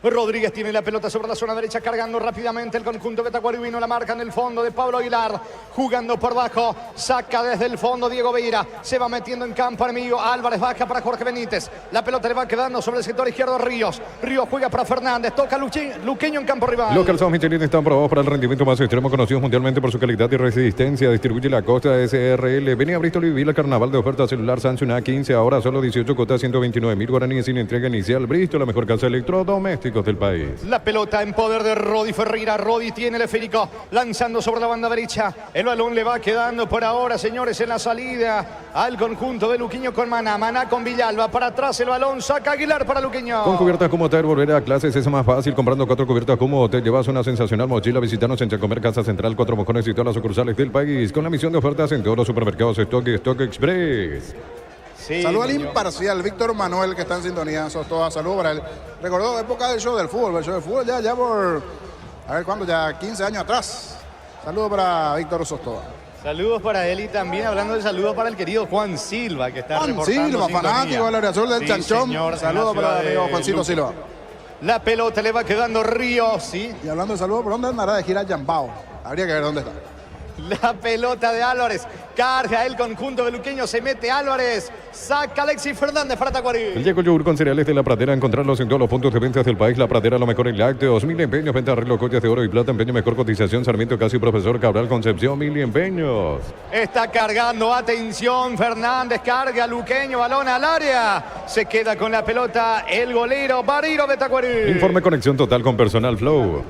Speaker 1: Rodríguez tiene la pelota sobre la zona derecha, cargando rápidamente el conjunto de Tacuaré. Vino la marca en el fondo de Pablo Aguilar, jugando por bajo, saca desde el fondo Diego Beira, se va metiendo en campo enemigo. Álvarez baja para Jorge Benítez, la pelota le va quedando sobre el sector izquierdo Ríos juega para Fernández, toca Luqueño en campo rival.
Speaker 4: Los calzados Michelin están probados para el rendimiento más extremo, conocidos mundialmente por su calidad y resistencia. Distribuye la Costa SRL. Venía a Bristol y vivir el carnaval de oferta celular Samsung A15, ahora solo 18 cuotas, 129.000 guaraníes sin entrega inicial. Bristol, la mejor casa electrodomésticos del país.
Speaker 1: La pelota en poder de Rodi Ferreira. Rodi tiene el esférico, lanzando sobre la banda derecha. El balón le va quedando por ahora, señores, en la salida al conjunto de Luqueño con Maná. Maná con Villalba. Para atrás el balón, saca Aguilar para Luqueño.
Speaker 4: Con cubiertas como Hotel, volver a clases es más fácil. Comprando 4 cubiertas como Hotel, llevas una sensacional mochila. Visítanos en Chacomer, Casa Central, 4 Mojones y todas las sucursales del país. Con la misión de ofertas en todos los supermercados Stock y Stock Express.
Speaker 2: Sí, saludo al imparcial Víctor Manuel, que está en sintonía. Sostoa, saludo para él. Recordó época del show del fútbol. El show del fútbol ya por, a ver cuándo, ya 15 años atrás. Saludo para Víctor Sostoa.
Speaker 1: Saludos para él y también hablando de saludos para el querido Juan Silva, que está
Speaker 2: Juan Silva, fanático del Aureazul del Chanchón. Saludos para el amigo Juancito Silva.
Speaker 1: La pelota le va quedando Ríos, ¿sí?
Speaker 2: Y hablando de saludos, ¿por dónde andará de gira Yambao? Habría que ver dónde está.
Speaker 1: La pelota de Álvarez, carga el conjunto de Luqueño, se mete Álvarez, saca Alexis Fernández para Tacuaré.
Speaker 4: El Yaco Yogur con cereales de La Pradera, encontrarlos en todos los puntos de ventas del país. La Pradera, lo mejor en lácteos, 1000 empeños, venta de arreglo, joyas de oro y plata, empeño, mejor cotización, Sarmiento, Casio, Profesor Cabral, Concepción, 1000 empeños.
Speaker 1: Está cargando, atención, Fernández, carga Luqueño, balón al área, se queda con la pelota el golero Bariro de Tacuaré.
Speaker 4: Informe conexión total con Personal Flow.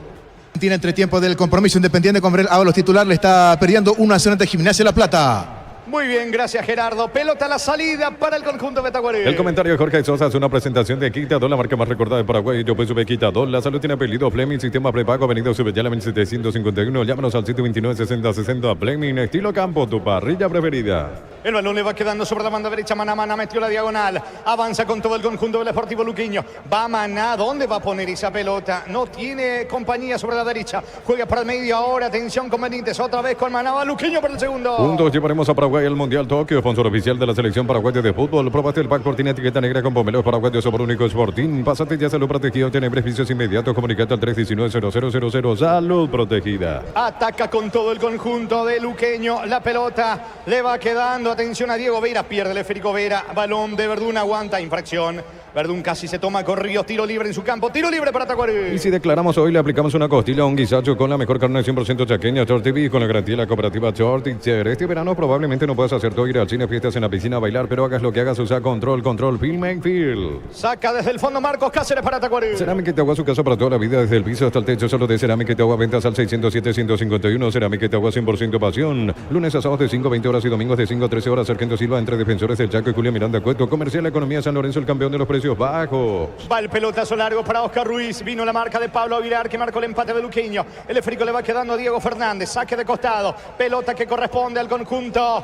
Speaker 10: Tiene entretiempo del compromiso Independiente con Gabriel Ábalos titular. Le está perdiendo 1-0 ante Gimnasia La Plata.
Speaker 1: Muy bien, gracias Gerardo. Pelota a la salida para el conjunto de Tacuarí.
Speaker 4: El comentario de Jorge Sosa es una presentación de Quitador, la marca más recordada de Paraguay. Yo pues sube Quitador. La salud tiene apellido Fleming, sistema prepago, avenida Subellala 1751. Llámanos al 729-6060 Fleming, estilo campo, tu parrilla preferida.
Speaker 1: El balón le va quedando sobre la banda derecha. Maná metió la diagonal. Avanza con todo el conjunto del Sportivo Luqueño. Va Maná. ¿Dónde va a poner esa pelota? No tiene compañía sobre la derecha. Juega para el medio ahora. Atención con Benítez. Otra vez con Maná. Va Luqueño para el segundo.
Speaker 4: Juntos llevaremos a Paraguay al Mundial Tokio. Sponsor oficial de la selección paraguaya de fútbol. Probaste el pack por tiene etiqueta negra con pomelos paraguayos sobre único Sporting. Pásate ya salud protegido. Tiene beneficios inmediatos. Comunicate al 319-0000. Salud protegida.
Speaker 1: Ataca con todo el conjunto de Luqueño. La pelota le va quedando. Atención a Diego Vera. Pierde el esférico Vera. Balón de Verdún. Aguanta. Infracción. Verdún casi se toma con Ríos. Tiro libre en su campo. Tiro libre para Tacuarí.
Speaker 4: Y si declaramos hoy, le aplicamos una costilla a un guisacho con la mejor carne 100% chaqueña Tortivi con la garantía de la cooperativa Torticher. Este verano probablemente no puedas hacer todo, ir al cine, fiestas en la piscina, bailar, pero hagas lo que hagas, usa control, Film and Feel.
Speaker 1: Saca desde el fondo Marcos Cáceres para Tacuarí.
Speaker 4: Cerámica Itagua, su casa para toda la vida, desde el piso hasta el techo, solo de Cerámica Itagua, ventas al 607-151, Cerámica Itagua 100% pasión. Lunes a sábados de 5 a 20 horas y domingos de 5 a 13 horas, Sargento Silva entre Defensores del Chaco y Julia Miranda Cueto. Comercial Economía San Lorenzo, el campeón de los precios bajos.
Speaker 1: Va el pelotazo largo para Oscar Ruiz. Vino la marca de Pablo Aguilar que marcó el empate de Luqueño. El esférico le va quedando a Diego Fernández. Saque de costado. Pelota que corresponde al conjunto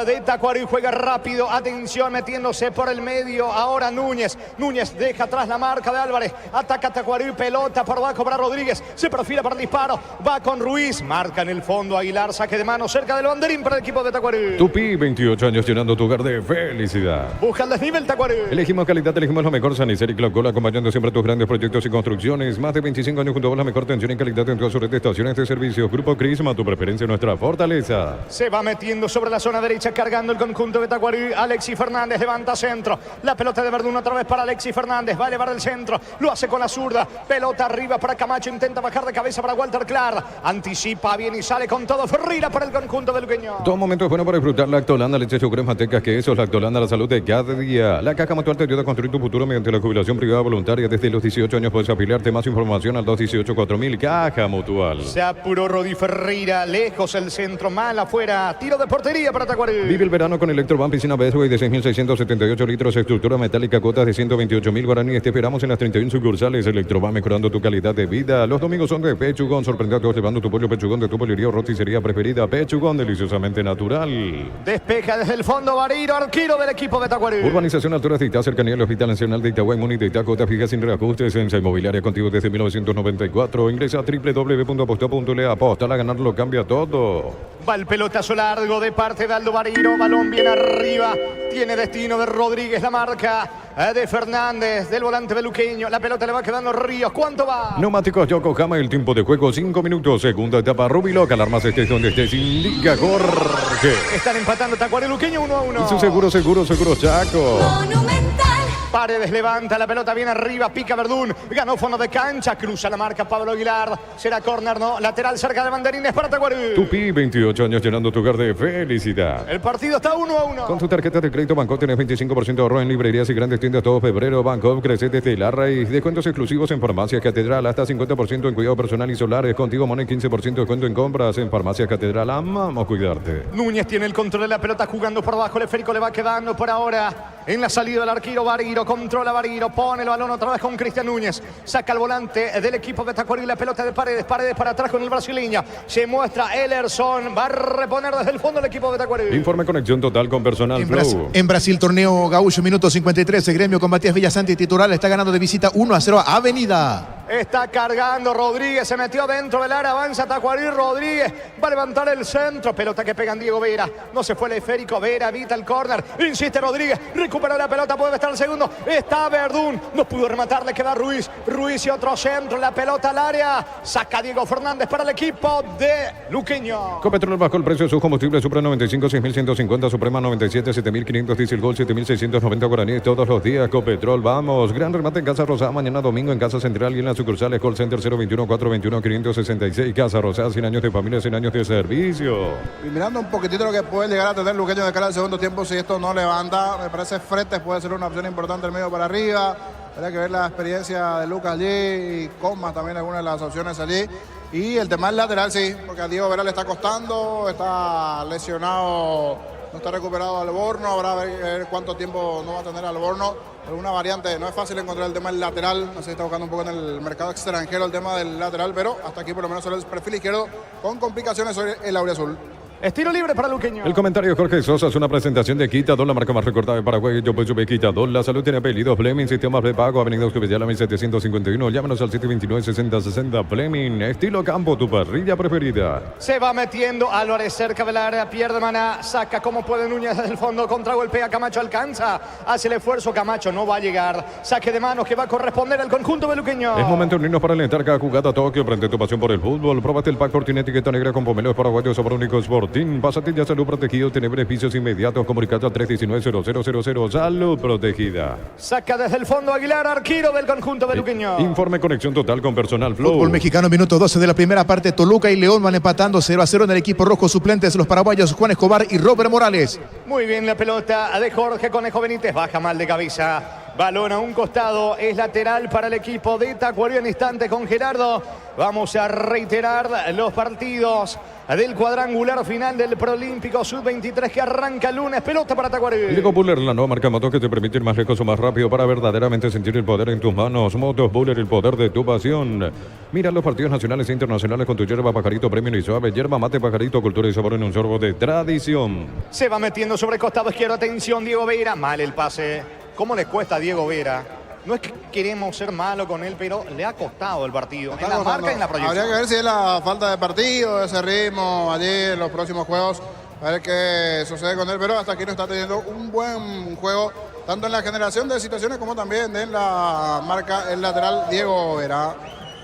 Speaker 1: de Tacuarí. Juega rápido. Atención metiéndose por el medio. Ahora Núñez. Núñez deja atrás la marca de Álvarez. Ataca Tacuarí. Pelota por abajo para Rodríguez. Se perfila para el disparo. Va con Ruiz. Marca en el fondo Aguilar. Saque de mano cerca del banderín para el equipo de Tacuarí.
Speaker 4: Tupi, 28 años llenando tu hogar de felicidad.
Speaker 1: Busca el desnivel Tacuarí.
Speaker 4: Elegimos calidad, elegimos lo mejor. Sanicel y Clocola acompañando siempre tus grandes proyectos y construcciones. Más de 25 años junto a vos, la mejor atención y calidad en todas sus redes de estaciones de servicio. Grupo Crisma, tu preferencia, nuestra fortaleza.
Speaker 1: Se va metiendo sobre la zona derecha, cargando el conjunto de Tacuarí. Alexis Fernández levanta centro. La pelota de Verdún otra vez para Alexis Fernández. Va a elevar el centro. Lo hace con la zurda. Pelota arriba para Camacho. Intenta bajar de cabeza para Walter Clark. Anticipa bien y sale con todo. Ferreira para el conjunto de Luqueño.
Speaker 4: Todo momento es bueno para disfrutar Lactolanda, leche, yogur, mantecas, quesos. Lactolanda, la salud de cada día. La Caja Mutual te ayuda a construir tu futuro mediante la jubilación privada voluntaria. Desde los 18 años puedes afiliarte. Más información al 218-4000. Caja Mutual.
Speaker 1: Se apuró Rodi Ferreira. Lejos el centro. Mal afuera. Tiro de portería para Tacuarí.
Speaker 4: Vive el verano con Electroban Piscina Bestway de 6.678 litros. Estructura metálica, cuotas de 128.000 guaraníes. Te esperamos en las 31 sucursales. Electroban, mejorando tu calidad de vida. Los domingos son de Pechugón. Sorprende a todos llevando tu pollo Pechugón de tu pollería o roticería preferida. Pechugón, deliciosamente natural.
Speaker 1: Despeja desde el fondo Bariro, arquero del equipo de Tacuarí.
Speaker 4: Urbanización Alturas de Itá, cercanía del Hospital Nacional de Itagüí, Muni de Itá, cuotas fijas sin reajustes. En Inmobiliaria contigo desde 1994. Ingresa a www.aposta.le. Aposta a ganar lo cambia todo.
Speaker 1: Va el pelotazo largo de parte de Aldo Bariro. Balón bien arriba. Tiene destino de Rodríguez. La marca de Fernández, del volante de Luqueño. La pelota le va quedando Ríos. ¿Cuánto va?
Speaker 4: Neumáticos Yokohama, el tiempo de juego 5 minutos. Segunda etapa Rubiloc. Alarmas estés donde estés. Indica Jorge.
Speaker 1: Están empatando Tacuarí Luqueño 1-1.
Speaker 4: Y su seguro Chaco.
Speaker 5: Monumental.
Speaker 1: Paredes levanta la pelota bien arriba, pica Verdún, ganó fondo de cancha, cruza la marca Pablo Aguilar, será córner, no, lateral cerca de banderines para Tacuarí.
Speaker 4: Tupi, 28 años llenando tu hogar de felicidad.
Speaker 1: El partido está 1-1.
Speaker 4: Con tu tarjeta de crédito Banco tienes 25% de ahorro en librerías y grandes tiendas todo febrero. Banco crece desde la raíz. Descuentos exclusivos en Farmacia Catedral, hasta 50% en cuidado personal y solares. Contigo Money, 15% de descuento en compras en Farmacia Catedral. Amamos cuidarte.
Speaker 1: Núñez tiene el control de la pelota jugando por abajo, el esférico le va quedando por ahora en la salida del arquero Bariro. Controla Bariro, pone el balón otra vez con Cristian Núñez. Saca el volante del equipo de Tacuarí, la pelota de Paredes. Paredes para atrás con el brasileño. Se muestra Ellerson. Va a reponer desde el fondo el equipo de Tacuarí.
Speaker 4: Informe conexión total con personal Flow.
Speaker 10: En Brasil, torneo Gaúcho, minuto 53. El Gremio con Matías Villasanti titular. Está ganando de visita 1-0 a Avenida.
Speaker 1: Está cargando Rodríguez, se metió dentro del área, avanza Tacuarí, Rodríguez va a levantar el centro, pelota que pegan Diego Vera, no se fue el esférico, Vera evita el córner, insiste Rodríguez, recupera la pelota, puede estar el segundo, está Verdún, no pudo rematar, le queda Ruiz y otro centro, la pelota al área, saca Diego Fernández para el equipo de Luqueño.
Speaker 4: Copetrol bajó el precio de sus combustibles, Supra 95, 6.150, Suprema 97, 7.500, Diesel Gold 7.690 guaraníes todos los días. Copetrol, vamos, gran remate en Casa Rosada, mañana domingo en Casa Central y en la sucursales Call Center 021-421-566. Casa Rosada, 100 años de familia, 100 años de servicio.
Speaker 2: Y mirando un poquitito lo que puede llegar a tener Luqueño de cara al segundo tiempo, si esto no levanta, me parece Fretes puede ser una opción importante el medio para arriba. Habrá que ver la experiencia de Lucas allí y Comas también algunas de las opciones allí. Y el tema del lateral, sí, porque a Diego Vera le está costando, está lesionado, no está recuperado Alborno, habrá ver cuánto tiempo no va a tener Alborno. Alguna variante, no es fácil encontrar el tema del lateral, no sé si está buscando un poco en el mercado extranjero el tema del lateral, pero hasta aquí por lo menos solo el perfil izquierdo con complicaciones sobre el auriazul.
Speaker 1: Estilo libre para Luqueño.
Speaker 4: El comentario de Jorge Sosa es una presentación de Quitador, la marca más recordada de Paraguay. Yo pues Quitador. La salud tiene apellidos. Fleming, sistemas de pago, Avenida Oficial, 1751. Llámanos al 729-6060. Fleming, estilo campo, tu parrilla preferida.
Speaker 1: Se va metiendo Álvarez cerca del área, pierde Maná, saca como puede Núñez desde el fondo, contragolpea, Camacho alcanza, hace el esfuerzo, Camacho no va a llegar. Saque de manos que va a corresponder al conjunto beluqueño.
Speaker 4: Es momento de unirnos para alentar cada jugada Tokio. Frente tu pasión por el fútbol. Próbate el pack Fortín etiqueta negra con pomelos paraguayos sobre únicos Fortín. Pasatilla Salud Protegido tiene beneficios inmediatos. Comunicado al 319-0000. Salud Protegida.
Speaker 1: Saca desde el fondo Aguilar, arquero del conjunto beluqueño.
Speaker 4: Informe conexión total con personal Flow.
Speaker 10: Fútbol mexicano, minuto 12 de la primera parte. Toluca y León van empatando 0-0 en el equipo rojo. Suplentes los paraguayos Juan Escobar y Robert Morales.
Speaker 1: Muy bien la pelota de Jorge Conejo Benítez. Baja mal de cabeza. Balón a un costado. Es lateral para el equipo de Tacuarí en instante con Gerardo. Vamos a reiterar los partidos del cuadrangular final del Prolímpico Sub-23 que arranca el lunes. Pelota para Tacuarí.
Speaker 4: Llegó Buller, la nueva marca moto que te permite ir más lejos o más rápido para verdaderamente sentir el poder en tus manos. Motos Buller, el poder de tu pasión. Mira los partidos nacionales e internacionales con tu yerba Pajarito Premium y Suave. Yerba Mate Pajarito, cultura y sabor en un sorbo de tradición.
Speaker 1: Se va metiendo sobre costado izquierdo. Atención, Diego Vera. Mal el pase. ¿Cómo le cuesta a Diego Vera? No es que queremos ser malo con él, pero le ha costado el partido. En la marca y en la proyección.
Speaker 2: Habría que ver si es la falta de partido, ese ritmo allí en los próximos juegos. A ver qué sucede con él, pero hasta aquí no está teniendo un buen juego, tanto en la generación de situaciones como también en la marca, el lateral Diego Vera.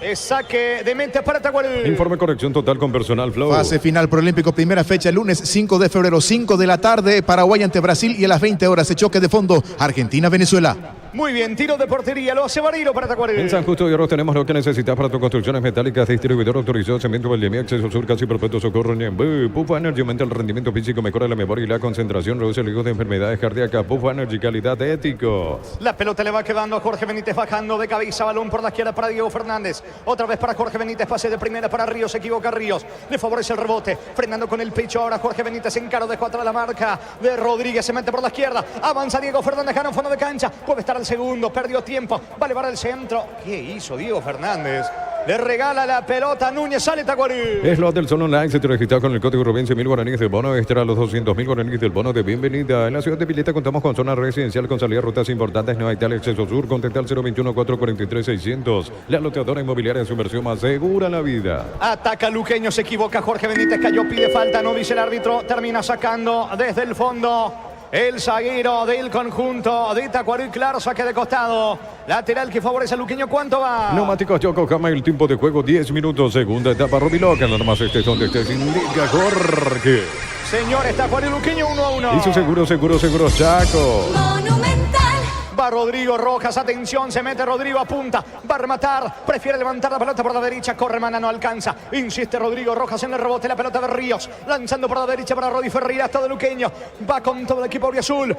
Speaker 1: Es saque de mente para Tacuarí.
Speaker 4: Informe corrección total con personal Flow.
Speaker 10: Fase final Prolímpico, primera fecha, lunes 5 de febrero, 5 de la tarde, Paraguay ante Brasil y a las 20 horas se choque de fondo, Argentina-Venezuela.
Speaker 1: Muy bien, tiro de portería, lo hace Barilo para Tacuarí.
Speaker 4: En San Justo de Oro tenemos lo que necesitas para tus construcciones metálicas. Distribuidor autorizado, Cemento Valdemia, Acceso Sur, Casi Perpetuo Socorro, Ñembú. Pufa Energy aumenta el rendimiento físico, mejora la memoria y la concentración, reduce el riesgo de enfermedades cardíacas. Pufa Energy, calidad ético.
Speaker 1: La pelota le va quedando a Jorge Benítez, bajando de cabeza, balón por la izquierda para Diego Fernández. Otra vez para Jorge Benítez, pase de primera para Ríos, se equivoca Ríos, le favorece el rebote, frenando con el pecho ahora Jorge Benítez, encaro de cuatro a la marca de Rodríguez, se mete por la izquierda, avanza Diego Fernández, gana un fondo de cancha, puede estar al segundo, perdió tiempo, va a elevar el centro. ¿Qué hizo Diego Fernández? Le regala la pelota a Núñez, sale Tacuarí.
Speaker 4: Es lo del Sol Online, se te registra con el código Rubén 100.000 guaraníes del bono extra, los 200.000 guaraníes del bono de bienvenida. En la ciudad de Pileta contamos con zona residencial con salida a rutas importantes, no hay tal Acceso Sur, contenta al 021-443-600. La loteadora inmobiliaria, su inversión más segura en la vida.
Speaker 1: Ataca Luqueño, se equivoca Jorge Benítez, cayó, pide falta, no dice el árbitro, termina sacando desde el fondo. El zaguero del conjunto de Tacuarí, claro, saque de costado. Lateral que favorece a Luqueño, ¿cuánto va?
Speaker 4: Neumáticos Yokohama, el tiempo de juego 10 minutos, segunda etapa Robiloca, nada más estés donde estés, indica Jorge.
Speaker 1: Señores, Tacuarí Luqueño 1-1.
Speaker 4: Y su seguro, Chaco.
Speaker 5: Monumental.
Speaker 1: Va Rodrigo Rojas, atención, se mete Rodrigo, apunta, va a rematar, prefiere levantar la pelota por la derecha, corre Mana, no alcanza, insiste Rodrigo Rojas en el rebote, la pelota de Ríos, lanzando por la derecha para Rodi Ferreira, todo Luqueño, va con todo el equipo auriazul,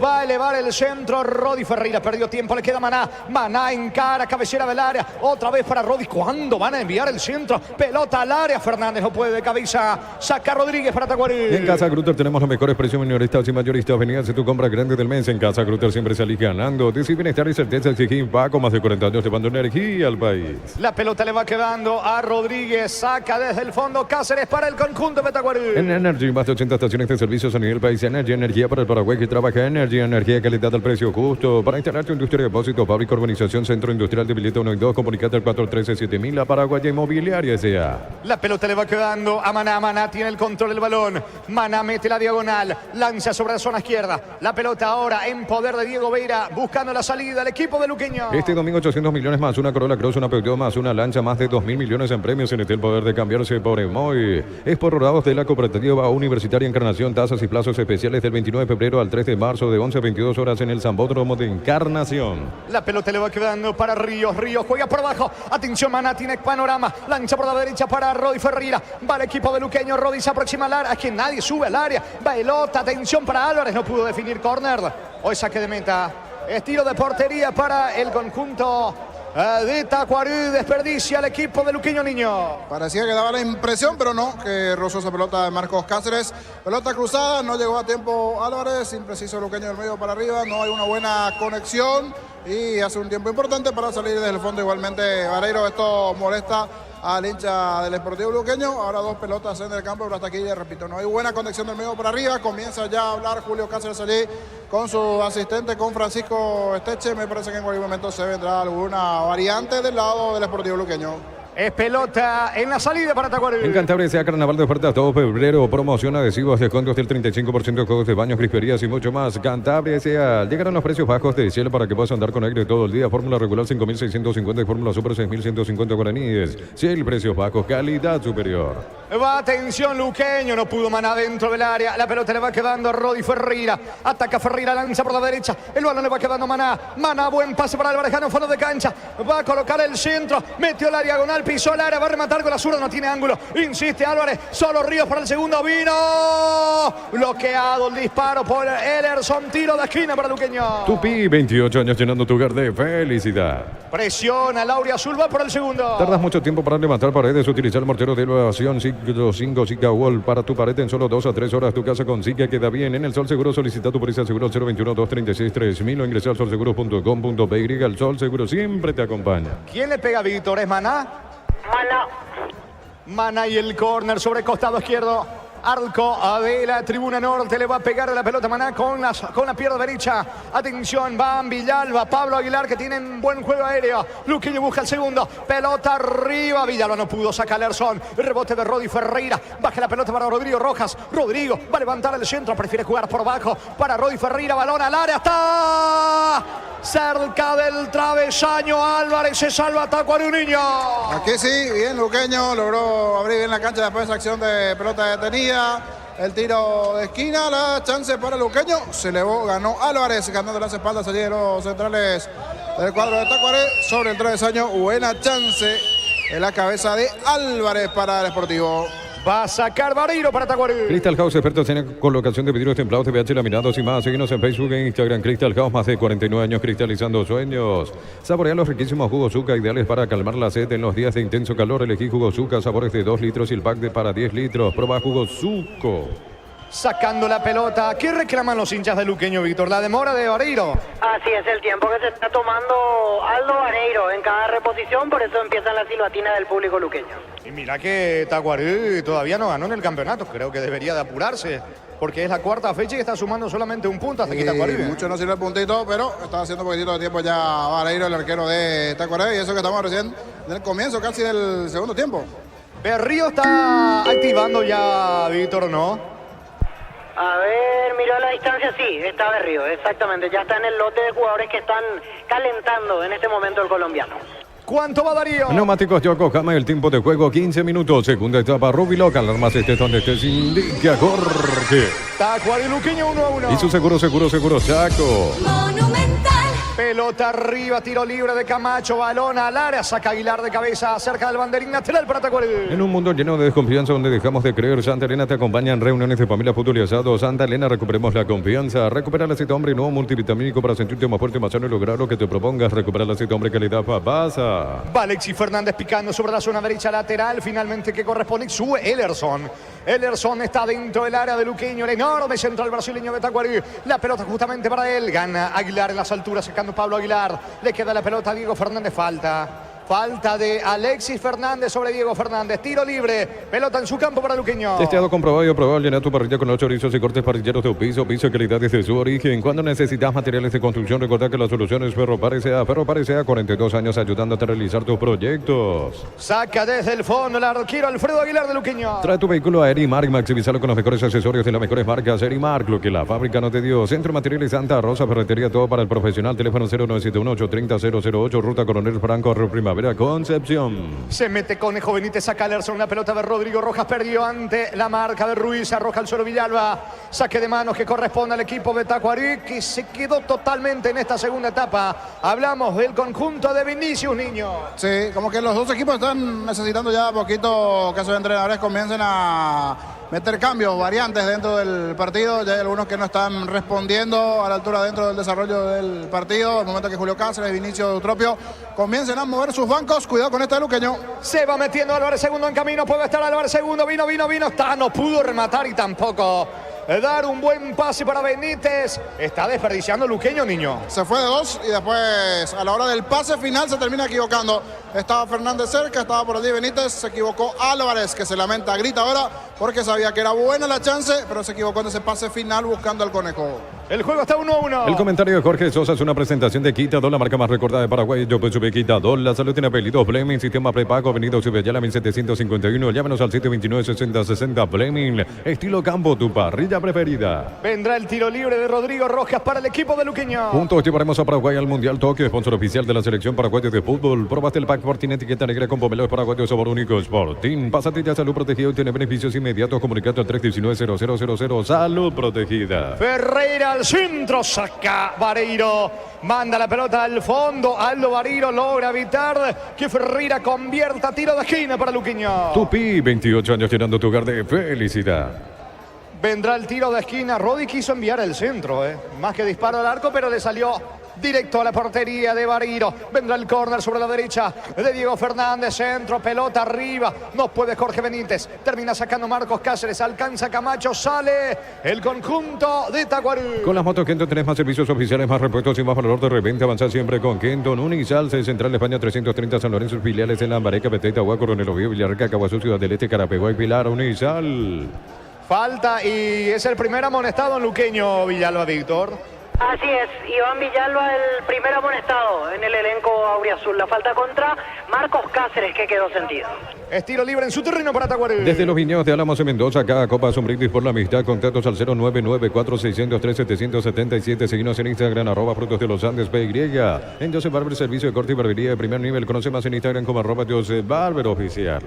Speaker 1: va a elevar el centro, Rodi Ferreira, perdió tiempo, le queda Maná, Maná encara, cabecera del área, otra vez para Rodi, ¿cuándo van a enviar el centro? Pelota al área, Fernández no puede de cabeza, saca Rodríguez para Tacuarí.
Speaker 4: En Casa Grutter tenemos los mejores precios minoristas y mayoristas, venías de tu compra grande del mes, en Casa Grutter siempre salís ganando, decir bienestar y certeza exigir Paco, más de 40 años llevando energía al país.
Speaker 1: La pelota le va quedando a Rodríguez, saca desde el fondo Cáceres para el conjunto de Tacuarí.
Speaker 4: En Energy, más de 80 estaciones de servicios a nivel país. Energy, energía para el Paraguay que trabaja. Energy, energía, calidad al precio justo. Para instalar tu industria de depósito, fábrica, urbanización, centro industrial de Pileta 1 y 2, comunicate al 413-7000, la Paraguaya Inmobiliaria S.A.
Speaker 1: La pelota le va quedando a Maná, Maná tiene el control del balón, Maná mete la diagonal, lanza sobre la zona izquierda, la pelota ahora en poder de Diego Vera, buscando la salida al equipo de Luqueño.
Speaker 4: Este domingo 800 millones más, una Corolla Cross, una Peugeot más, una lancha, más de 2.000 millones en premios. En el poder de cambiarse por Emoy. Es por horados de la Cooperativa Universitaria Encarnación, tasas y plazos especiales del 29 de febrero al 3 de marzo de 11 a 22 horas en el Zambódromo de Encarnación.
Speaker 1: La pelota le va quedando para Ríos, Ríos juega por abajo, atención Maná, tiene panorama, lanza por la derecha para Rodi Ferreira, va el equipo de Luqueño, Rodi se aproxima al área, es que nadie sube al área, va pelota, atención para Álvarez, no pudo definir córner, hoy saque de meta. Estilo de portería para el conjunto de Tacuarí. Desperdicia el equipo de Luqueño Niño.
Speaker 2: Parecía que daba la impresión, pero no, que rozó esa pelota de Marcos Cáceres. Pelota cruzada, no llegó a tiempo Álvarez, impreciso Luqueño del medio para arriba, no hay una buena conexión y hace un tiempo importante para salir desde el fondo igualmente Vareiro. Esto molesta al hincha del Sportivo Luqueño. Ahora 2 pelotas en el campo, pero hasta aquí, ya repito, no hay buena conexión del medio para arriba. Comienza ya a hablar Julio Cáceres allí con su asistente, con Francisco Esteche. Me parece que en cualquier momento se vendrá alguna variante del lado del Sportivo Luqueño.
Speaker 1: Es pelota en la salida para Tacuarí.
Speaker 4: En Cantabria sea carnaval de ofertas todo febrero. Promoción, adhesivos, descuentos del 35% de juegos de baños, crisperías y mucho más. Cantabria sea. Llegaron los precios bajos de cielo para que puedas andar con aire todo el día. Fórmula regular 5.650 y fórmula super 6.150 guaraníes. Ciel, precios bajos, calidad superior.
Speaker 1: Va, atención, Luqueño. No pudo Maná dentro del área. La pelota le va quedando a Rodi Ferreira. Ataca Ferreira, lanza por la derecha. El balón le va quedando a Maná. Maná, buen pase para Alvarejano, fondo de cancha. Va a colocar el centro. Metió la diagonal. Pisó el área, va a rematar con la zurda, no tiene ángulo. Insiste Álvarez, solo Ríos para el segundo. Vino bloqueado el disparo por Ellerson. Tiro de esquina para Luqueño.
Speaker 4: Tupi, 28 años llenando tu hogar de felicidad.
Speaker 1: Presiona Lauria Azul, va por el segundo.
Speaker 4: Tardas mucho tiempo para levantar paredes. Utilizar el mortero de elevación Siglo 5 Zika Wall para tu pared en solo 2 a 3 horas. Tu casa con Zika queda bien. En el Sol Seguro solicita tu póliza seguro 021-236-3000 o ingresa al solseguro.com.py. El Sol Seguro siempre te acompaña.
Speaker 1: ¿Quién le pega a Víctor? ¿Es Maná? Maná y el córner sobre costado izquierdo. Arco de la tribuna norte, le va a pegar la pelota Maná con la pierna derecha. Atención, van Villalba, Pablo Aguilar, que tienen buen juego aéreo. Luqueño busca el segundo, pelota arriba. Villalba no pudo, saca Lerson. Rebote de Rodi Ferreira, baja la pelota para Rodrigo Rojas. Rodrigo va a levantar el centro, prefiere jugar por abajo para Rodi Ferreira. Balón al área, está cerca del travesaño. Álvarez se salva, Tacuarí Niño.
Speaker 2: Aquí sí, bien Luqueño, logró abrir bien la cancha después de esa acción de pelota detenida. El tiro de esquina, la chance para Luqueño, se elevó, ganó Álvarez, ganando las espaldas allí de los centrales del cuadro de Tacuarí sobre el travesaño. Buena chance en la cabeza de Álvarez para el Sportivo.
Speaker 1: Va a sacar Vareiro para Tacuarí.
Speaker 4: Crystal House, expertos en colocación de vidrios templados, TVH, laminados y más. Síguenos en Facebook e Instagram. Crystal House, más de 49 años cristalizando sueños. Saborea los riquísimos jugos Zucca, ideales para calmar la sed en los días de intenso calor. Elegí jugos Zucca, sabores de 2 litros y el pack para 10 litros. Proba jugos Zucco.
Speaker 1: Sacando la pelota. ¿Qué reclaman los hinchas de Luqueño, Víctor? La demora de Vareiro.
Speaker 3: Así es el tiempo que se está tomando Aldo Vareiro en cada reposición, por eso empiezan las silbatinas del público luqueño.
Speaker 1: Y mira que Tacuarí todavía no ganó en el campeonato. Creo que debería de apurarse, porque es la 4ª fecha y está sumando solamente un punto hasta aquí Tacuarí.
Speaker 2: Mucho no sirve el puntito, pero está haciendo un poquitito de tiempo ya Vareiro, el arquero de Tacuarí, y eso que estamos recién en el comienzo casi del segundo tiempo.
Speaker 1: Berrío está activando ya, Víctor, ¿no?
Speaker 3: A ver, miró la distancia, sí, está Berrío, exactamente. Ya está en el lote de jugadores que están calentando en este momento el colombiano.
Speaker 1: ¿Cuánto va Darío?
Speaker 4: Neumáticos Yokohama, el tiempo de juego 15 minutos. Segunda etapa, Rubiloca. Alarmas estés donde estés, indica Jorge.
Speaker 1: Tacuarí Luqueño 1-1.
Speaker 4: Y su seguro, Chaco.
Speaker 5: Monumental.
Speaker 1: Pelota arriba, tiro libre de Camacho, balón al área, saca Aguilar de cabeza, cerca del banderín lateral para Tacuarí.
Speaker 4: En un mundo lleno de desconfianza donde dejamos de creer, Santa Elena te acompaña en reuniones de familia, fútbol y asado. Santa Elena, recuperemos la confianza. Recupera el aceite hombre nuevo multivitamínico para sentirte más fuerte, más sano y lograr lo que te propongas. Recupera el aceite hombre, calidad pasa.
Speaker 1: Va Alexis Fernández picando sobre la zona derecha lateral, finalmente que corresponde, sube Ellerson. Ellerson está dentro del área de Luqueño, el enorme central brasileño de Tacuarí. La pelota justamente para él, gana Aguilar en las alturas, sacando Pablo Aguilar. Le queda la pelota a Diego Fernández, Falta de Alexis Fernández sobre Diego Fernández. Tiro libre. Pelota en su campo para Luqueño.
Speaker 4: Testeado, comprobado y aprobado. Llena tu parrilla con los chorizos y cortes parrilleros de piso. Piso de calidad desde su origen. Cuando necesitas materiales de construcción, recuerda que la solución es Ferropar S.A. Ferropar S.A. 42 años ayudándote a realizar tus proyectos.
Speaker 1: Saca desde el fondo el arquero Alfredo Aguilar de Luqueño.
Speaker 4: Trae tu vehículo a Erimark. Maximizarlo con los mejores accesorios de las mejores marcas. Erimark, lo que la fábrica no te dio. Centro de Materiales Santa Rosa, ferretería, todo para el profesional. Teléfono 0971-830-008. Ruta Coronel Franco, Primavera, Concepción.
Speaker 1: Se mete Conejo Benítez, saca Lerson, una pelota de Rodrigo Rojas, perdió ante la marca de Ruiz, arroja al suelo Villalba, saque de manos que corresponde al equipo de Tacuarí, que se quedó totalmente en esta segunda etapa. Hablamos del conjunto de Vinicius, Niño.
Speaker 2: Sí, como que los dos equipos están necesitando ya poquito que sus entrenadores comiencen a meter cambios, variantes dentro del partido. Ya hay algunos que no están respondiendo a la altura dentro del desarrollo del partido. El momento que Julio Cáceres, Vinicio Eutropio comiencen a mover sus bancos. Cuidado con este luqueño.
Speaker 1: Se va metiendo Álvarez Segundo en camino. Puede estar Álvarez Segundo. Vino. Está, no pudo rematar y tampoco dar un buen pase para Benítez. Está desperdiciando Luqueño, niño.
Speaker 2: Se fue de dos y después a la hora del pase final se termina equivocando. Estaba Fernández cerca, estaba por allí Benítez, se equivocó Álvarez, que se lamenta, grita ahora porque sabía que era buena la chance, pero se equivocó en ese pase final buscando al Conejo.
Speaker 1: El juego está 1-1.
Speaker 4: El comentario de Jorge Sosa es una presentación de Quitadol, la marca más recordada de Paraguay. Yo pues sube Quitadol, la salud tiene apellido Fleming, sistema prepago, Avenida Subellala 1751. Llámenos al 729-6060 Fleming. Estilo campo, tu parrilla preferida.
Speaker 1: Vendrá el tiro libre de Rodrigo Rojas para el equipo de Luqueño.
Speaker 4: Juntos llevaremos a Paraguay al Mundial Tokio, sponsor oficial de la selección paraguaya de fútbol. Probaste el pack Sporting etiqueta negra con pomelos paraguayos sabor único Sporting. Pásate ya salud protegida y tiene beneficios inmediatos. Comunicado al 319-0000. Salud protegida.
Speaker 1: Ferreira al centro, saca Vareiro. Manda la pelota al fondo. Aldo Vareiro logra evitar que Ferreira convierta tiro de esquina para Luqueño.
Speaker 4: Tupi, 28 años llenando tu hogar de felicidad.
Speaker 1: Vendrá el tiro de esquina. Rodi quiso enviar el centro, más que disparo al arco, pero le salió directo a la portería de Vareiro. Vendrá el córner sobre la derecha de Diego Fernández. Centro, pelota arriba. No puede Jorge Benítez. Termina sacando Marcos Cáceres. Alcanza Camacho. Sale el conjunto de Tacuarembó.
Speaker 4: Con las motos Kenton tenés más servicios oficiales, más repuestos y más valor de reventa. Avanzar siempre con Kenton. Unizal, sede central de España 330 San Lorenzo. Filiales en Lambareca, Peteta, Agua, Coronel Oviedo, Villarrica, Caguazú, Ciudad del Este, Carapeguá y Pilar. Unizal.
Speaker 1: Falta y es el primer amonestado en Luqueño, Villalba, Víctor.
Speaker 3: Así es, Iván Villalba el primer amonestado en el elenco auriazul. La falta contra Marcos Cáceres, que quedó sentido.
Speaker 1: Estilo libre en su terreno para Tacuarembó.
Speaker 4: Desde los viñedos de Álamos en Mendoza, cada copa es un brindis por la amistad. Contactos al 099-4603-777. Seguinos en Instagram, @Frutos de los Andes, PY. En Joseph Barber, servicio de corte y barbería de primer nivel. Conoce más en Instagram como @Joseph Barber Oficial.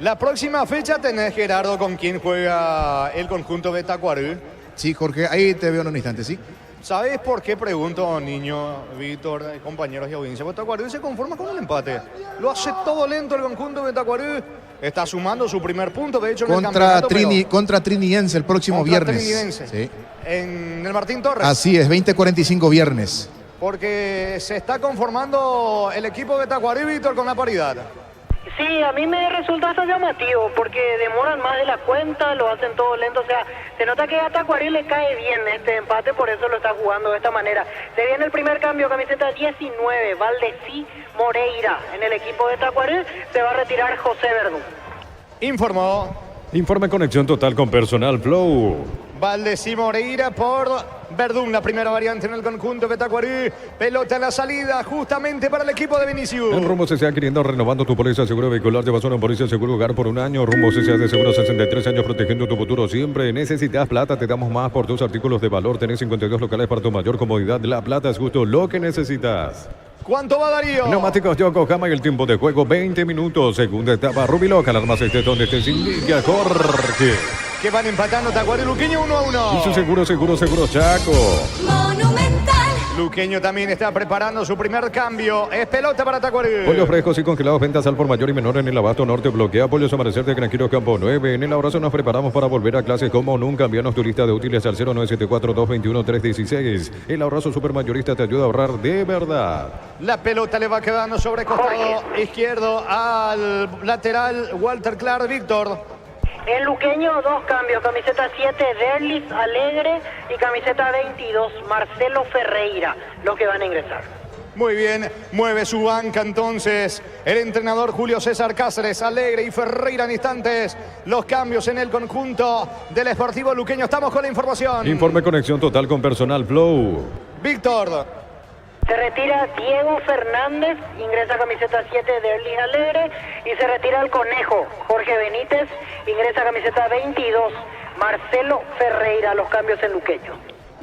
Speaker 1: La próxima fecha tenés, Gerardo, con quién juega el conjunto de Tacuarembó.
Speaker 10: Sí, Jorge, ahí te veo en un instante, ¿sí?
Speaker 1: ¿Sabes por qué pregunto, niño, Víctor, compañeros y audiencia? Porque Tacuarembó se conforma con el empate. Lo hace todo lento el conjunto de Tacuarembó. Está sumando su primer punto, de hecho, en el campeonato.
Speaker 10: Contra Triniense el próximo viernes.
Speaker 1: Trinidense.
Speaker 10: Sí.
Speaker 1: En el Martín Torres.
Speaker 10: Así es, 20:45 viernes.
Speaker 1: Porque se está conformando el equipo de Tacuarembó, Víctor, con la paridad.
Speaker 3: Sí, a mí me resulta hasta llamativo porque demoran más de la cuenta, lo hacen todo lento, o sea, se nota que a Tacuarembó le cae bien este empate, por eso lo está jugando de esta manera. Se viene el primer cambio, camiseta 19, Valdesí Moreira en el equipo de Tacuarembó, se va a retirar José Verdún.
Speaker 1: Informó.
Speaker 4: Informe conexión total con Personal Flow.
Speaker 1: Valdesí Moreira por Verdún, la primera variante en el conjunto de Tacuarembó. Pelota en la salida justamente para el equipo de Vinicius.
Speaker 4: En Rumbo CCA queriendo renovando tu póliza de seguro vehicular. Llevas una póliza de seguro hogar por un año. Rumbo CCA de seguro 63 años protegiendo tu futuro siempre. Necesitas plata, te damos más por tus artículos de valor. Tenés 52 locales para tu mayor comodidad. La plata es justo lo que necesitas.
Speaker 1: ¿Cuánto va Darío?
Speaker 4: Neumáticos Yokohama y el tiempo de juego 20 minutos. Segunda etapa Rubiloca. Alarmas estés donde estés. Indica Jorge.
Speaker 1: Que van empatando Tacuarembó y Luqueño 1-1.
Speaker 4: Y su seguro Chaco.
Speaker 5: Monumental.
Speaker 1: Luqueño también está preparando su primer cambio. Es pelota para Tacuarembó.
Speaker 4: Pollos frescos y congelados, ventas al por mayor y menor en el Abasto Norte. Bloquea Pollos Amanecer de Granquero Campo 9. En el abrazo nos preparamos para volver a clases como nunca. Envíanos tu lista de útiles al 0974-221-316. El abrazo supermayorista te ayuda a ahorrar de verdad.
Speaker 1: La pelota le va quedando sobre costado izquierdo al lateral Walter Clark. Víctor.
Speaker 3: En Luqueño, dos cambios, camiseta 7, Derlis Alegre y camiseta 22, Marcelo Ferreira, los que van a ingresar.
Speaker 1: Muy bien, mueve su banca entonces el entrenador Julio César Cáceres, Alegre y Ferreira en instantes. Los cambios en el conjunto del Sportivo Luqueño. Estamos con la información.
Speaker 4: Informe conexión total con Personal Flow.
Speaker 1: Víctor.
Speaker 3: Se retira Diego Fernández, ingresa camiseta 7 de Erlis Alegre y se retira el Conejo. Jorge Benítez ingresa camiseta 22, Marcelo Ferreira, los cambios en Luqueño.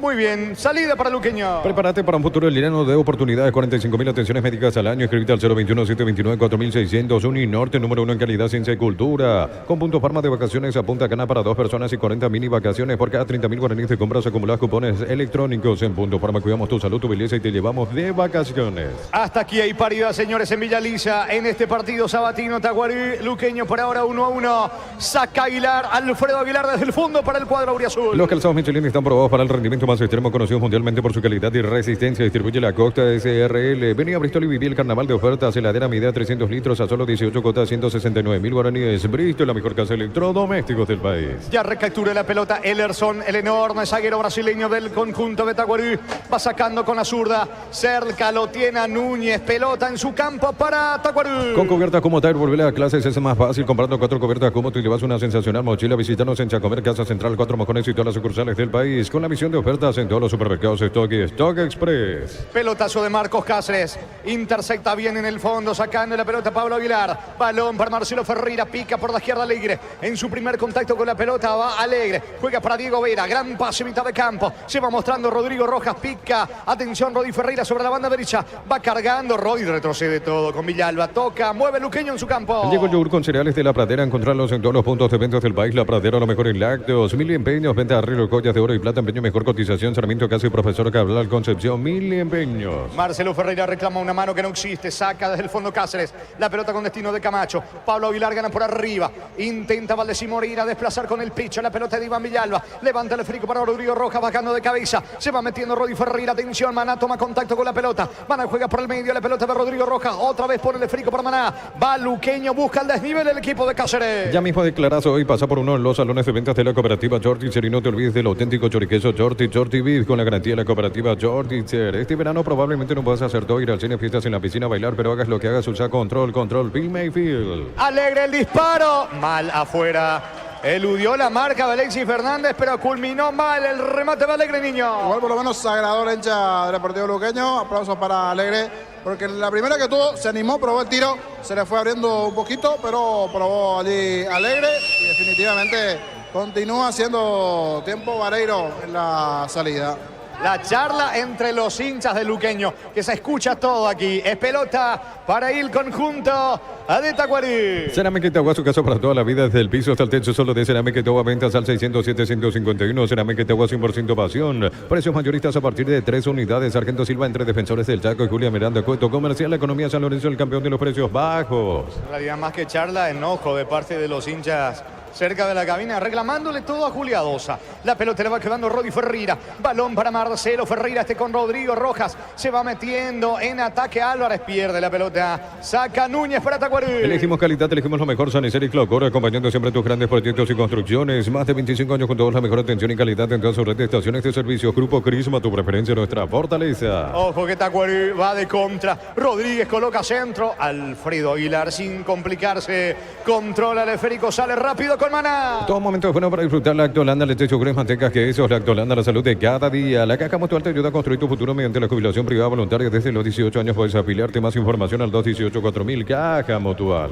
Speaker 1: Muy bien, salida para Luqueño.
Speaker 4: Prepárate para un futuro lleno de oportunidades. 45.000 atenciones médicas al año. Escribite al 021-729-4600. Uninorte, número 1 en calidad, ciencia y cultura. Con Punto Farma de vacaciones a Punta Cana para 2 personas y 40 mini vacaciones por cada 30.000 guaraníes de compras. Acumulas cupones electrónicos. En Punto Farma cuidamos tu salud, tu belleza y te llevamos de vacaciones.
Speaker 1: Hasta aquí hay paridad, señores, en Villa Lisa. En este partido sabatino, Tacuarí, Luqueño por ahora 1-1. Saca Aguilar, Alfredo Aguilar desde el fondo para el cuadro auriazul.
Speaker 4: Los calzados Michelin están probados para el rendimiento más extremo, conocido mundialmente por su calidad y resistencia. Distribuye la Costa SRL. Venía a Bristol y viví el carnaval de ofertas. Heladera medida 300 litros a solo 18 cotas, 169.000 guaraníes. Bristol, la mejor casa de electrodomésticos del país.
Speaker 1: Ya recaptura la pelota Ellerson, el enorme zaguero brasileño del conjunto de Tacuarí. Va sacando con la zurda. Cerca lo tiene a Núñez. Pelota en su campo para Tacuarí.
Speaker 4: Con cubiertas como Tire, volver a clases es más fácil. Comprando 4 cubiertas como tú y llevas una sensacional mochila. Visítanos en Chacomer, Casa Central, 4 Mojones y todas las sucursales del país. Con la misión de ofertas en todos los supermercados Stock y Stock Express.
Speaker 1: Pelotazo de Marcos Cáceres. Intersecta bien en el fondo, sacando la pelota Pablo Aguilar. Balón para Marcelo Ferreira. Pica por la izquierda Alegre. En su primer contacto con la pelota va Alegre. Juega para Diego Vera. Gran pase mitad de campo. Se va mostrando Rodrigo Rojas. Pica. Atención, Rodi Ferreira sobre la banda derecha. Va cargando. Rodi retrocede todo con Villalba. Toca. Mueve Luqueño en su campo.
Speaker 4: Llegó el yogur con cereales de La Pradera. Encontrarlos en todos los puntos de ventas del país. La Pradera, lo mejor en lácteos. 1000 empeños. Venta de arreglo, joyas de oro y plata. Empeño, mejor cotización. Sarmiento Casi, Profesor Cabral, Concepción. 1000 empeños.
Speaker 1: Marcelo Ferreira reclama una mano que no existe. Saca desde el fondo Cáceres. La pelota con destino de Camacho. Pablo Aguilar gana por arriba. Intenta Valdecimo ir a desplazar con el pecho. La pelota de Iván Villalba. Levanta el esférico para Rodrigo Rojas. Bajando de cabeza. Se va metiendo Rodi Ferreira. Atención. Maná toma contacto con la pelota. Maná juega por el medio. La pelota de Rodrigo Rojas. Otra vez pone el esférico para Maná. Va Luqueño. Busca el desnivel del equipo de Cáceres.
Speaker 4: Ya mismo declarás hoy. Pasa por uno de los salones de ventas de la cooperativa Jortitzer. Y no te olvides del auténtico choriqueso Jorti Beef con la garantía de la cooperativa Jortitzer. Este verano probablemente no puedas hacer todo, ir al cine, fiestas en la piscina, bailar, pero hagas lo que hagas, usa control, Bill Mayfield.
Speaker 1: Alegre el disparo. Mal afuera. Eludió la marca de Alexis Fernández, pero culminó mal el remate de Alegre, niño.
Speaker 2: Igual por lo menos sagrador hincha del Deportivo Luqueño. Aplausos para Alegre, porque en la primera que tuvo se animó, probó el tiro, se le fue abriendo un poquito, pero probó allí Alegre y definitivamente continúa haciendo tiempo Vareiro en la salida.
Speaker 1: La charla entre los hinchas de Luqueño, que se escucha todo aquí. Es pelota para el conjunto de Tacuarí.
Speaker 4: Cerámica Itagua, su caso para toda la vida, desde el piso hasta el techo, solo de Cerámica Itagua, ventas al 607-151. Cerámica Itagua, 100% pasión. Precios mayoristas a partir de 3 unidades. Sargento Silva, entre Defensores del Chaco y Julia Miranda, Cueto Comercial, la Economía San Lorenzo, el campeón de los precios bajos.
Speaker 1: En realidad, más que charla, enojo de parte de los hinchas cerca de la cabina, reclamándole todo a Julia Dosa. La pelota le va quedando Rodi Ferreira. Balón para Marcelo Ferreira, con Rodrigo Rojas. Se va metiendo en ataque Álvarez. Pierde la pelota. Saca Núñez para Tacuarí.
Speaker 4: Elegimos calidad, elegimos lo mejor. Sanicer y Clocor, acompañando siempre tus grandes proyectos y construcciones. Más de 25 años con toda la mejor atención y calidad en toda su red de estaciones de servicio. Grupo Crisma, tu preferencia, nuestra fortaleza.
Speaker 1: Ojo que Tacuarí va de contra. Rodríguez coloca centro. Alfredo Aguilar, sin complicarse, controla el esférico, sale rápido con Maná.
Speaker 4: Todo momento es bueno para disfrutar Lactolanda, leche, yogures, mantecas, quesos. Lactolanda, la salud de cada día. La Caja Mutual te ayuda a construir tu futuro mediante la jubilación privada voluntaria. Desde los 18 años puedes afiliarte. Más información al 218-4000. Caja Mutual.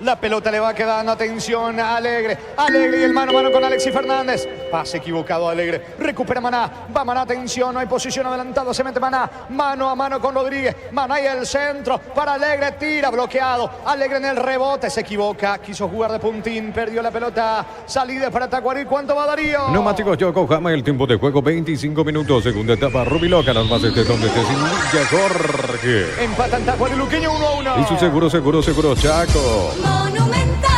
Speaker 1: La pelota le va quedando, atención a Alegre. Alegre y el mano a mano con Alexis Fernández. Pase equivocado Alegre. Recupera Maná. Va Maná, atención. No hay posición adelantada. Se mete Maná. Mano a mano con Rodríguez. Maná y el centro para Alegre. Tira bloqueado. Alegre en el rebote. Se equivoca. Quiso jugar de puntín. Perdió la pelota. Salida para Tacuarí. ¿Cuánto va Darío?
Speaker 4: Neumáticos Yokohama. El tiempo de juego 25 minutos. Segunda etapa. Rubiloca. Las bases de donde estés. India Jorge.
Speaker 1: Empatan Tacuarí Luqueño 1-1.
Speaker 4: Y su seguro Chaco.
Speaker 5: Monumental.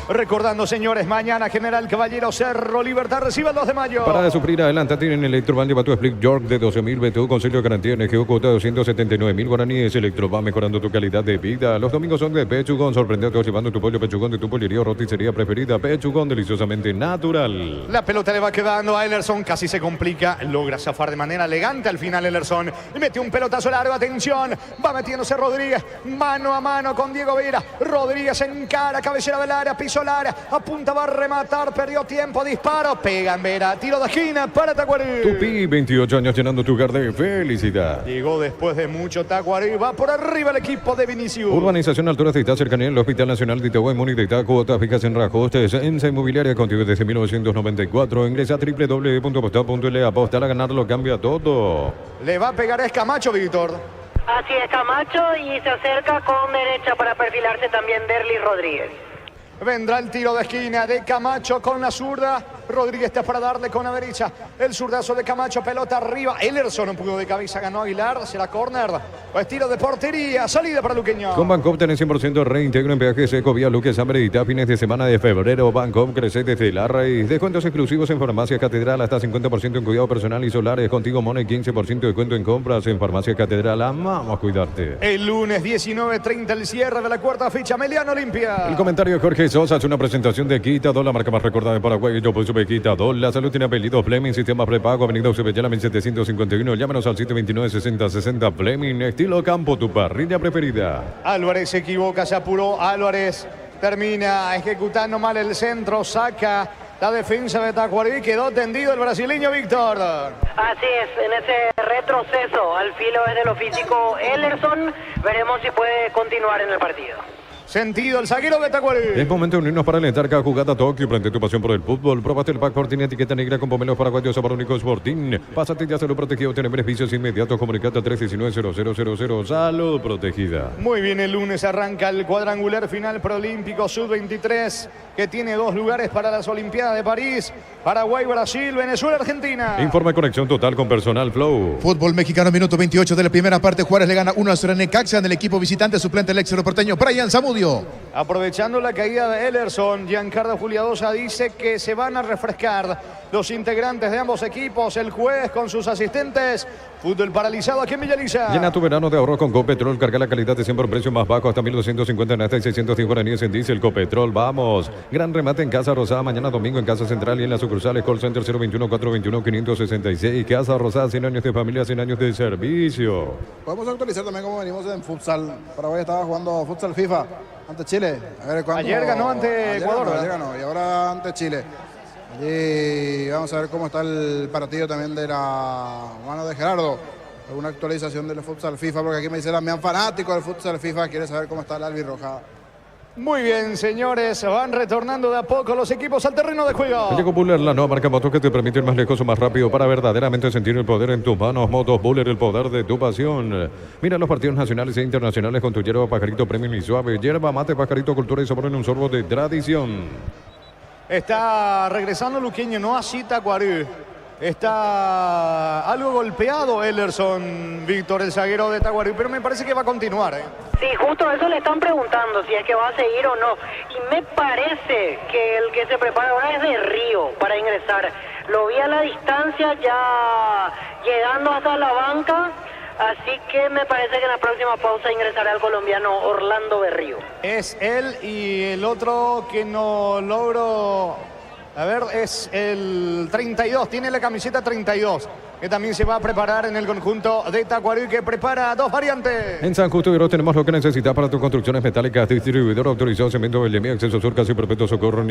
Speaker 1: Recordando, señores, mañana General Caballero, Cerro Libertad, recibe el 2 de mayo.
Speaker 4: Para de sufrir, adelante, tienen Electroban, lleva tu Split York de 12.000 BTU con sello de garantía NGU, cuota de 279.000 guaraníes. Electroban, mejorando tu calidad de vida. Los domingos son de Pechugón, sorprendente llevando tu pollo Pechugón de tu pollería o roticería preferida. Pechugón, deliciosamente natural.
Speaker 1: La pelota le va quedando a Ellerson, casi se complica, logra zafar de manera elegante al final Ellerson. Y metió un pelotazo largo, atención, va metiéndose Rodríguez, mano a mano con Diego Vera. Rodríguez encara, cabecera del área, piso Solar, apunta, va a rematar, perdió tiempo, disparo, pega en vera, tiro de esquina para Tacuarí.
Speaker 4: Tupi, 28 años llenando tu hogar de felicidad.
Speaker 1: Llegó después de mucho Tacuarí, va por arriba el equipo de Vinicius.
Speaker 4: Urbanización Alturas de Itá, cercanía del Hospital Nacional de Itagüí, Muni de Itá, cuotas fijas en reajustes, ENSA Inmobiliaria contigo desde 1994. Ingresa a www.apostar.le, apostar a ganar lo cambia todo.
Speaker 1: Le va a pegar a Camacho, Víctor.
Speaker 3: Así es, Camacho, y se acerca con derecha para perfilarse también Derlis Rodríguez.
Speaker 1: Vendrá el tiro de esquina de Camacho con la zurda. Rodríguez está para darle con la derecha. El zurdazo de Camacho, pelota arriba. Ellerson, un puño de cabeza, ganó Aguilar. Será córner. Pues tiro de portería. Salida para Luqueño.
Speaker 4: Con Bancopp tenés 100% reintegro en peaje seco vía Luque, Hambre y Itá, fines de semana de febrero. Bancopp crece desde la raíz. Descuentos exclusivos en Farmacia Catedral, hasta 50% en cuidado personal y solares. Contigo Mone, 15% de descuento en compras en Farmacia Catedral. Amamos cuidarte.
Speaker 1: El lunes 19:30 el cierre de la cuarta fecha. Meliano Olimpia.
Speaker 4: El comentario de Jorge Sosa hace una presentación de Quitadol, la marca más recordada de Paraguay. Yo pues sube Quitadol. La salud tiene apellido Fleming, sistema prepago, avenida Eusebio 1751. Llámanos al 729-6060 Fleming, estilo campo, tu parrilla preferida.
Speaker 1: Álvarez se equivoca, se apuró. Álvarez termina ejecutando mal el centro, saca la defensa de Tacuarí, quedó tendido el brasileño Víctor.
Speaker 3: Así es, en ese retroceso al filo desde lo físico Ellerson, veremos si puede continuar en el partido.
Speaker 1: Sentido el zaguero de Tacuarí.
Speaker 4: Es momento de unirnos para alentar cada jugada Tokio. Prende tu pasión por el fútbol. Probaste el pack Fortín, etiqueta negra con pomelos paraguayos, sabor único Sporting. Pásate ya, salud protegido, tiene beneficios inmediatos. Comunicate al 319-0000. Salud protegida.
Speaker 1: Muy bien, el lunes arranca el cuadrangular final proolímpico sub-23, que tiene 2 lugares para las Olimpiadas de París. Paraguay, Brasil, Venezuela, Argentina.
Speaker 4: Informe conexión total con Personal Flow.
Speaker 10: Fútbol mexicano, minuto 28 de la primera parte. Juárez le gana 1-0 a Necaxa. En el equipo visitante, suplente el ex aeroporteño Brian Zamudio.
Speaker 1: Aprovechando la caída de Ellerson, Giancarlo Juliadosa dice que se van a refrescar los integrantes de ambos equipos, el juez con sus asistentes. Fútbol paralizado aquí en Villaliza.
Speaker 4: Llena tu verano de ahorro con Copetrol. Carga la calidad de siempre, un precio más bajo, hasta 1.250 en hasta y 610 guaraníes en diésel. Copetrol, vamos. Gran remate en Casa Rosada, mañana domingo en Casa Central y en las sucursales Call Center 021-421-566. Casa Rosada, 100 años de familia, 100 años de servicio.
Speaker 2: Podemos actualizar también cómo venimos en futsal. Paraguay estaba jugando futsal FIFA ante Chile. A ver cuándo.
Speaker 1: Ayer ganó ante Ecuador.
Speaker 2: Ayer ganó y ahora ante Chile. Allí vamos a ver cómo está el partido también de la mano de Gerardo. Alguna actualización del futsal FIFA, porque aquí me dice Damián, fanático del futsal FIFA, quiere saber cómo está el albirroja.
Speaker 1: Muy bien, señores, van retornando de a poco los equipos al terreno de juego.
Speaker 4: Llegó Buller, la nueva marca motos que te permite ir más lejos o más rápido para verdaderamente sentir el poder en tus manos. Motos Buller, el poder de tu pasión. Mira los partidos nacionales e internacionales con tu hierba Pajarito Premium y Suave. Hierba mate, Pajarito, cultura y sabor en un sorbo de tradición.
Speaker 1: Está regresando Luqueño, no así Tacuarí. Está algo golpeado Ellerson, Víctor, el zaguero de Tacuarí, pero me parece que va a continuar.
Speaker 3: Sí, justo eso le están preguntando, si es que va a seguir o no. Y me parece que el que se prepara ahora es de Río para ingresar. Lo vi a la distancia ya llegando hasta la banca. Así que me parece que en la próxima pausa ingresará el colombiano Orlando Berrío.
Speaker 1: Es él y el otro que no logro... A ver, es el 32, tiene la camiseta 32, que también se va a preparar en el conjunto de Tacuarí, que prepara 2 variantes.
Speaker 4: En San Justo Higueros tenemos lo que necesitas para tus construcciones metálicas. Distribuidor autorizado, cemento Bellemí, acceso sur, casi perpetuo socorro.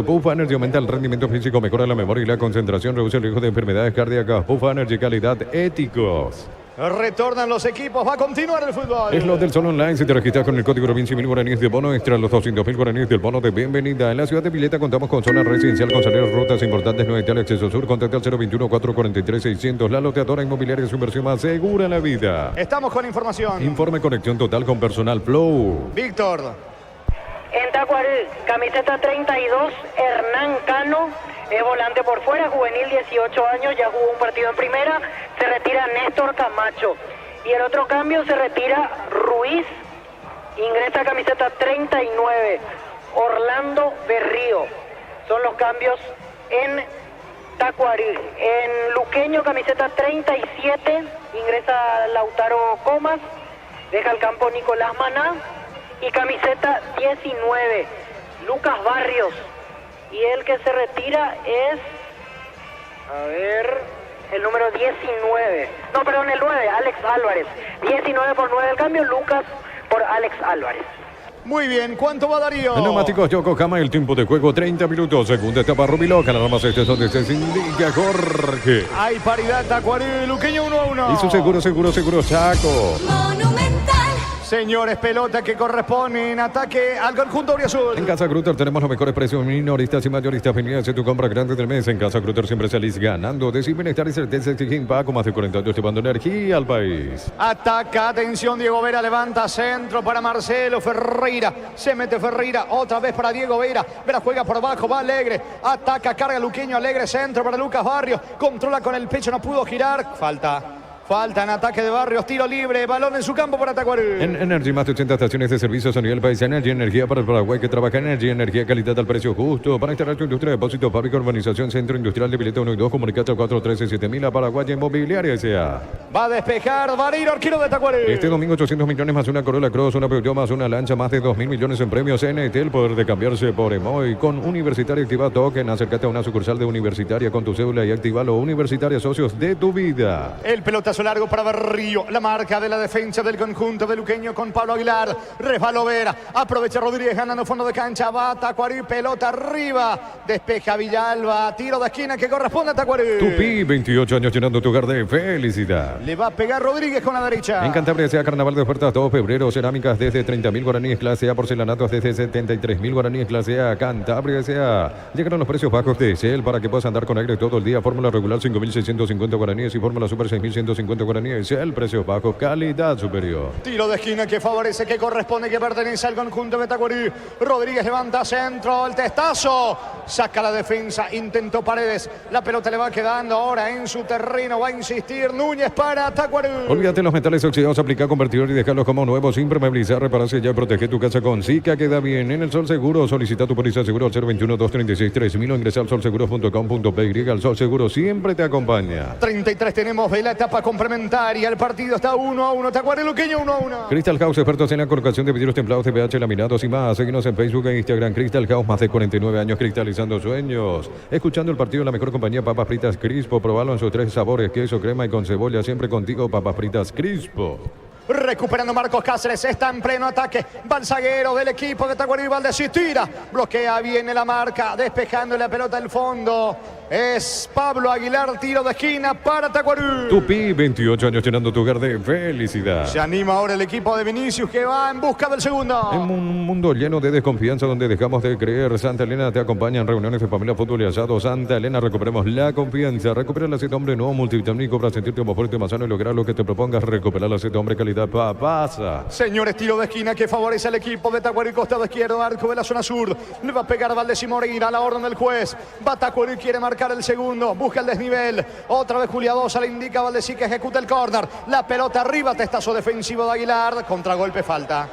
Speaker 4: Puff Energy aumenta el rendimiento físico, mejora la memoria y la concentración, reduce el riesgo de enfermedades cardíacas. Puff Energy, calidad, éticos.
Speaker 1: Retornan los equipos, va a continuar el fútbol.
Speaker 4: Es lo del Sol Online. Si te registras con el código 20.000 guaraníes de bono extra, los 200.000 guaraníes del bono de bienvenida. En la ciudad de Pileta contamos con zona residencial con salidas rutas importantes, no Italia, acceso sur. Contacta al 021-443-600. La loteadora inmobiliaria es su inversión más segura en la vida.
Speaker 1: Estamos con información.
Speaker 4: Informe conexión total con Personal Flow.
Speaker 1: Víctor.
Speaker 3: En Tacuarí, camiseta 32, Hernán Cano. Es volante por fuera, juvenil, 18 años, ya jugó un partido en primera. Se retira Néstor Camacho. Y el otro cambio, se retira Ruiz. Ingresa camiseta 39, Orlando Berrío. Son los cambios en Tacuarí. En Luqueño, camiseta 37, ingresa Lautaro Comas. Deja el campo Nicolás Maná. Y camiseta 19, Lucas Barrios. Y el que se retira es, a ver, el número 19. No, perdón, el 9, Alex Álvarez. 19 por 9 el cambio, Lucas por Alex Álvarez.
Speaker 1: Muy bien, ¿cuánto va Darío?
Speaker 4: Neumáticos Yokohama, el tiempo de juego 30 minutos. Segunda etapa Rubiloca, nada más este es donde se indica Jorge.
Speaker 1: Hay paridad, Tacuarí, Luqueño 1-1.
Speaker 4: Y su seguro, Chaco.
Speaker 5: Monumental.
Speaker 1: Señores, pelota que corresponde en ataque al conjunto Auriazul.
Speaker 4: En Casa Grutter tenemos los mejores precios minoristas y mayoristas. Venidas de tu compra grande del mes. En Casa Grutter siempre salís ganando. Decir bienestar y certeza exigen Paco. Más de 40 años llevando energía al país.
Speaker 1: Ataca, atención, Diego Vera levanta centro para Marcelo Ferreira. Se mete Ferreira, otra vez para Diego Vera. Vera juega por abajo, va Alegre. Ataca, carga Luqueño, Alegre, centro para Lucas Barrios. Controla con el pecho, no pudo girar. Falta en ataque de Barrios, tiro libre, balón en su campo para Tacuarí.
Speaker 4: En Energy, más de 80 estaciones de servicios a nivel país. Energy, energía para el Paraguay que trabaja. Energy, energía, calidad al precio justo. Para instalar tu industria, depósito, fábrica, urbanización, centro industrial de Pileta 1 y 2, comunicate al 413-7000 a Paraguay Inmobiliaria S.A.
Speaker 1: Va a despejar Vareiro, arquero de Tacuarí.
Speaker 4: Este domingo 800 millones más una Corolla Cross, una Peugeot más una lancha, más de 2.000 millones en premios. NT, el poder de cambiarse por Emoy. Con Universitaria activa token, acércate a una sucursal de Universitaria con tu cédula y activalo. Universitaria, socios de tu vida.
Speaker 1: El pelotazo largo para Barrio. La marca de la defensa del conjunto de Luqueño con Pablo Aguilar. Resbaló Vera. Aprovecha Rodríguez ganando fondo de cancha. Va Tacuarí, pelota arriba. Despeja Villalba. Tiro de esquina que corresponde a Tacuarí.
Speaker 4: Tupi, 28 años llenando tu hogar de felicidad.
Speaker 1: Le va a pegar Rodríguez con la derecha.
Speaker 4: En Cantabria sea carnaval de ofertas 2 febrero. Cerámicas desde 30.000 guaraníes clase A. Porcelanatos desde 73.000 guaraníes clase A. Cantabria sea. Llegaron los precios bajos de Shell para que puedas andar con aire todo el día. Fórmula regular 5.650 guaraníes y fórmula super 6.150 guaraníes. El precio bajo, calidad superior.
Speaker 1: Tiro de esquina que favorece, que corresponde, que pertenece al conjunto de Tacuarí. Rodríguez levanta centro, el testazo. Saca la defensa, intentó Paredes. La pelota le va quedando ahora en su terreno. Va a insistir Núñez para Tacuarí.
Speaker 4: Olvídate los metales oxidados, aplica convertidor y dejarlos como nuevos, sin impermeabilizar, repararse ya, protege tu casa con Zika, queda bien. En el Sol Seguro, solicita tu póliza seguro al 021-236-3000 o ingresa al solseguros.com.py. El Sol Seguro siempre te acompaña.
Speaker 1: 33 tenemos de la etapa complementaria. El partido está 1-1. Tacuarí Luqueño 1-1.
Speaker 4: Crystal House, expertos en la colocación de vidrios templados, TPH, laminados y más. Seguimos en Facebook e Instagram. Crystal House, más de 49 años cristalizando sueños. Escuchando el partido, la mejor compañía, Papas Fritas Crispo. Probalo en sus 3 sabores, queso, crema y con cebolla. Siempre contigo, Papas Fritas Crispo.
Speaker 1: Recuperando Marcos Cáceres, está en pleno ataque. Va el zaguero del equipo de Tacuarí, Valdés, tira. Bloquea, viene la marca, despejando la pelota del fondo. Es Pablo Aguilar, tiro de esquina para Tacuarí.
Speaker 4: Tupi, 28 años llenando tu hogar de felicidad.
Speaker 1: Se anima ahora el equipo de Vinicius que va en busca del segundo.
Speaker 4: En un mundo lleno de desconfianza donde dejamos de creer, Santa Elena te acompaña en reuniones de familia, fútbol y asado. Santa Elena, recuperemos la confianza. Recupera el aceite hombre nuevo multivitamínico para sentirte más fuerte, más sano y lograr lo que te propongas. Recuperar el aceite hombre calidad pasa.
Speaker 1: Señores, tiro de esquina que favorece al equipo de Tacuarí, costado izquierdo, arco de la zona sur. Le va a pegar Valdés y Moreira a la orden del juez. Va Tacuarí, quiere marcar el segundo, busca el desnivel. Otra vez Juliadosa le indica a Valdés que ejecuta el córner. La pelota arriba, testazo defensivo de Aguilar. Contragolpe, falta.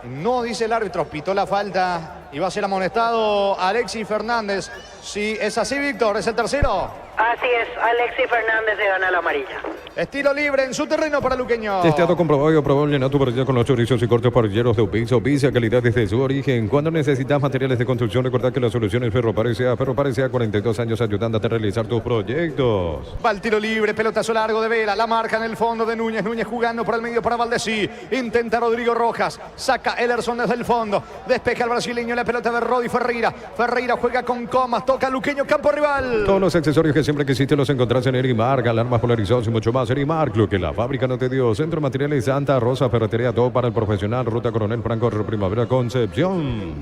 Speaker 1: No dice el árbitro, pitó la falta y va a ser amonestado Alexis Fernández. Si es así, Víctor, ¿es el tercero?
Speaker 3: Así es, Alexis Fernández se gana la amarilla.
Speaker 1: Estilo libre en su terreno para Luqueño.
Speaker 4: Testeado, comprobado y aprobado, llena tu parrilla con los chorizos y cortes parrilleros de Opiso. Pisa calidad desde su origen. Cuando necesitas materiales de construcción, recordad que la solución es Ferropare S.A. Ferropare S.A. 42 años ayudándote a realizar tus proyectos.
Speaker 1: Va el tiro libre, pelotazo largo de Vera. La marca en el fondo de Núñez. Núñez jugando por el medio para Valdesí. Intenta Rodrigo Rojas. Saca Ederson desde el fondo. Despeja el brasileño la pelota de Rodi Ferreira. Ferreira juega con Comas. Toca Luqueño, campo rival.
Speaker 4: Todos los accesorios que siempre quisiste los encontrás en Erimark. Alarmas polarizados y mucho más. Erimark, lo que la fábrica no te dio. Centro de Materiales Santa Rosa, ferretería, todo para el profesional. Ruta Coronel Franco, Primavera, Concepción.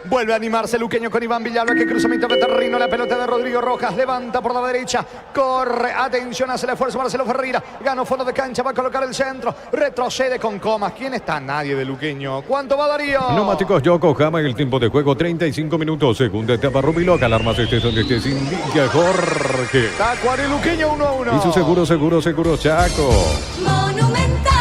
Speaker 1: Vuelve a animarse Luqueño con Iván Villalba, que cruzamiento de terreno. La pelota de Rodrigo Rojas. Levanta por la derecha. Corre. Atención, hace el esfuerzo Marcelo Ferreira. Ganó fondo de cancha. Va a colocar el centro. Retrocede con Comas. ¿Quién está? Nadie de Luqueño. ¿Cuánto va Darío?
Speaker 4: Neumáticos Yokohama, el tiempo de juego 35 minutos. Segunda etapa Rubiloca. Alarmas estés donde estés. Indica Jorge.
Speaker 1: Tacuarí Luqueño 1-1.
Speaker 4: Y su seguro Chaco.
Speaker 5: Monumental.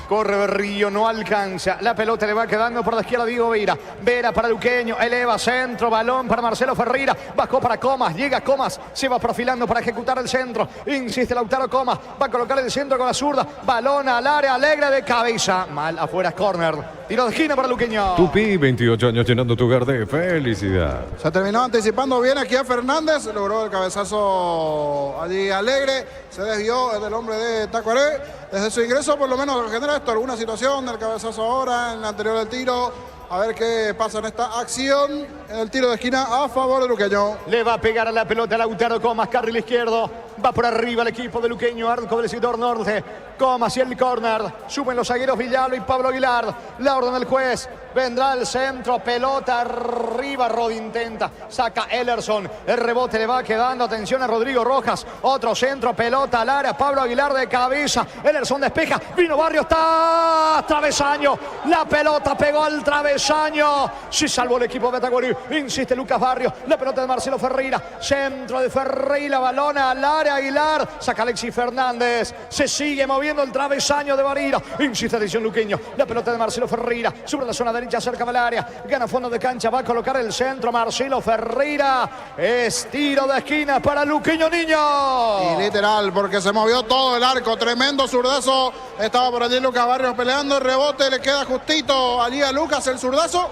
Speaker 1: Corre Berrío, no alcanza. La pelota le va quedando por la izquierda Diego Vera. Vera para Luqueño, eleva centro, balón para Marcelo Ferreira. Bajó para Comas, llega Comas, se va profilando para ejecutar el centro. Insiste Lautaro Comas, va a colocar el centro con la zurda. Balón al área, Alegre de cabeza. Mal afuera, córner. Tiro de esquina para Luqueño.
Speaker 4: Tupi, 28 años llenando tu hogar de felicidad.
Speaker 2: Se terminó anticipando bien aquí a Fernández. Logró el cabezazo allí Alegre. Se desvió del hombre de Tacuaré. Desde su ingreso por lo menos genera esto alguna situación del cabezazo ahora, en el anterior del tiro. A ver qué pasa en esta acción. En el tiro de esquina a favor de Luqueño.
Speaker 1: Le va a pegar a la pelota Lautaro Comas, carril izquierdo. Va por arriba el equipo de Luqueño, arco del sector norte. Comas y el córner. Suben los zagueros Villalba y Pablo Aguilar. La orden del juez. Vendrá el centro, pelota arriba. Rod intenta, saca Ellerson. El rebote le va quedando. Atención a Rodrigo Rojas. Otro centro, pelota al área. Pablo Aguilar de cabeza. Ellerson despeja. Vino Barrio, está travesaño. La pelota pegó al travesaño. Se salvó el equipo de Tacuarí. Insiste Lucas Barrio. La pelota de Marcelo Ferreira. Centro de Ferreira. Balón al área. Aguilar. Saca Alexis Fernández. Se sigue moviendo el travesaño de Barira. Insiste atención Luqueño. La pelota de Marcelo Ferreira. Sobre la zona derecha, cerca del área. Gana fondo de cancha. Va a colocar el centro Marcelo Ferreira. Es tiro de esquina para Luqueño Niño.
Speaker 2: Y literal, porque se movió todo el arco. Tremendo zurdazo. Estaba por allí Lucas Barrios peleando. El rebote le queda justito allí a Lucas el zurdazo.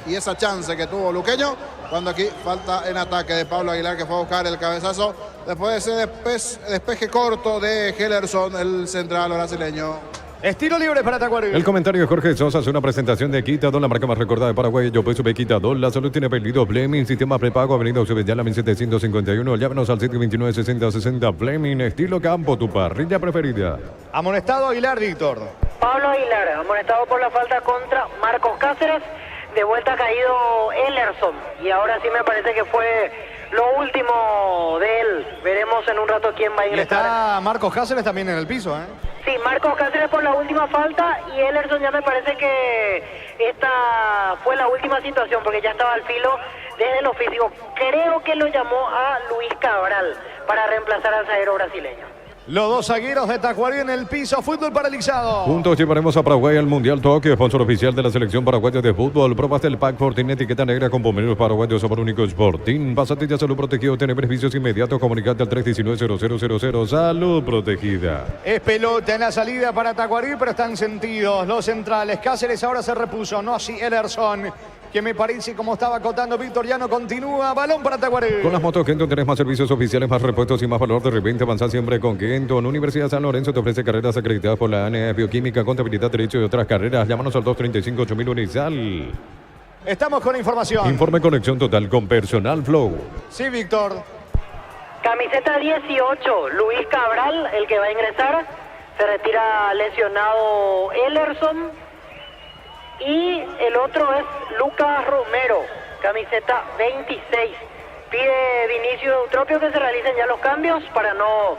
Speaker 2: Y esa chance que tuvo Luqueño. Cuando aquí falta en ataque de Pablo Aguilar, que fue a buscar el cabezazo. Después de ese despeje corto de Hellerson, el central brasileño.
Speaker 1: Estilo libre para Tacuarí.
Speaker 4: El comentario de Jorge Sosa hace una presentación de Quitador, la marca más recordada de Paraguay. Yo peso Quitador. La salud tiene pedido Fleming, sistema prepago, avenida Occidental, 1751. Llámenos al 729-6060 Fleming, estilo campo, tu parrilla preferida.
Speaker 1: Amonestado Aguilar, Víctor.
Speaker 3: Pablo Aguilar, amonestado por la falta contra Marcos Cáceres. De vuelta ha caído Ellerson. Y ahora sí me parece que fue lo último de él. Veremos en un rato quién va a
Speaker 1: Y
Speaker 3: ingresar.
Speaker 1: está Marcos Cáceres también en el piso, ¿eh?
Speaker 3: Sí, Marcos Cáceres por la última falta y Ellerson ya me parece que esta fue la última situación porque ya estaba al filo desde lo físico. Creo que lo llamó a Luis Cabral para reemplazar al zaguero brasileño.
Speaker 1: Los dos zagueros de Tacuarí en el piso. Fútbol paralizado.
Speaker 4: Juntos llevaremos a Paraguay al Mundial Tokio, sponsor oficial de la selección paraguaya de fútbol. Probaste el pack Fortín, etiqueta negra con pomerios paraguayos, sabor único Sporting. Pasatilla Salud Protegido, tiene beneficios inmediatos. Comunicate al 319-0000. Salud Protegida.
Speaker 1: Es pelota en la salida para Tacuarí, pero están sentidos los centrales. Cáceres ahora se repuso, no así Ellerson, que me parece, como estaba acotando Víctor, ya no continúa. Balón para Tacuarí.
Speaker 4: Con las motos Kenton tenés más servicios oficiales, más repuestos y más valor de repente. Avanzar siempre con Kenton. Universidad San Lorenzo te ofrece carreras acreditadas por la ANE, Bioquímica, Contabilidad, Derecho y otras carreras. Llámanos al 235-8000 Unizal.
Speaker 1: Estamos con información.
Speaker 4: Informe conexión total con Personal Flow.
Speaker 1: Sí, Víctor.
Speaker 3: Camiseta 18, Luis Cabral, el que va a ingresar. Se retira lesionado Ellerson. Y el otro es Lucas Romero, camiseta 26. Pide Vinicio Eutropio que se realicen ya los cambios para no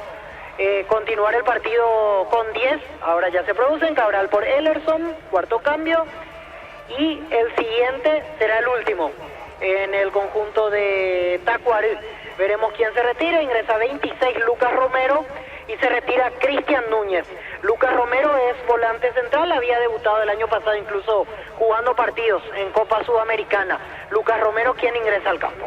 Speaker 3: continuar el partido con 10. Ahora ya se producen. Cabral por Ellerson, cuarto cambio. Y el siguiente será el último en el conjunto de Tacuarí. Veremos quién se retira. Ingresa 26 Lucas Romero y se retira Cristian Núñez. Lucas Romero es volante central, había debutado el año pasado incluso jugando partidos en Copa Sudamericana. Lucas Romero quien ingresa al campo.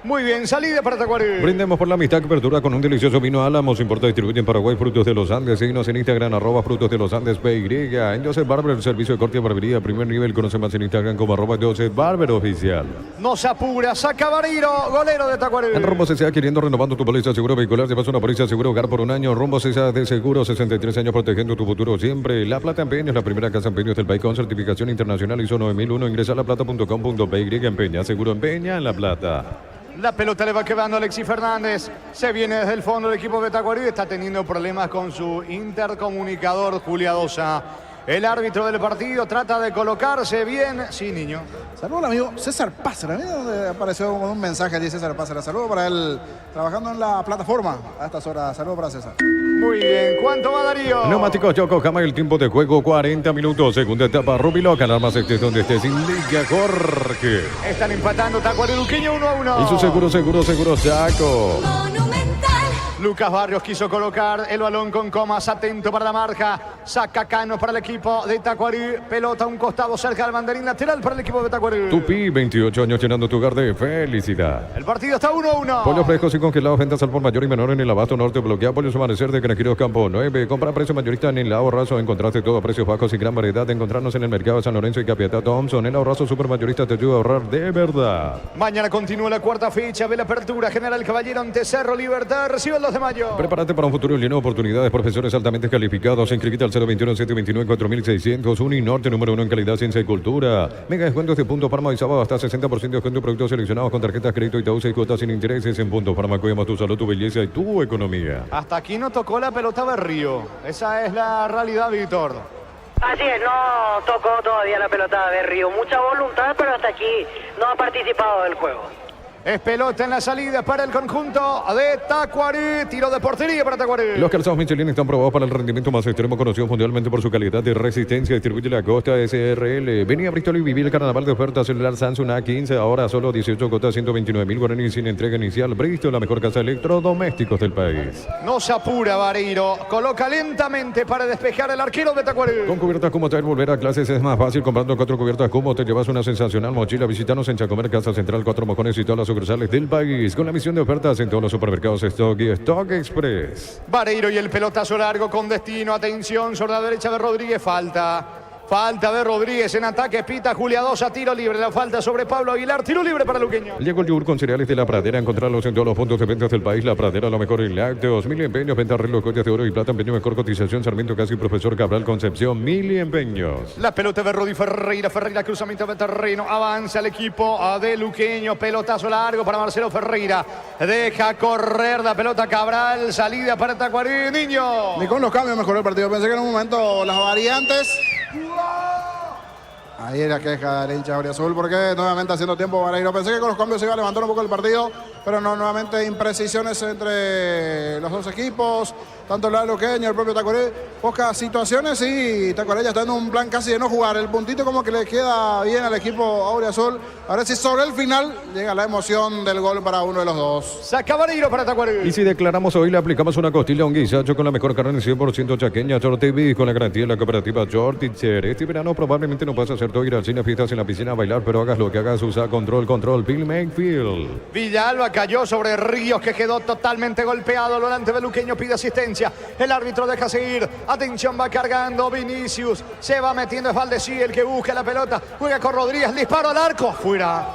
Speaker 1: Muy bien, salida para Tacuarí.
Speaker 4: Brindemos por la amistad que perdura con un delicioso vino Álamos. Importa y distribuye en Paraguay Frutos de los Andes. Síguenos en Instagram, @Frutos de los Andes PY. En Joseph Barber, el servicio de corte y barbería primer nivel. Conoce más en Instagram como @Joseph Barber Oficial.
Speaker 1: Nos apura, saca Bariro, golero de Tacuarí.
Speaker 4: En Rumbo CSA, queriendo renovando tu póliza de seguro vehicular, llevas una póliza de seguro hogar por un año. Rumbo CSA de seguro, 63 años protegiendo tu futuro siempre. La Plata Empeña es la primera casa empeño del país con certificación internacional ISO 9001. Ingresa a laplata.com.py. Empeña, seguro empeña en La Plata.
Speaker 1: La pelota le va quedando a Alexis Fernández. Se viene desde el fondo el equipo de Tacuarí. Está teniendo problemas con su intercomunicador Juliadosa. El árbitro del partido trata de colocarse bien. Sí, niño.
Speaker 2: Saludos al amigo César Pácera. Mira donde apareció un mensaje allí César Pácera. Saludos para él trabajando en la plataforma a estas horas. Saludos para César.
Speaker 1: Muy bien. ¿Cuánto va Darío?
Speaker 4: Neumáticos Yokohama, el tiempo de juego 40 minutos. Segunda etapa Rubiloca. Alarmas estés donde estés. Indica Jorge.
Speaker 1: Están empatando Tacuarí Luqueño 1-1.
Speaker 4: Y su seguro Chaco.
Speaker 1: Lucas Barrios quiso colocar el balón con Comas, atento para la marca. Saca Cano para el equipo de Tacuarí. Pelota a un costado cerca del banderín lateral para el equipo de Tacuarí.
Speaker 4: Tupi, 28 años llenando tu hogar de felicidad.
Speaker 1: El partido está 1-1.
Speaker 4: Pollos frescos y congelados, ventas al por mayor y menor en el Abasto Norte. Bloquea Pollos Amanecer de Canaquiros Campo 9. Compra a precio mayorista en el Ahorrazo. Encontraste todo a precios bajos y gran variedad. Encontrarnos en el mercado de San Lorenzo y Capiatá Thompson. El Ahorrazo Super Mayorista te ayuda a ahorrar de verdad.
Speaker 1: Mañana continúa la cuarta fecha de la apertura. General Caballero ante Cerro Libertad. Recibe el los de Mayo.
Speaker 4: Prepárate para un futuro lleno de oportunidades. Profesores altamente calificados. Inscribite al 021-729-4600. Uninorte, número 1 en calidad, ciencia y cultura. Mega descuentos de Punto Farma y sábado hasta 60% de descuento en productos seleccionados con tarjetas crédito y Itaú, 6 cuotas sin intereses. En Punto Farma cuidamos tu salud, tu belleza y tu economía.
Speaker 1: Hasta aquí no tocó la pelota Berrío. Esa es la realidad, Víctor.
Speaker 3: Así es, no tocó todavía la pelota de Río. Mucha voluntad, pero hasta aquí no ha participado del juego.
Speaker 1: Es pelota en la salida para el conjunto de Tacuarí. Tiro de portería para Tacuarí.
Speaker 4: Los calzados Michelin están probados para el rendimiento más extremo, conocidos mundialmente por su calidad de resistencia. Distribuye la Costa SRL. Vení a Bristol y viví el carnaval de ofertas. Celular Samsung A15, ahora solo 18 cotas, 129.000 guaraníes sin entrega inicial. Bristol, la mejor casa de electrodomésticos del país.
Speaker 1: No se apura Vareiro. Coloca lentamente para despejar el arquero de Tacuarí.
Speaker 4: Con cubiertas como traer volver a clases es más fácil. Comprando 4 cubiertas como te llevas una sensacional mochila. Visítanos en Chacomer, Casa Central, 4 Mojones y todas las sucursales del país, con la misión de ofertas en todos los supermercados Stock y Stock Express.
Speaker 1: Vareiro y el pelotazo largo con destino. Atención sobre la derecha de Rodríguez. Falta de Rodríguez en ataque. Pita Julia 2 a tiro libre. La falta sobre Pablo Aguilar. Tiro libre para Luqueño.
Speaker 4: Llegó el yogur con cereales de La Pradera. Encontrarlos en todos los puntos de ventas del país. La Pradera, lo mejor en lácteos. Mil empeños, venta reloj, joyas de oro y plata. Empeño mejor cotización. Sarmiento Casi, Profesor Cabral, Concepción. Mil empeños.
Speaker 1: La pelota de Rodi Ferreira. Ferreira, cruzamiento de terreno. Avanza el equipo de Luqueño. Pelotazo largo para Marcelo Ferreira. Deja correr la pelota Cabral. Salida para Tacuarí. Niño.
Speaker 2: Ni con los cambios mejoró el partido. Pensé que en un momento las variantes. Ahí era queja del hincha auriazul porque nuevamente haciendo tiempo Vareiro. Pensé que con los cambios se iba a levantar un poco el partido, pero no, nuevamente imprecisiones entre los dos equipos, tanto el lado luqueño, el propio Tacuarí, pocas situaciones y Tacuarí ya está en un plan casi de no jugar. El puntito como que le queda bien al equipo auriazul. A ver si sobre el final llega la emoción del gol para uno de los dos.
Speaker 1: Saca Vareiro para Tacuarí.
Speaker 4: Y si declaramos hoy, le aplicamos una costilla a un guisacho con la mejor carne 100% chaqueña, Short con la garantía de la cooperativa Short Teacher. Este verano probablemente no puedas hacer todo, ir al cine, fiestas en la piscina, bailar, pero hagas lo que hagas, usa control, Bill Mayfield.
Speaker 1: Villalba cayó sobre Ríos, que quedó totalmente golpeado. El volante de Luqueño pide asistencia. El árbitro deja seguir. Atención, va cargando Vinicius. Se va metiendo, es Valdesí el que busca la pelota. Juega con Rodríguez, disparo al arco. Fuera.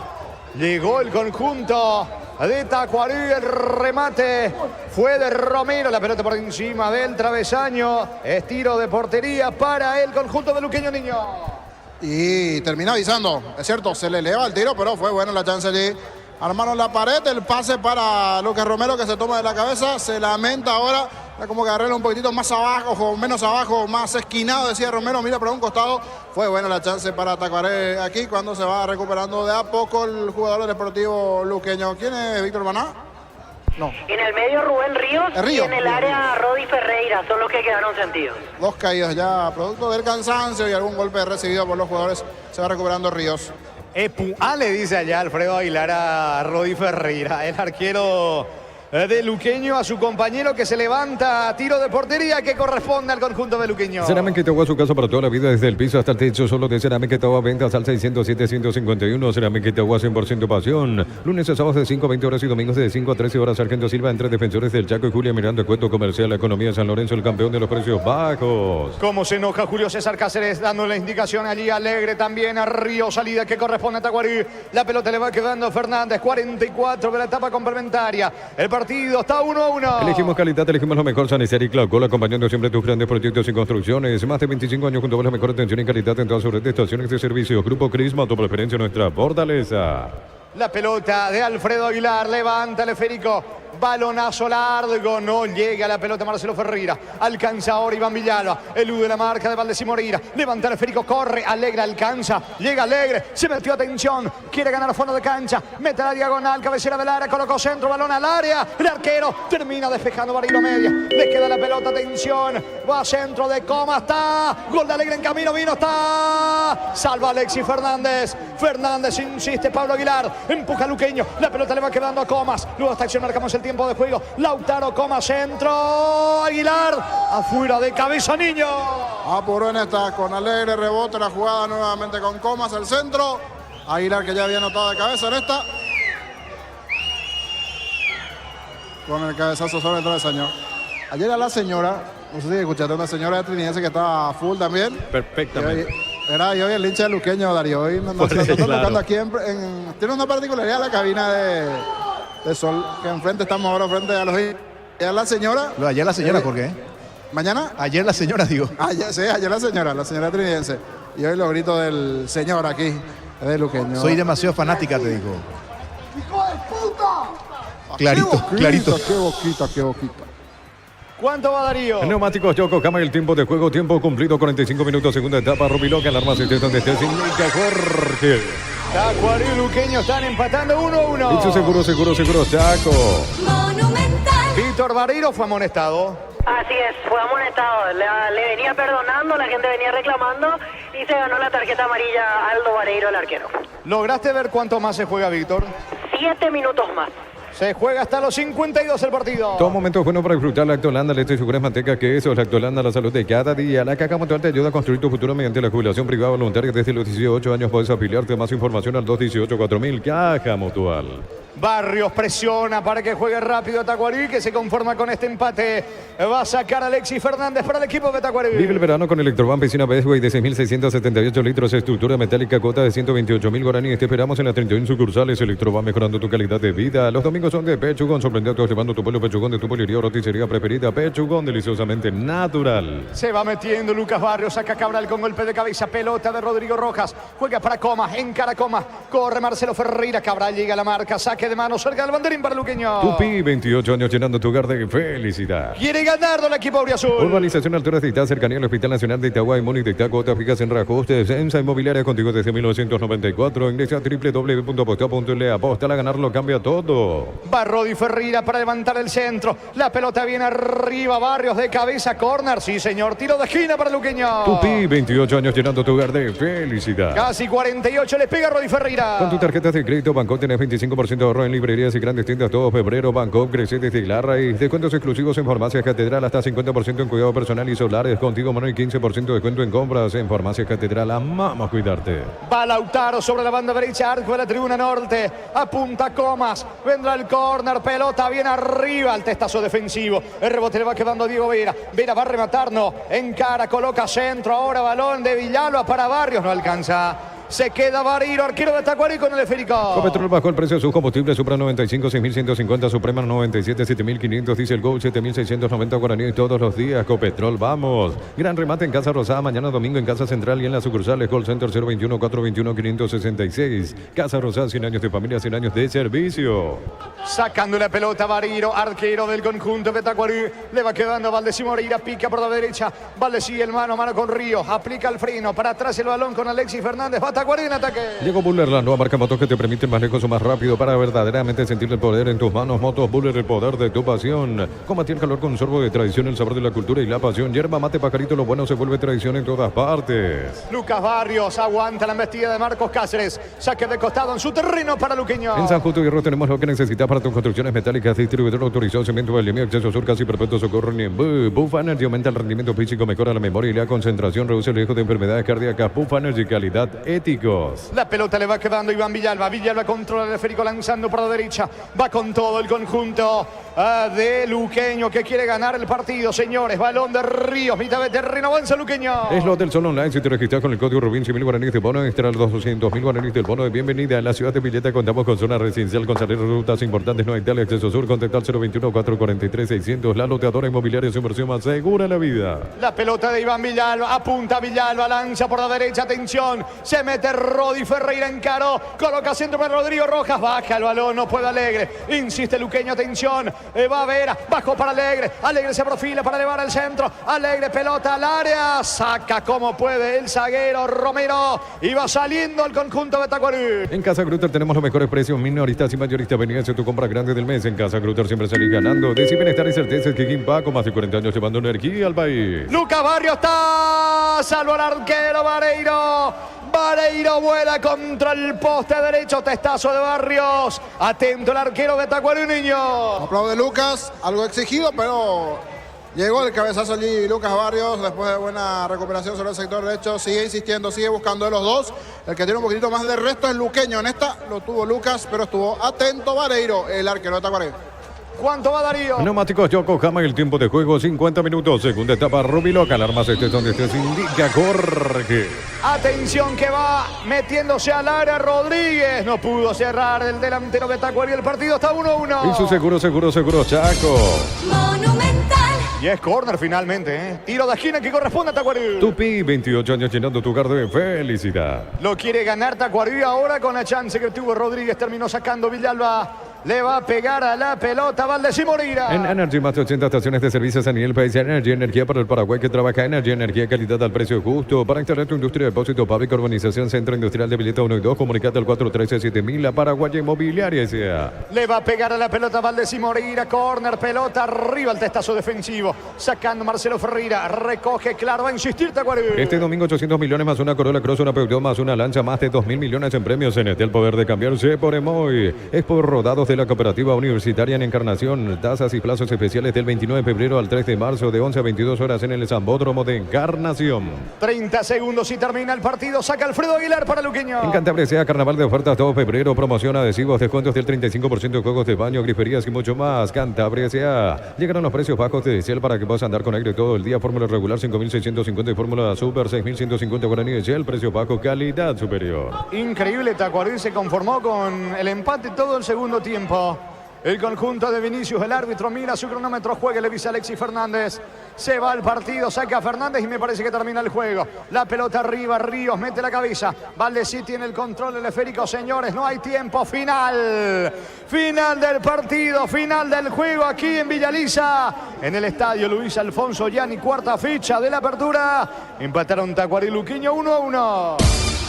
Speaker 1: Llegó el conjunto de Tacuarí. El remate fue de Romero. La pelota por encima del travesaño. Es tiro de portería para el conjunto de Luqueño, niño.
Speaker 2: Y termina avisando. Es cierto, se le eleva el tiro, pero fue buena la chance allí. Armaron la pared, el pase para Lucas Romero que se toma de la cabeza. Se lamenta ahora. Como que agarrarlo un poquitito más abajo, o menos abajo, más esquinado, decía Romero. Mira para un costado. Fue buena la chance para Tacuarí aquí cuando se va recuperando de a poco el jugador del Deportivo Luqueño. ¿Quién es Víctor Maná? No.
Speaker 3: En el medio Rubén Ríos, y en el área
Speaker 2: Ríos.
Speaker 3: Rodi Ferreira, son los que quedaron sentidos.
Speaker 2: Dos caídas ya, producto del cansancio y algún golpe recibido por los jugadores. Se va recuperando Ríos.
Speaker 1: Le dice allá Alfredo Aguilar a Rodi Ferreira, el arquero de Luqueño, a su compañero que se levanta a tiro de portería que corresponde al conjunto de Luqueño.
Speaker 4: Cerámica Itagua, su casa para toda la vida, desde el piso hasta el techo, solo de Cerámica Itagua, ventas al 607-151. Cerámica Itagua, 100% pasión. Lunes a sábados de 5 a 20 horas y domingos de 5 a 13 horas. Sargento Silva, entre Defensores del Chaco y Julia Miranda, Cuento Comercial, la Economía San Lorenzo, el campeón de los precios bajos.
Speaker 1: Cómo se enoja Julio César Cáceres, dando la indicación allí Alegre también a Río, salida que corresponde a Tacuarí. La pelota le va quedando a Fernández, 44 de la etapa complementaria. El partido está 1-1.
Speaker 4: Elegimos calidad, elegimos lo mejor. Sanitaria y Claucola, acompañando siempre tus grandes proyectos y construcciones. Más de 25 años junto a la mejor atención y calidad en todas sus redes de estaciones de servicio. Grupo Crisma, tu preferencia, nuestra fortaleza.
Speaker 1: La pelota de Alfredo Aguilar, levanta el esférico. Balonazo largo, no llega la pelota Marcelo Ferreira. Alcanza ahora Iván Villalba, elude la marca de Valdesí Moreira. Levanta el esférico, corre, Alegre alcanza. Llega Alegre, se metió, atención. Quiere ganar a fondo de cancha. Mete la diagonal, cabecera del área, colocó centro, balón al área. El arquero termina despejando Vareiro media. Le queda la pelota, atención. Va a centro de Comas, está. Gol de Alegre en camino, vino, está. Salva Alexis Fernández. Fernández insiste, Pablo Aguilar. Empuja a Luqueño. La pelota le va quedando a Comas. Luego hasta acción, marcamos el tiempo de juego. Lautaro, Comas, centro. Aguilar, afuera de cabeza, niño.
Speaker 2: Apuró en esta con Alegre, rebote la jugada nuevamente con Comas, el centro. Aguilar que ya había anotado de cabeza en esta. Con el cabezazo sobre el travesaño. Ayer a la señora, no sé si escuchaste, una señora de Trinidad que estaba full también.
Speaker 4: Perfectamente.
Speaker 2: Y hoy el hincha de Luqueño, Darío, hoy nos está tocando aquí tiene una particularidad la cabina de Sol, que enfrente estamos ahora frente a los ¿Ya la señora?
Speaker 10: Lo de ayer la señora, ¿por qué?
Speaker 2: ¿Mañana?
Speaker 10: Ayer la señora, digo.
Speaker 2: Sí, ayer la señora trinidense. Y hoy los gritos del señor aquí, de Luqueño.
Speaker 10: Soy demasiado fanática, te digo.
Speaker 2: ¡Hijo de puta!
Speaker 10: Clarito, clarito.
Speaker 2: Qué boquita.
Speaker 1: ¿Cuánto va Darío?
Speaker 4: Neumáticos Yokohama, el tiempo de juego, tiempo cumplido, 45 minutos, segunda etapa, Rubiloca, alarmas estés donde estés, indica Jorge.
Speaker 1: Tacuarí y Luqueño están empatando 1-1.
Speaker 4: Dicho seguro, Chaco.
Speaker 5: Monumental.
Speaker 1: Víctor Vareiro fue amonestado.
Speaker 3: Así es, fue amonestado, le venía perdonando, la gente venía reclamando y se ganó la tarjeta amarilla Aldo Vareiro, el arquero.
Speaker 1: ¿Lograste ver cuánto más se juega, Víctor?
Speaker 3: 7 minutos más.
Speaker 1: Se juega hasta los 52 el partido.
Speaker 4: Todo momento es bueno para disfrutar Lactolanda, leche, yogur, manteca, queso. Lactolanda, la salud de cada día. La Caja Mutual te ayuda a construir tu futuro mediante la jubilación privada voluntaria. Desde los 18 años puedes afiliarte. Más información al 218-4000. Caja Mutual.
Speaker 1: Barrios presiona para que juegue rápido Tacuarí, que se conforma con este empate. Va a sacar a Alexis Fernández para el equipo de Tacuarí.
Speaker 4: Vive el verano con Electroban Piscina Bestway de 6.678 litros, estructura metálica, cuota de 128.000 guaraníes. Te esperamos en las 31 sucursales. Electroban, mejorando tu calidad de vida. Los domingos son de Pechugón, sorprendiendo llevando tu pollo Pechugón de tu pollería o roticería preferida. Pechugón, deliciosamente natural.
Speaker 1: Se va metiendo Lucas Barrios, saca Cabral con golpe de cabeza, pelota de Rodrigo Rojas, juega para Comas, encara Comas, corre Marcelo Ferreira, Cabral llega a la marca, saque de mano, cerca del banderín para Luqueño.
Speaker 4: Tupi, 28 años llenando tu hogar de felicidad.
Speaker 1: Quiere ganarlo el equipo auriazul.
Speaker 4: Urbanización Alturas de Itá, cercanía al Hospital Nacional de Itagua y Múnich de Itá, cuotas fijas en reajustes. EMSA Inmobiliaria contigo desde 1994. Ingresa a www.aposta.le. Aposta a ganarlo, cambia todo.
Speaker 1: Va Rodi Ferreira para levantar el centro. La pelota viene arriba, Barrios de cabeza, corner. Sí, señor, tiro de esquina para Luqueño.
Speaker 4: Tupi, 28 años llenando tu hogar de felicidad.
Speaker 1: Casi 48 le pega Rodi Ferreira.
Speaker 4: Con tu tarjeta de crédito Banco tenés 25% de ahorro en librerías y grandes tiendas todo febrero. Banco crece desde Larra y descuentos exclusivos en Farmacias Catedral, hasta 50% en cuidado personal y solares. Contigo, mano, y 15% de descuento en compras en Farmacias Catedral. Amamos cuidarte.
Speaker 1: Va Lautaro sobre la banda derecha, arco de la tribuna norte. Apunta Comas. Vendrá el córner, pelota bien arriba, el testazo defensivo. El rebote le va quedando a Diego Vera. Vera va a rematar, no. Encara, coloca centro. Ahora balón de Villalba para Barrios, no alcanza. Se queda Vareiro, arquero de Tacuarí con el esférico.
Speaker 4: Copetrol bajó el precio de sus combustibles. Supra 95, 6.150. Suprema 97, 7.500. Diesel Gold 7.690 guaraníes todos los días. Copetrol, vamos. Gran remate en Casa Rosada. Mañana domingo en Casa Central y en las sucursales. Call Center 021-421-566. Casa Rosada, 100 años de familia, 100 años de servicio.
Speaker 1: Sacando la pelota Vareiro, arquero del conjunto de Tacuarí. Le va quedando Valdeci Moreira, pica por la derecha. Valdeci el mano a mano con Ríos. Aplica el freno. Para atrás el balón con Alexis Fernández. Va Tacuarí en ataque.
Speaker 4: Llegó Buller, la nueva marca motos que te permite más lejos o más rápido para verdaderamente sentir el poder en tus manos. Motos Buller, el poder de tu pasión. Combatir el calor con un sorbo de tradición, el sabor de la cultura y la pasión. Yerba mate pajarito, lo bueno se vuelve tradición en todas partes.
Speaker 1: Lucas Barrios aguanta la embestida de Marcos Cáceres. Saque de costado en su terreno para Luqueño.
Speaker 4: En San Justo Hierro tenemos lo que necesitas para tus construcciones metálicas. Distribuidor autorizado, cemento Valimio, acceso sur, casi perpetuo socorro ni en Buff Energy aumenta el rendimiento físico, mejora la memoria y la concentración, reduce el riesgo de enfermedades cardíacas. Buff Energy, calidad éticos.
Speaker 1: La pelota le va quedando Iván Villalba. Villalba controla el esférico lanzando para la derecha. Va con todo el conjunto de Luqueño que quiere ganar el partido, señores. Balón de Ríos, mitad de terreno, avanza Luqueño.
Speaker 4: Es lo del Sol Online. Si te registras con el código Rubín, 100.000 guaraníes de bono extra, los 200.000 guaraníes del bono de bienvenida. En la ciudad de Villeta contamos con zona residencial con salidas rutas importantes. No hay tal acceso sur. Contacta al 021-443-600. La loteadora inmobiliaria, su inversión más segura en la vida.
Speaker 1: La pelota de Iván Villalba. Apunta Villalba, lanza por la derecha. Atención. Se mete Rodi Ferreira, encaró. Coloca centro para Rodrigo Rojas. Baja el balón, no puede Alegre. Insiste Luqueño, atención. Va a ver, bajo para Alegre. Alegre se profila para elevar el centro. Alegre, pelota al área. Saca como puede el zaguero Romero. Y va saliendo el conjunto de Tacuarí.
Speaker 4: En Casa Grutter tenemos los mejores precios, minoristas y mayoristas. Vení a hacer tu compra grande del mes. En Casa Grutter siempre salís ganando. Decir bienestar y certeza que Quimpa con más de 40 años llevando energía al país.
Speaker 1: Lucas Barrios está. Salvo al arquero Vareiro. Vareiro vuela contra el poste derecho. Testazo de Barrios. Atento el arquero de Tacuarí, niño.
Speaker 2: Aplaude Lucas, algo exigido, pero llegó el cabezazo allí Lucas Barrios después de buena recuperación sobre el sector derecho. Sigue insistiendo, sigue buscando de los dos. El que tiene un poquitito más de resto es Luqueño. En esta lo tuvo Lucas, pero estuvo atento Vareiro, el arquero de Tacuarí.
Speaker 1: ¿Cuánto va Darío?
Speaker 4: Neumáticos Yokohama, el tiempo de juego 50 minutos. Segunda etapa Rubiloca, alarmas estés donde estés, indica Jorge.
Speaker 1: Atención que va metiéndose al área Rodríguez. No pudo cerrar el delantero de Tacuarí. El partido está 1-1.
Speaker 4: Y su seguro, Chaco.
Speaker 1: Y es córner finalmente, ¿eh? Tiro de esquina que corresponde a Tacuarí.
Speaker 4: Tupi, 28 años llenando tu hogar de felicidad.
Speaker 1: Lo quiere ganar Tacuarí ahora con la chance que tuvo Rodríguez. Terminó sacando Villalba. Le va a pegar a la pelota Valdés y Moreira.
Speaker 4: En Energy, más de 80 estaciones de servicios a nivel país. Energy, energía para el Paraguay que trabaja. Energy, energía, calidad al precio justo. Para internet, tu industria, depósito, fábrica, urbanización, centro industrial de Pileta 1 y 2. Comunicate al 413-7000. La Paraguaya Inmobiliaria S.A.
Speaker 1: Le va a pegar a la pelota Valdés y Moreira. Córner, pelota arriba, el testazo defensivo. Sacando Marcelo Ferreira. Recoge, claro, va a insistir Tacuarí.
Speaker 4: Este domingo 800 millones más una Corolla Cross, una Peugeot más una Lancha, más de 2.000 millones en premios. En el poder de cambiarse por Emoy. Es por rodados de la Cooperativa Universitaria en Encarnación. Tasas y plazos especiales del 29 de febrero al 3 de marzo de 11 a 22 horas en el Zambódromo de Encarnación.
Speaker 1: 30 segundos y termina el partido. Saca Alfredo Aguilar para Luqueño.
Speaker 4: En Cantabria sea carnaval de ofertas todo febrero. Promoción, adhesivos, descuentos del 35% de juegos de baño, griferías y mucho más. Cantabria sea. Llegaron los precios bajos de Shell para que puedas andar con aire todo el día. Fórmula regular 5.650 y fórmula super 6.150 guaraní de Shell. Precio bajo, calidad superior.
Speaker 1: Increíble, Tacuarí se conformó con el empate todo el segundo tiempo. El conjunto de Vinicius, el árbitro mira su cronómetro, juega, le avisa a Alexis Fernández. Se va al partido, saca a Fernández y me parece que termina el juego. La pelota arriba, Ríos mete la cabeza. Valdesí tiene el control del esférico, señores, no hay tiempo. Final. Final del partido, final del juego aquí en Villaliza. En el estadio Luis Alfonso Gianni, cuarta fecha de la apertura. Empataron Tacuarí y Luqueño 1-1.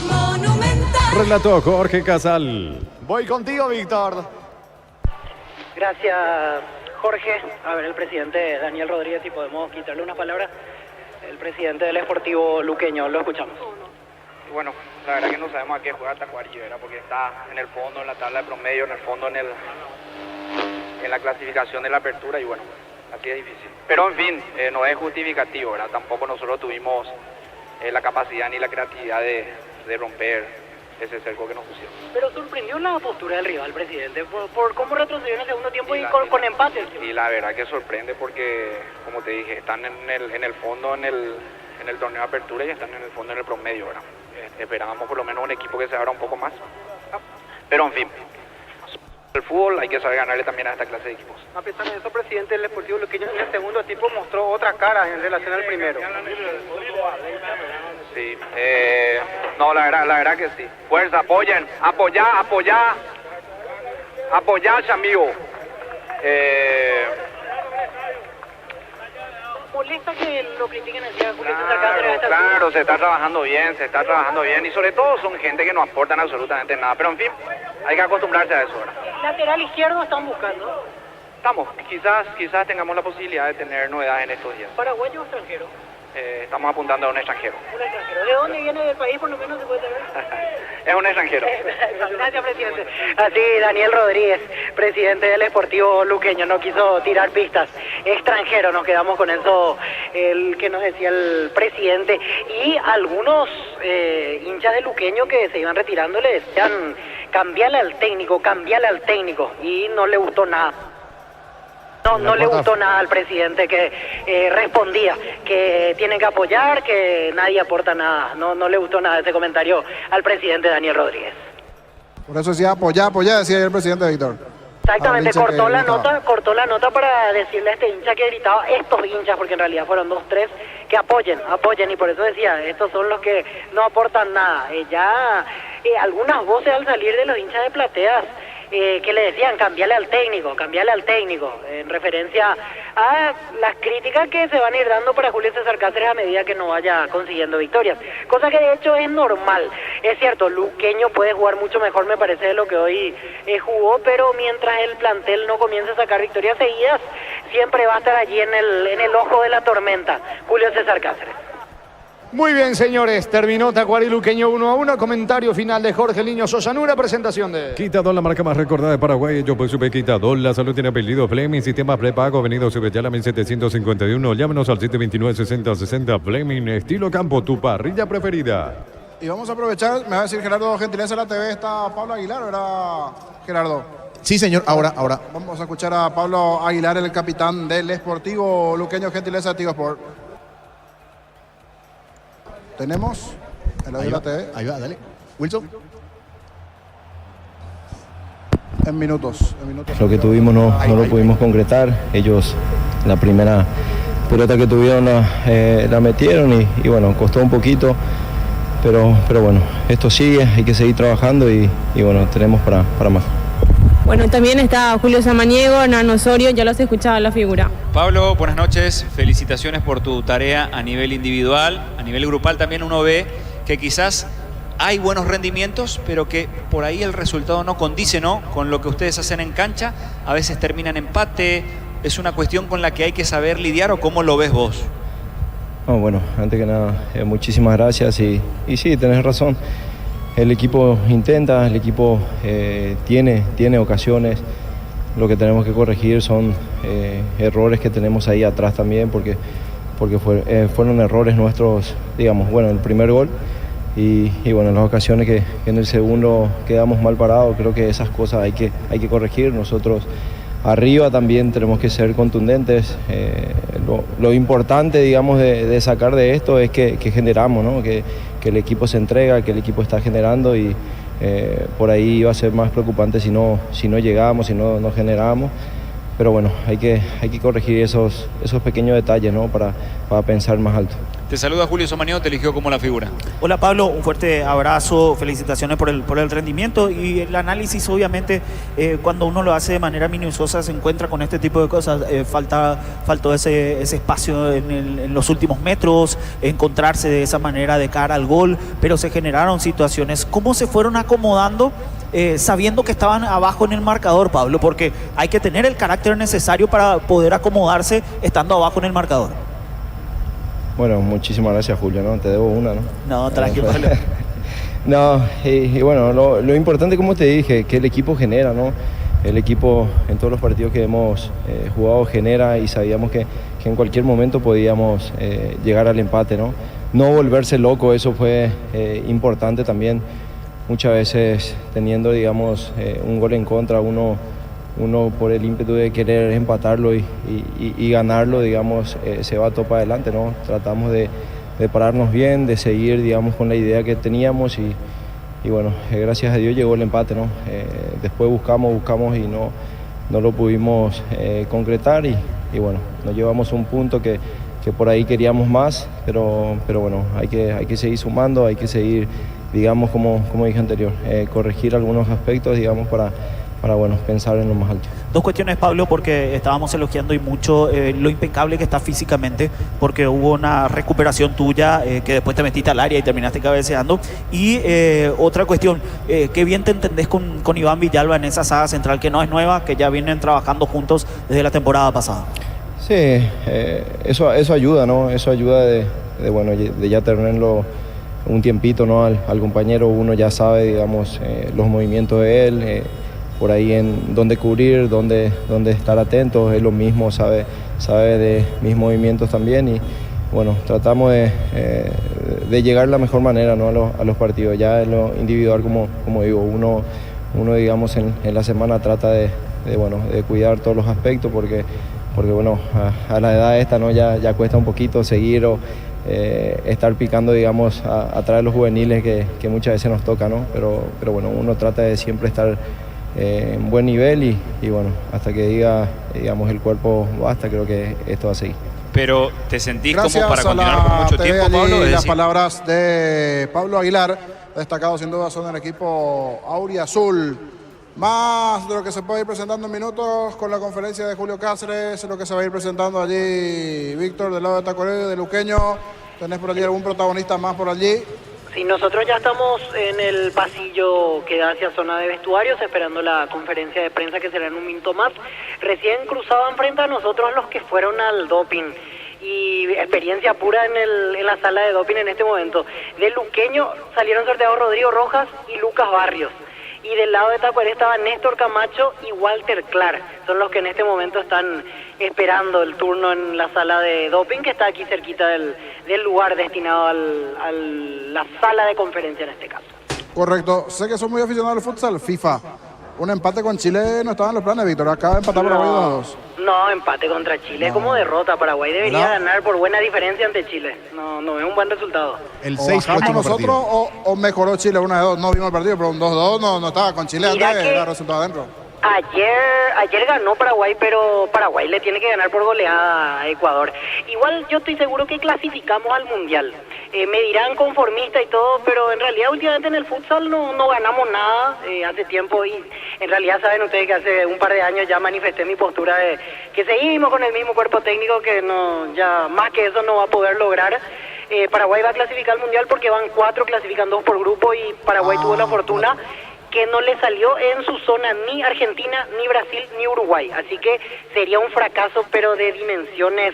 Speaker 5: Monumental.
Speaker 4: Relató Jorge Casal.
Speaker 1: Voy contigo, Víctor.
Speaker 3: Gracias, Jorge. A ver, el presidente Daniel Rodríguez, si podemos quitarle unas palabras. El presidente del Sportivo Luqueño, lo escuchamos.
Speaker 11: Bueno, la verdad que no sabemos a qué juega Tacuarí, ¿verdad? Porque está en el fondo, en la tabla de promedio, en el fondo, en la clasificación de la apertura y bueno, así es difícil. Pero en fin, no es justificativo, ¿verdad? Tampoco nosotros tuvimos la capacidad ni la creatividad de romper ese cerco que nos pusieron.
Speaker 3: Pero sorprendió la postura del rival, presidente, por cómo retrocedió en el segundo tiempo y con empate.
Speaker 11: Y la verdad que sorprende porque, como te dije, están en el fondo en el torneo de apertura y están en el fondo en el promedio, ¿verdad? Esperábamos por lo menos un equipo que se abra un poco más. Pero en fin, el fútbol hay que saber ganarle también a esta clase de equipos.
Speaker 7: A pesar de eso, presidente del Sportivo Luqueño en el segundo tiempo mostró otra cara en relación al primero.
Speaker 11: Sí, no, la verdad que sí. Fuerza, apoyen, apoyá, amigo.
Speaker 3: ¿Molesta que lo critiquen así a Julio César Cáceres?
Speaker 11: Claro, se está trabajando bien y sobre todo son gente que no aportan absolutamente nada. Pero en fin, hay que acostumbrarse a eso ahora.
Speaker 3: Lateral izquierdo están buscando.
Speaker 11: Estamos, quizás tengamos la posibilidad de tener novedades en estos días.
Speaker 3: ¿Paraguayo o extranjero?
Speaker 11: Estamos apuntando a un extranjero.
Speaker 3: Un extranjero. ¿De dónde viene del país? Por lo menos se puede saber.
Speaker 11: Es un extranjero.
Speaker 3: Gracias, presidente. Así, Daniel Rodríguez, presidente del Sportivo Luqueño, no quiso tirar pistas. Extranjero, nos quedamos con eso, el que nos decía el presidente. Y algunos hinchas de Luqueño que se iban retirando le decían, cambiale al técnico. Y no le gustó nada. No le gustó nada al presidente que respondía que tienen que apoyar, que nadie aporta nada. No le gustó nada ese comentario al presidente Daniel Rodríguez.
Speaker 2: Por eso decía apoyá, decía ayer el presidente Víctor.
Speaker 3: Exactamente, cortó la nota para decirle a este hincha que gritaba, estos hinchas, porque en realidad fueron 2, 3, que apoyen, y por eso decía, estos son los que no aportan nada. Algunas voces al salir de los hinchas de Plateas, que le decían cambiarle al técnico, en referencia a las críticas que se van a ir dando para Julio César Cáceres a medida que no vaya consiguiendo victorias, cosa que de hecho es normal. Es cierto, Luqueño puede jugar mucho mejor, me parece, de lo que hoy jugó, pero mientras el plantel no comience a sacar victorias seguidas, siempre va a estar allí en el ojo de la tormenta Julio César Cáceres.
Speaker 1: Muy bien, señores, terminó Tacuarí Luqueño 1-1. Comentario final de Jorge Liño Sosanura, presentación de
Speaker 4: Quitador, la marca más recordada de Paraguay. Yo pues supe Quitador, la salud tiene apellido Fleming, sistema prepago, Avenida Subetiala 1751. Llámenos al 729-6060 Fleming, estilo campo, tu parrilla preferida.
Speaker 2: Y vamos a aprovechar, me va a decir Gerardo, gentileza de la TV, está Pablo Aguilar, ¿verdad, Gerardo?
Speaker 10: Sí, señor, ahora.
Speaker 2: Vamos a escuchar a Pablo Aguilar, el capitán del Sportivo Luqueño, gentileza de Tigo Sport. Tenemos el audio de la TV.
Speaker 10: Ahí va, dale. Wilson.
Speaker 2: En minutos.
Speaker 12: Lo que tuvimos no lo pudimos concretar. Ellos la primera pelota que tuvieron la metieron y bueno, costó un poquito, pero bueno, esto sigue, hay que seguir trabajando y bueno, tenemos para más.
Speaker 13: Bueno, también está Julio Samaniego, Hernán Osorio, ya los escuchaba la figura.
Speaker 14: Pablo, buenas noches, felicitaciones por tu tarea a nivel individual, a nivel grupal también uno ve que quizás hay buenos rendimientos, pero que por ahí el resultado no condice, ¿no?, con lo que ustedes hacen en cancha, a veces terminan empate, es una cuestión con la que hay que saber lidiar, ¿o cómo lo ves vos?
Speaker 12: No, bueno, antes que nada, muchísimas gracias y sí, tenés razón. El equipo intenta, el equipo tiene ocasiones. Lo que tenemos que corregir son errores que tenemos ahí atrás también, porque fueron errores nuestros, digamos, bueno, el primer gol y bueno, en las ocasiones que en el segundo quedamos mal parados, creo que esas cosas hay que corregir. Nosotros arriba también tenemos que ser contundentes. Lo importante, digamos, de sacar de esto es que generamos, ¿no? Que el equipo se entrega, que el equipo está generando y por ahí iba a ser más preocupante si no llegábamos, si no generábamos. Pero bueno, hay que corregir esos pequeños detalles, ¿no?, para pensar más alto.
Speaker 14: Te saluda Julio Samaniego, te eligió como la figura.
Speaker 15: Hola Pablo, un fuerte abrazo, felicitaciones por el rendimiento y el análisis. Obviamente cuando uno lo hace de manera minuciosa se encuentra con este tipo de cosas. Faltó ese espacio en los últimos metros, encontrarse de esa manera de cara al gol, pero se generaron situaciones. ¿Cómo se fueron acomodando sabiendo que estaban abajo en el marcador, Pablo? Porque hay que tener el carácter necesario para poder acomodarse estando abajo en el marcador.
Speaker 12: Bueno, muchísimas gracias, Julio, ¿no? Te debo una, ¿no?
Speaker 15: No, tranquilo.
Speaker 12: No, y bueno, lo importante, como te dije, que el equipo genera, ¿no? El equipo en todos los partidos que hemos jugado genera y sabíamos que en cualquier momento podíamos llegar al empate, ¿no? No volverse loco, eso fue importante también. Muchas veces teniendo, digamos, un gol en contra, uno por el ímpetu de querer empatarlo y ganarlo, digamos, se va a topar adelante, ¿no? Tratamos de pararnos bien, de seguir, digamos, con la idea que teníamos y bueno, gracias a Dios llegó el empate, ¿no? Después buscamos y no lo pudimos concretar y bueno, nos llevamos un punto que por ahí queríamos más, pero bueno, hay que seguir sumando, hay que seguir, digamos, como dije anterior, corregir algunos aspectos, digamos, para bueno, pensar en lo más alto.
Speaker 15: Dos cuestiones, Pablo, porque estábamos elogiando y mucho lo impecable que está físicamente, porque hubo una recuperación tuya que después te metiste al área y terminaste cabeceando. Y otra cuestión, qué bien te entendés con Iván Villalba en esa saga central que no es nueva, que ya vienen trabajando juntos desde la temporada pasada.
Speaker 12: Sí, eso ayuda, ¿no? Eso ayuda de ya tenerlo un tiempito, ¿no? Al compañero, uno ya sabe, digamos, los movimientos de él, por ahí en dónde cubrir, dónde estar atentos, es lo mismo, sabe de mis movimientos también y bueno, tratamos de llegar de la mejor manera, ¿no?, a los partidos. Ya en lo individual, como digo, uno digamos en la semana trata de cuidar todos los aspectos porque bueno, a la edad esta, ¿no?, ya cuesta un poquito seguir o estar picando, digamos, atrás de los juveniles que muchas veces nos toca, ¿no? Pero bueno, uno trata de siempre estar en buen nivel y bueno, hasta que diga, digamos, el cuerpo basta, creo que esto va a seguir.
Speaker 14: Pero ¿te sentís
Speaker 2: Gracias
Speaker 14: como para continuar por mucho tiempo, Pablo?
Speaker 2: Las palabras de Pablo Aguilar, destacado sin duda son del equipo auriazul. Más de lo que se puede ir presentando en minutos con la conferencia de Julio Cáceres, lo que se va a ir presentando allí, Víctor, del lado de Tacuarembó, de Luqueño. ¿Tenés por allí algún protagonista más por allí?
Speaker 3: Sí, nosotros ya estamos en el pasillo que da hacia zona de vestuarios, esperando la conferencia de prensa que será en un minuto más. Recién cruzaban frente a nosotros los que fueron al doping y experiencia pura en la sala de doping en este momento. De Luqueño salieron sorteados Rodrigo Rojas y Lucas Barrios. Y del lado de Tacuaré estaban Néstor Camacho y Walter Clark. Son los que en este momento están esperando el turno en la sala de doping, que está aquí cerquita del lugar destinado a la sala de conferencia en este caso.
Speaker 2: Correcto. Sé que son muy aficionados al futsal. FIFA. Un empate con Chile no estaba en los planes, Víctor. Acaba de empatar Paraguay 2-2.
Speaker 3: No, empate contra Chile es como derrota. Paraguay debería ganar por buena diferencia ante Chile. No es un buen resultado.
Speaker 2: El 6 nosotros o mejoró Chile 1-2. No vimos el partido, pero un 2-2 no estaba con Chile antes, era resultado adentro.
Speaker 3: Ayer ganó Paraguay, pero Paraguay le tiene que ganar por goleada a Ecuador. Igual yo estoy seguro que clasificamos al Mundial. Me dirán conformista y todo, pero en realidad últimamente en el futsal no ganamos nada hace tiempo, y en realidad saben ustedes que hace un par de años ya manifesté mi postura de que seguimos con el mismo cuerpo técnico, que no, ya más que eso no va a poder lograr. Paraguay va a clasificar al Mundial porque van 4, clasifican 2 por grupo, y Paraguay tuvo la fortuna que no le salió en su zona ni Argentina, ni Brasil, ni Uruguay. Así que sería un fracaso, pero de dimensiones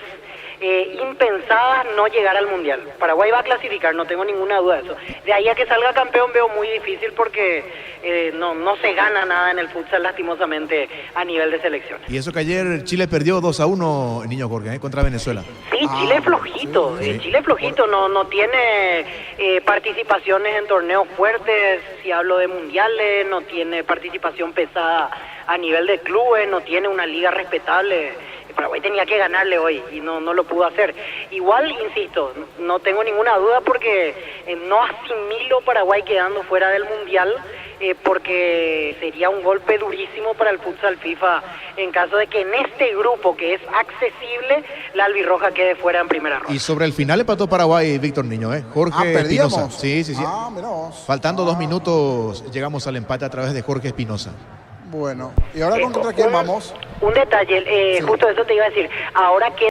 Speaker 3: impensadas, no llegar al Mundial. Paraguay va a clasificar, no tengo ninguna duda de eso. De ahí a que salga campeón veo muy difícil, porque no se gana nada en el futsal, lastimosamente, a nivel de selecciones.
Speaker 10: Y eso que ayer Chile perdió 2-1, niño Jorge, contra Venezuela.
Speaker 3: Sí, Chile es flojito,
Speaker 10: sí.
Speaker 3: Chile es flojito, no tiene participaciones en torneos fuertes, si hablo de mundiales, no tiene participación pesada a nivel de clubes, no tiene una liga respetable. Paraguay tenía que ganarle hoy y no lo pudo hacer. Igual, insisto, no tengo ninguna duda, porque no asimilo Paraguay quedando fuera del Mundial, porque sería un golpe durísimo para el futsal FIFA en caso de que en este grupo, que es accesible, la albirroja quede fuera en primera ronda.
Speaker 10: Y sobre el final empató Paraguay, Víctor Niño, Jorge
Speaker 2: perdíamos.
Speaker 10: Espinosa. Sí.
Speaker 2: Mirá vos.
Speaker 10: Faltando 2 minutos llegamos al empate a través de Jorge Espinosa.
Speaker 2: Bueno, ¿y ahora contra quién vamos?
Speaker 3: Un detalle, justo eso te iba a decir. Ahora que